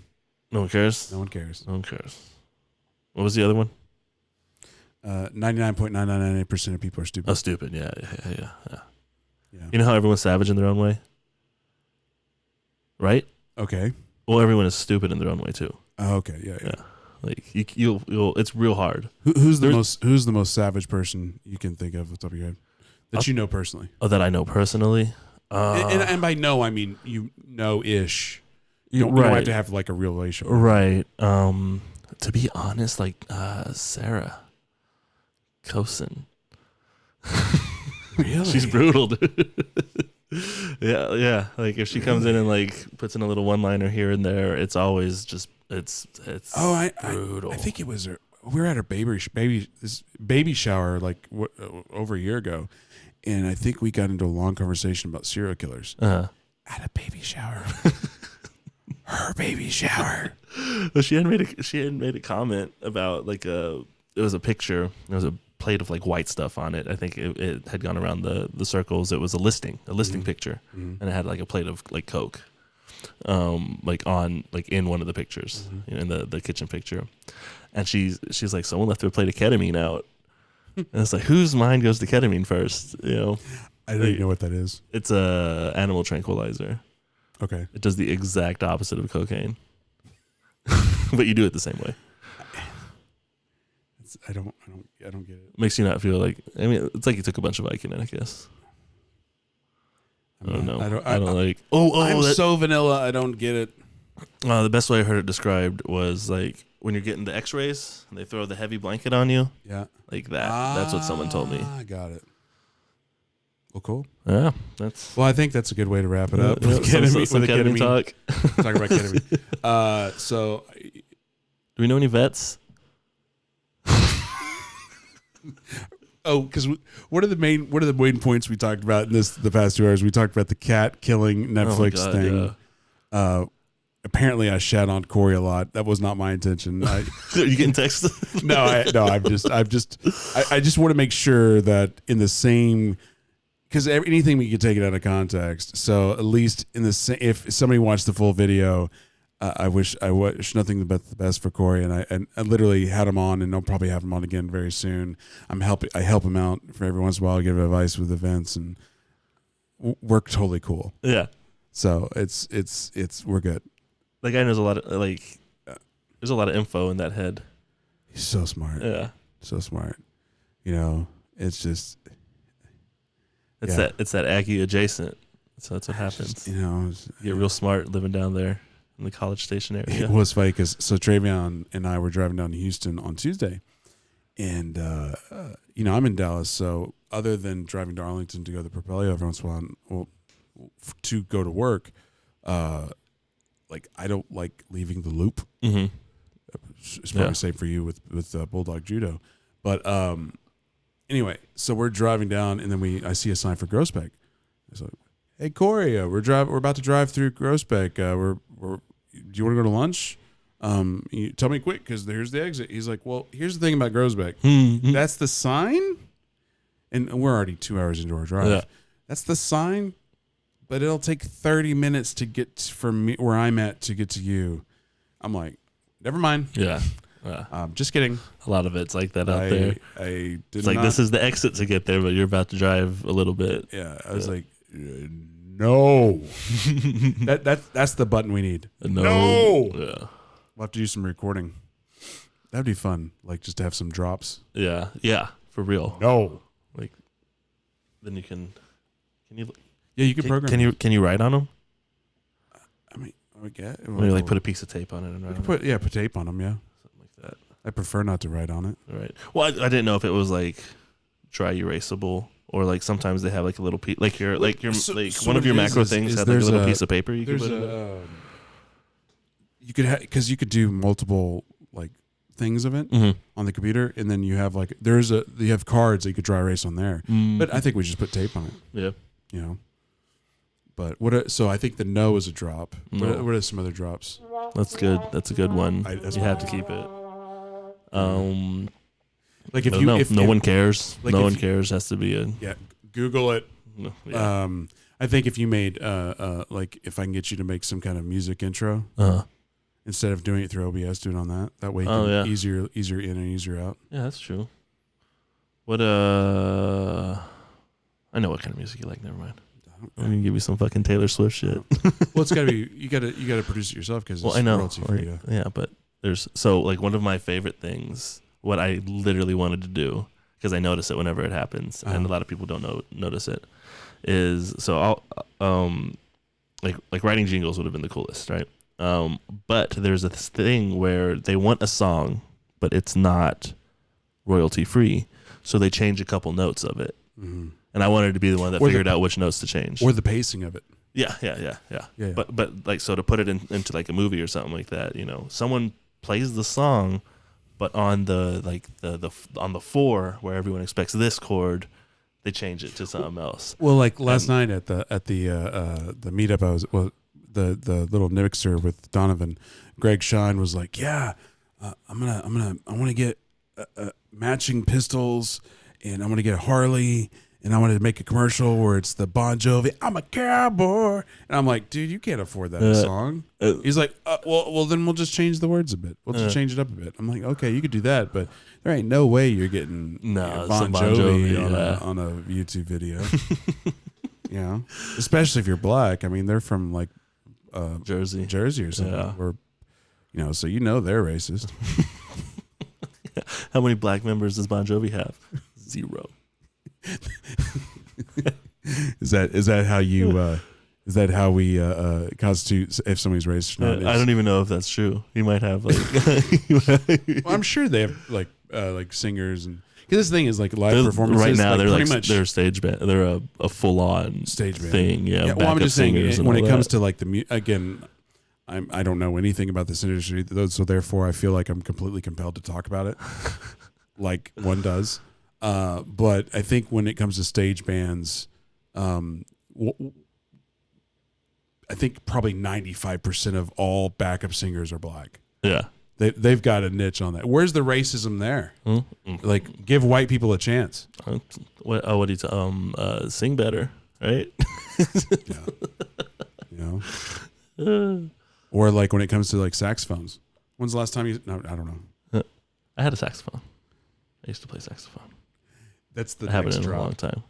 No one cares. No one cares. No one cares. What was the other one? 99.9998% of people are stupid. Oh, stupid. Yeah. You know how everyone's savage in their own way, right? Okay. Well, everyone is stupid in their own way too. Oh, okay. Yeah. Like you'll it's real hard. Who's the most savage person you can think of off the top of your head that you know personally? Oh, that I know personally. And by know, I mean you know ish. You don't have to have like a real relationship. Right. To be honest, like Sarah Cosin. Really? She's brutal, dude. Yeah. Like if she comes in and like puts in a little one-liner here and there, it's always just it's brutal. I think it was we were at her baby shower like over a year ago, and I think we got into a long conversation about serial killers at a baby shower. Her baby shower. Well, she had made a comment about like it was a picture. There was a plate of like white stuff on it. I think it had gone around the circles. It was a listing picture, and it had like a plate of like Coke, like in one of the pictures, in the kitchen picture. And she's like, someone left their plate of ketamine out, and it's like, whose mind goes to ketamine first? You know, I don't even know what that is. It's a animal tranquilizer. Okay, it does the exact opposite of cocaine, but you do it the same way. I don't get it. Makes you not feel like, I mean, it's like you took a bunch of Vicodin, I guess. I don't know. I don't like. I'm so vanilla. I don't get it. The best way I heard it described was like when you're getting the X-rays and they throw the heavy blanket on you. Yeah, like that. That's what someone told me. I got it. Well, cool. Yeah, Well, I think that's a good way to wrap it up. Some ketamine talk. Talk about ketamine. So, do we know any vets? Oh, because one of the main points we talked about in the past 2 hours, we talked about the cat killing Netflix thing. Yeah. Apparently, I shat on Corey a lot. That was not my intention. Are you getting texted? No. I just want to make sure that in the same, because anything we could take it out of context. So at least in the same, if somebody watched the full video, I wish nothing but the best for Corey, and I literally had him on, and I'll probably have him on again very soon. I help him out for every once in a while, give advice with events, and we're totally cool. Yeah. So it's we're good. That guy knows a lot of like. There's a lot of info in that head. He's so smart. Yeah. So smart. You know, it's just It's that Aggie adjacent. So that's what happens. just, you know, You get real smart living down there in the College Station area. it was funny because Travion and I were driving down to Houston on Tuesday, and you know, I'm in Dallas, so other than driving to Arlington to go to the Propelio every once in a while, to go to work, like I don't like leaving the loop. Mm-hmm. It's probably safe for you with Bulldog Judo, but anyway, so we're driving down, and then I see a sign for Groesbeck. It's like, hey Corey, we're about to drive through Groesbeck. Do you want to go to lunch? You tell me quick because here's the exit. He's like, well, here's the thing about Groesbeck. Mm-hmm. That's the sign, and we're already 2 hours into our drive. Yeah. That's the sign, but it'll take 30 minutes to get from me where I'm at to get to you. I'm like, never mind. Yeah. Just kidding. A lot of it's like that out there. It's like this is the exit to get there, but you're about to drive a little bit. Yeah, I was like, no. That's the button we need. No. Yeah. We'll have to do some recording. That'd be fun. Like just to have some drops. Yeah. Yeah. For real. No. Like then you can you? Yeah, you can program. Can you write on them? I mean, I get. Maybe like put a piece of tape on it and write on it. Put tape on them. Yeah. Something like that. I prefer not to write on it. Right. Well, I didn't know if it was like dry erasable. Or like sometimes they have like a little piece, like one of your macro things has like a little piece of paper you can put in it. You could because you could do multiple like things of it on the computer, and then you have like you have cards that you could dry erase on there. But I think we just put tape on it. Yeah, you know. But so I think the no is a drop. No. What are some other drops? That's good. That's a good one. You have to keep it. Like if no one cares, like no one cares has to be a Google it. Yeah. I think if you made like if I can get you to make some kind of music intro instead of doing it through OBS, do it on that. That way, easier in and easier out. Yeah, that's true. What I know what kind of music you like. Never mind. I'm gonna give you some fucking Taylor Swift shit. Well, it's gotta be you gotta produce it yourself because it's royalty free. Yeah, but there's like one of my favorite things. What I literally wanted to do, because I notice it whenever it happens, and a lot of people don't notice it, is so I'll like writing jingles would have been the coolest, right? But there's this thing where they want a song, but it's not royalty free, so they change a couple notes of it, and I wanted to be the one that figured out which notes to change, or the pacing of it. Yeah. But like so to put it into like a movie or something like that, you know, someone plays the song. But on on the 4 where everyone expects this chord, they change it to something else. Well, like last night at the meetup, I was the little mixer with Donovan. Greg Shine was like, "Yeah, I want to get matching pistols, and I'm gonna get a Harley, and I wanted to make a commercial where it's the Bon Jovi, I'm a cowboy." And I'm like, dude, you can't afford that song. He's like, well, then we'll just change the words a bit. We'll just change it up a bit. I'm like, okay, you could do that, but there ain't no way you're getting Bon Jovi on a YouTube video. You know, especially if you're black. I mean, they're from like Jersey or something. Where, you know, so they're racist. How many black members does Bon Jovi have? 0. Is that how you is that how we constitute if somebody's racist or not? I don't even know if that's true. He might have like well, I'm sure they have like singers, and because this thing is like live performances right now. Like they're a stage band. They're a full on stage band thing. Yeah. Well, I'm just saying when it comes to like again, I don't know anything about this industry, so therefore I feel like I'm completely compelled to talk about it, like one does. But I think when it comes to stage bands, I think probably 95% of all backup singers are black. Yeah. They've got a niche on that. Where's the racism there? Like, give white people a chance. What do you sing better, right? Yeah. You know? Or like when it comes to like saxophones. When's the last time you? No, I don't know. I had a saxophone. I used to play saxophone. That's the I haven't in a long time.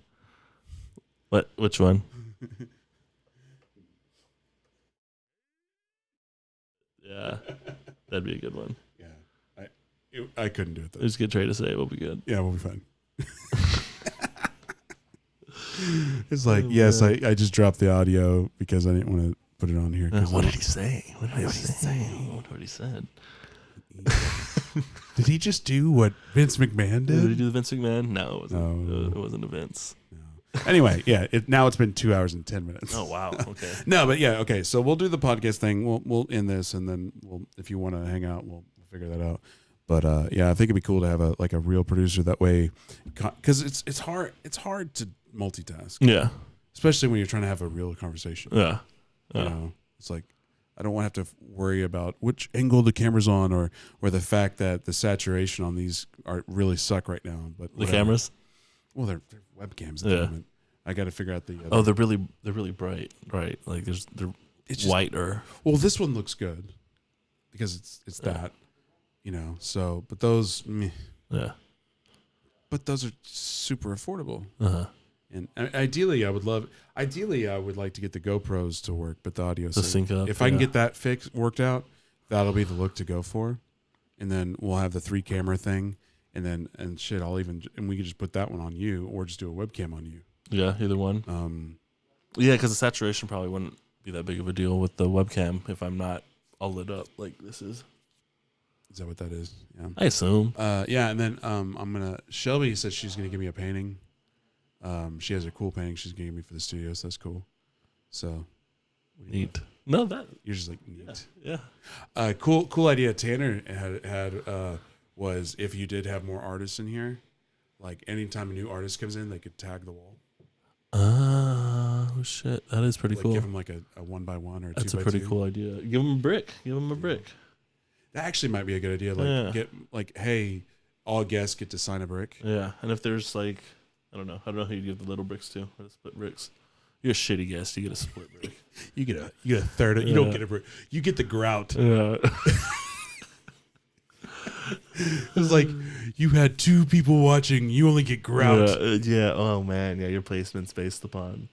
What? Which one? Yeah. That'd be a good one. Yeah, I couldn't do it though. Just get Trey to say it. We'll be good. Yeah, we'll be fine. It's like, yes, I just dropped the audio because I didn't want to put it on here. What did he say? What did he say? What he said? Did he just do what Vince McMahon did? Did he do the Vince McMahon? No, it wasn't. No. It wasn't a Vince. No. Anyway, yeah. Now it's been 2 hours and 10 minutes. Oh wow. Okay. No, but yeah. Okay. So we'll do the podcast thing. We'll end this, and then if you want to hang out, we'll figure that out. But yeah, I think it'd be cool to have a real producer that way, because it's hard to multitask. Yeah. Especially when you're trying to have a real conversation. Yeah. You know, it's like, I don't want to have to worry about which angle the camera's on, or the fact that the saturation on these really suck right now. But the cameras, well, they're webcams at the moment. I got to figure out the. They're really bright, right? Like they're whiter. Well, this one looks good because it's that, you know. So, but those, meh. Yeah. But those are super affordable. And ideally, I would like to get the GoPros to work, but the audio sync up. If I can get that worked out, that'll be the look to go for. And then we'll have the 3-camera thing, and we could just put that one on you, or just do a webcam on you. Yeah, either one. Yeah, because the saturation probably wouldn't be that big of a deal with the webcam if I'm not all lit up like this is. Is that what that is? Yeah, I assume. Yeah, and then Shelby said she's gonna give me a painting. She has a cool painting she's gonna give me for the studio, so that's cool. So neat. No, that you're just like neat. Yeah. Cool idea. Tanner had was, if you did have more artists in here, like anytime a new artist comes in, they could tag the wall. Oh shit, that is pretty cool. Give them like a 1x1 or 2x2. That's a pretty cool idea. Give them a brick. That actually might be a good idea. Like, hey, all guests get to sign a brick. Yeah, and if there's like, I don't know who you give the little bricks to, or the split bricks. You're a shitty guest. You get a split brick. You get a third. You don't get a brick. You get the grout. Yeah. It's like you had 2 people watching. You only get grout. Yeah. Oh man. Yeah. Your placement's based upon.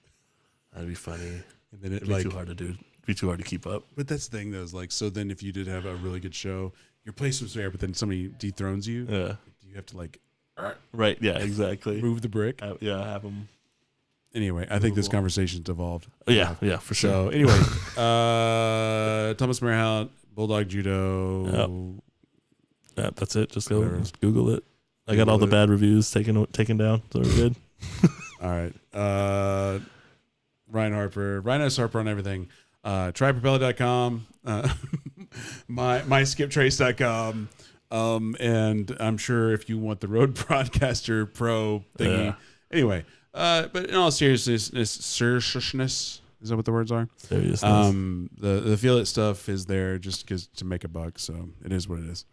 That'd be funny. And then it'd be too hard to do. It'd be too hard to keep up. But that's the thing, though. Is like, so then if you did have a really good show, your placement's there, but then somebody dethrones you. Yeah. You have to like. Right. Yeah. Exactly. Move the brick. Have them. Anyway, I think this conversation's evolved. Yeah, for sure. So anyway, Thomas Merhout, Bulldog Judo. Yep. That's it. Just Google it. I got all the bad reviews taken down, so we're good. All right. Ryan Harper on everything. Trypropeller.com, myskiptrace.com. And I'm sure if you want the Rode Broadcaster Pro thingy. Anyway. But in all seriousness, is that what the words are? Seriousness. The affiliate stuff is there just to make a buck, so it is what it is.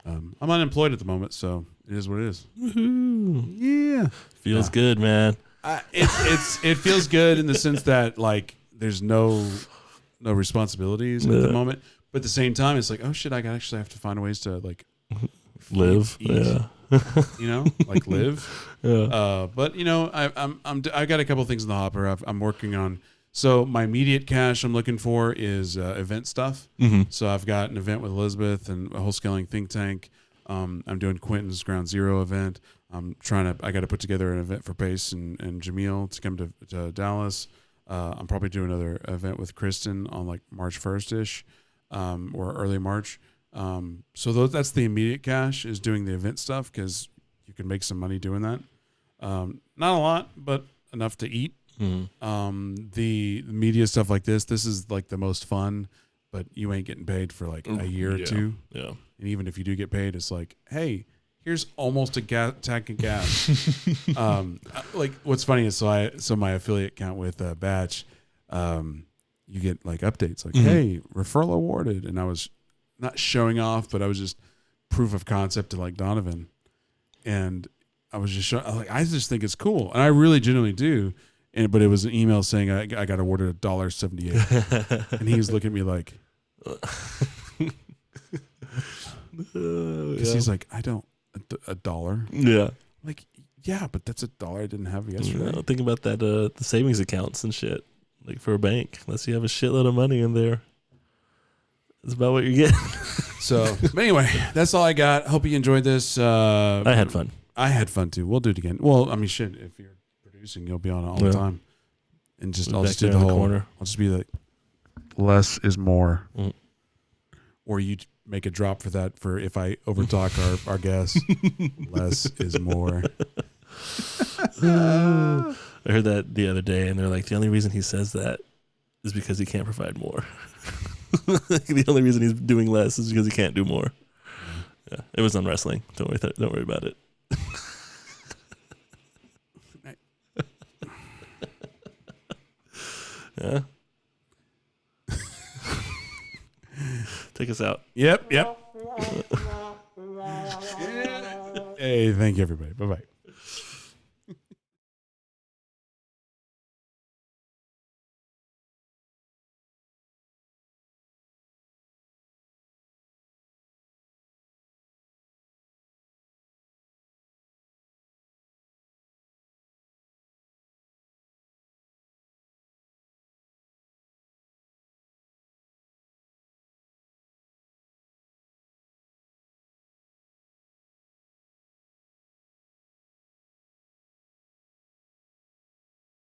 I'm unemployed at the moment, so it is what it is. Woohoo. Yeah, feels good, man. It feels good in the sense that like there's no responsibilities at the moment, but at the same time, it's like, oh shit, I actually have to find ways to like live. Eat. Yeah. You know, like live. Yeah. But you know, I got a couple things in the hopper. I'm working on. So my immediate cash I'm looking for is event stuff. Mm-hmm. So I've got an event with Elizabeth and a whole scaling think tank. I'm doing Quentin's Ground Zero event. I got to put together an event for Pace and Jameel to come to Dallas. I'm probably doing another event with Kristen on like March 1st-ish, or early March. So that's the immediate cash, is doing the event stuff, because you can make some money doing that. Not a lot, but enough to eat. Mm-hmm. The media stuff like this is like the most fun, but you ain't getting paid for like a year or two. Yeah. And even if you do get paid, it's like, hey, here's almost a tank of gas. Like what's funny is so my affiliate account with Batch, you get like updates like, hey, referral awarded, and I was not showing off, but I was just proof of concept to like Donovan, and I was just I just think it's cool, and I really genuinely do. But it was an email saying I got awarded $1.78, and he was looking at me like, because he's like, I don't $1. Yeah. I'm like, yeah, but that's $1 I didn't have yesterday. No, think about that. The savings accounts and shit, like for a bank, unless you have a shitload of money in there. It's about what you're getting. So, but anyway, that's all I got. Hope you enjoyed this. I had fun. I had fun too. We'll do it again. Well, I mean, shit. If you're producing, you'll be on it all the time, and just I'll Back just do there the in the whole. corner. I'll just be like, less is more, Mm. or you make a drop for that for if I overtalk our guests. Less is more. I heard that the other day, and they're like, the only reason he says that is because he can't provide more. The only reason he's doing less is because he can't do more. Yeah, it was on wrestling. Don't worry about it. Yeah. Take us out. Yep. Hey, thank you, everybody. Bye bye.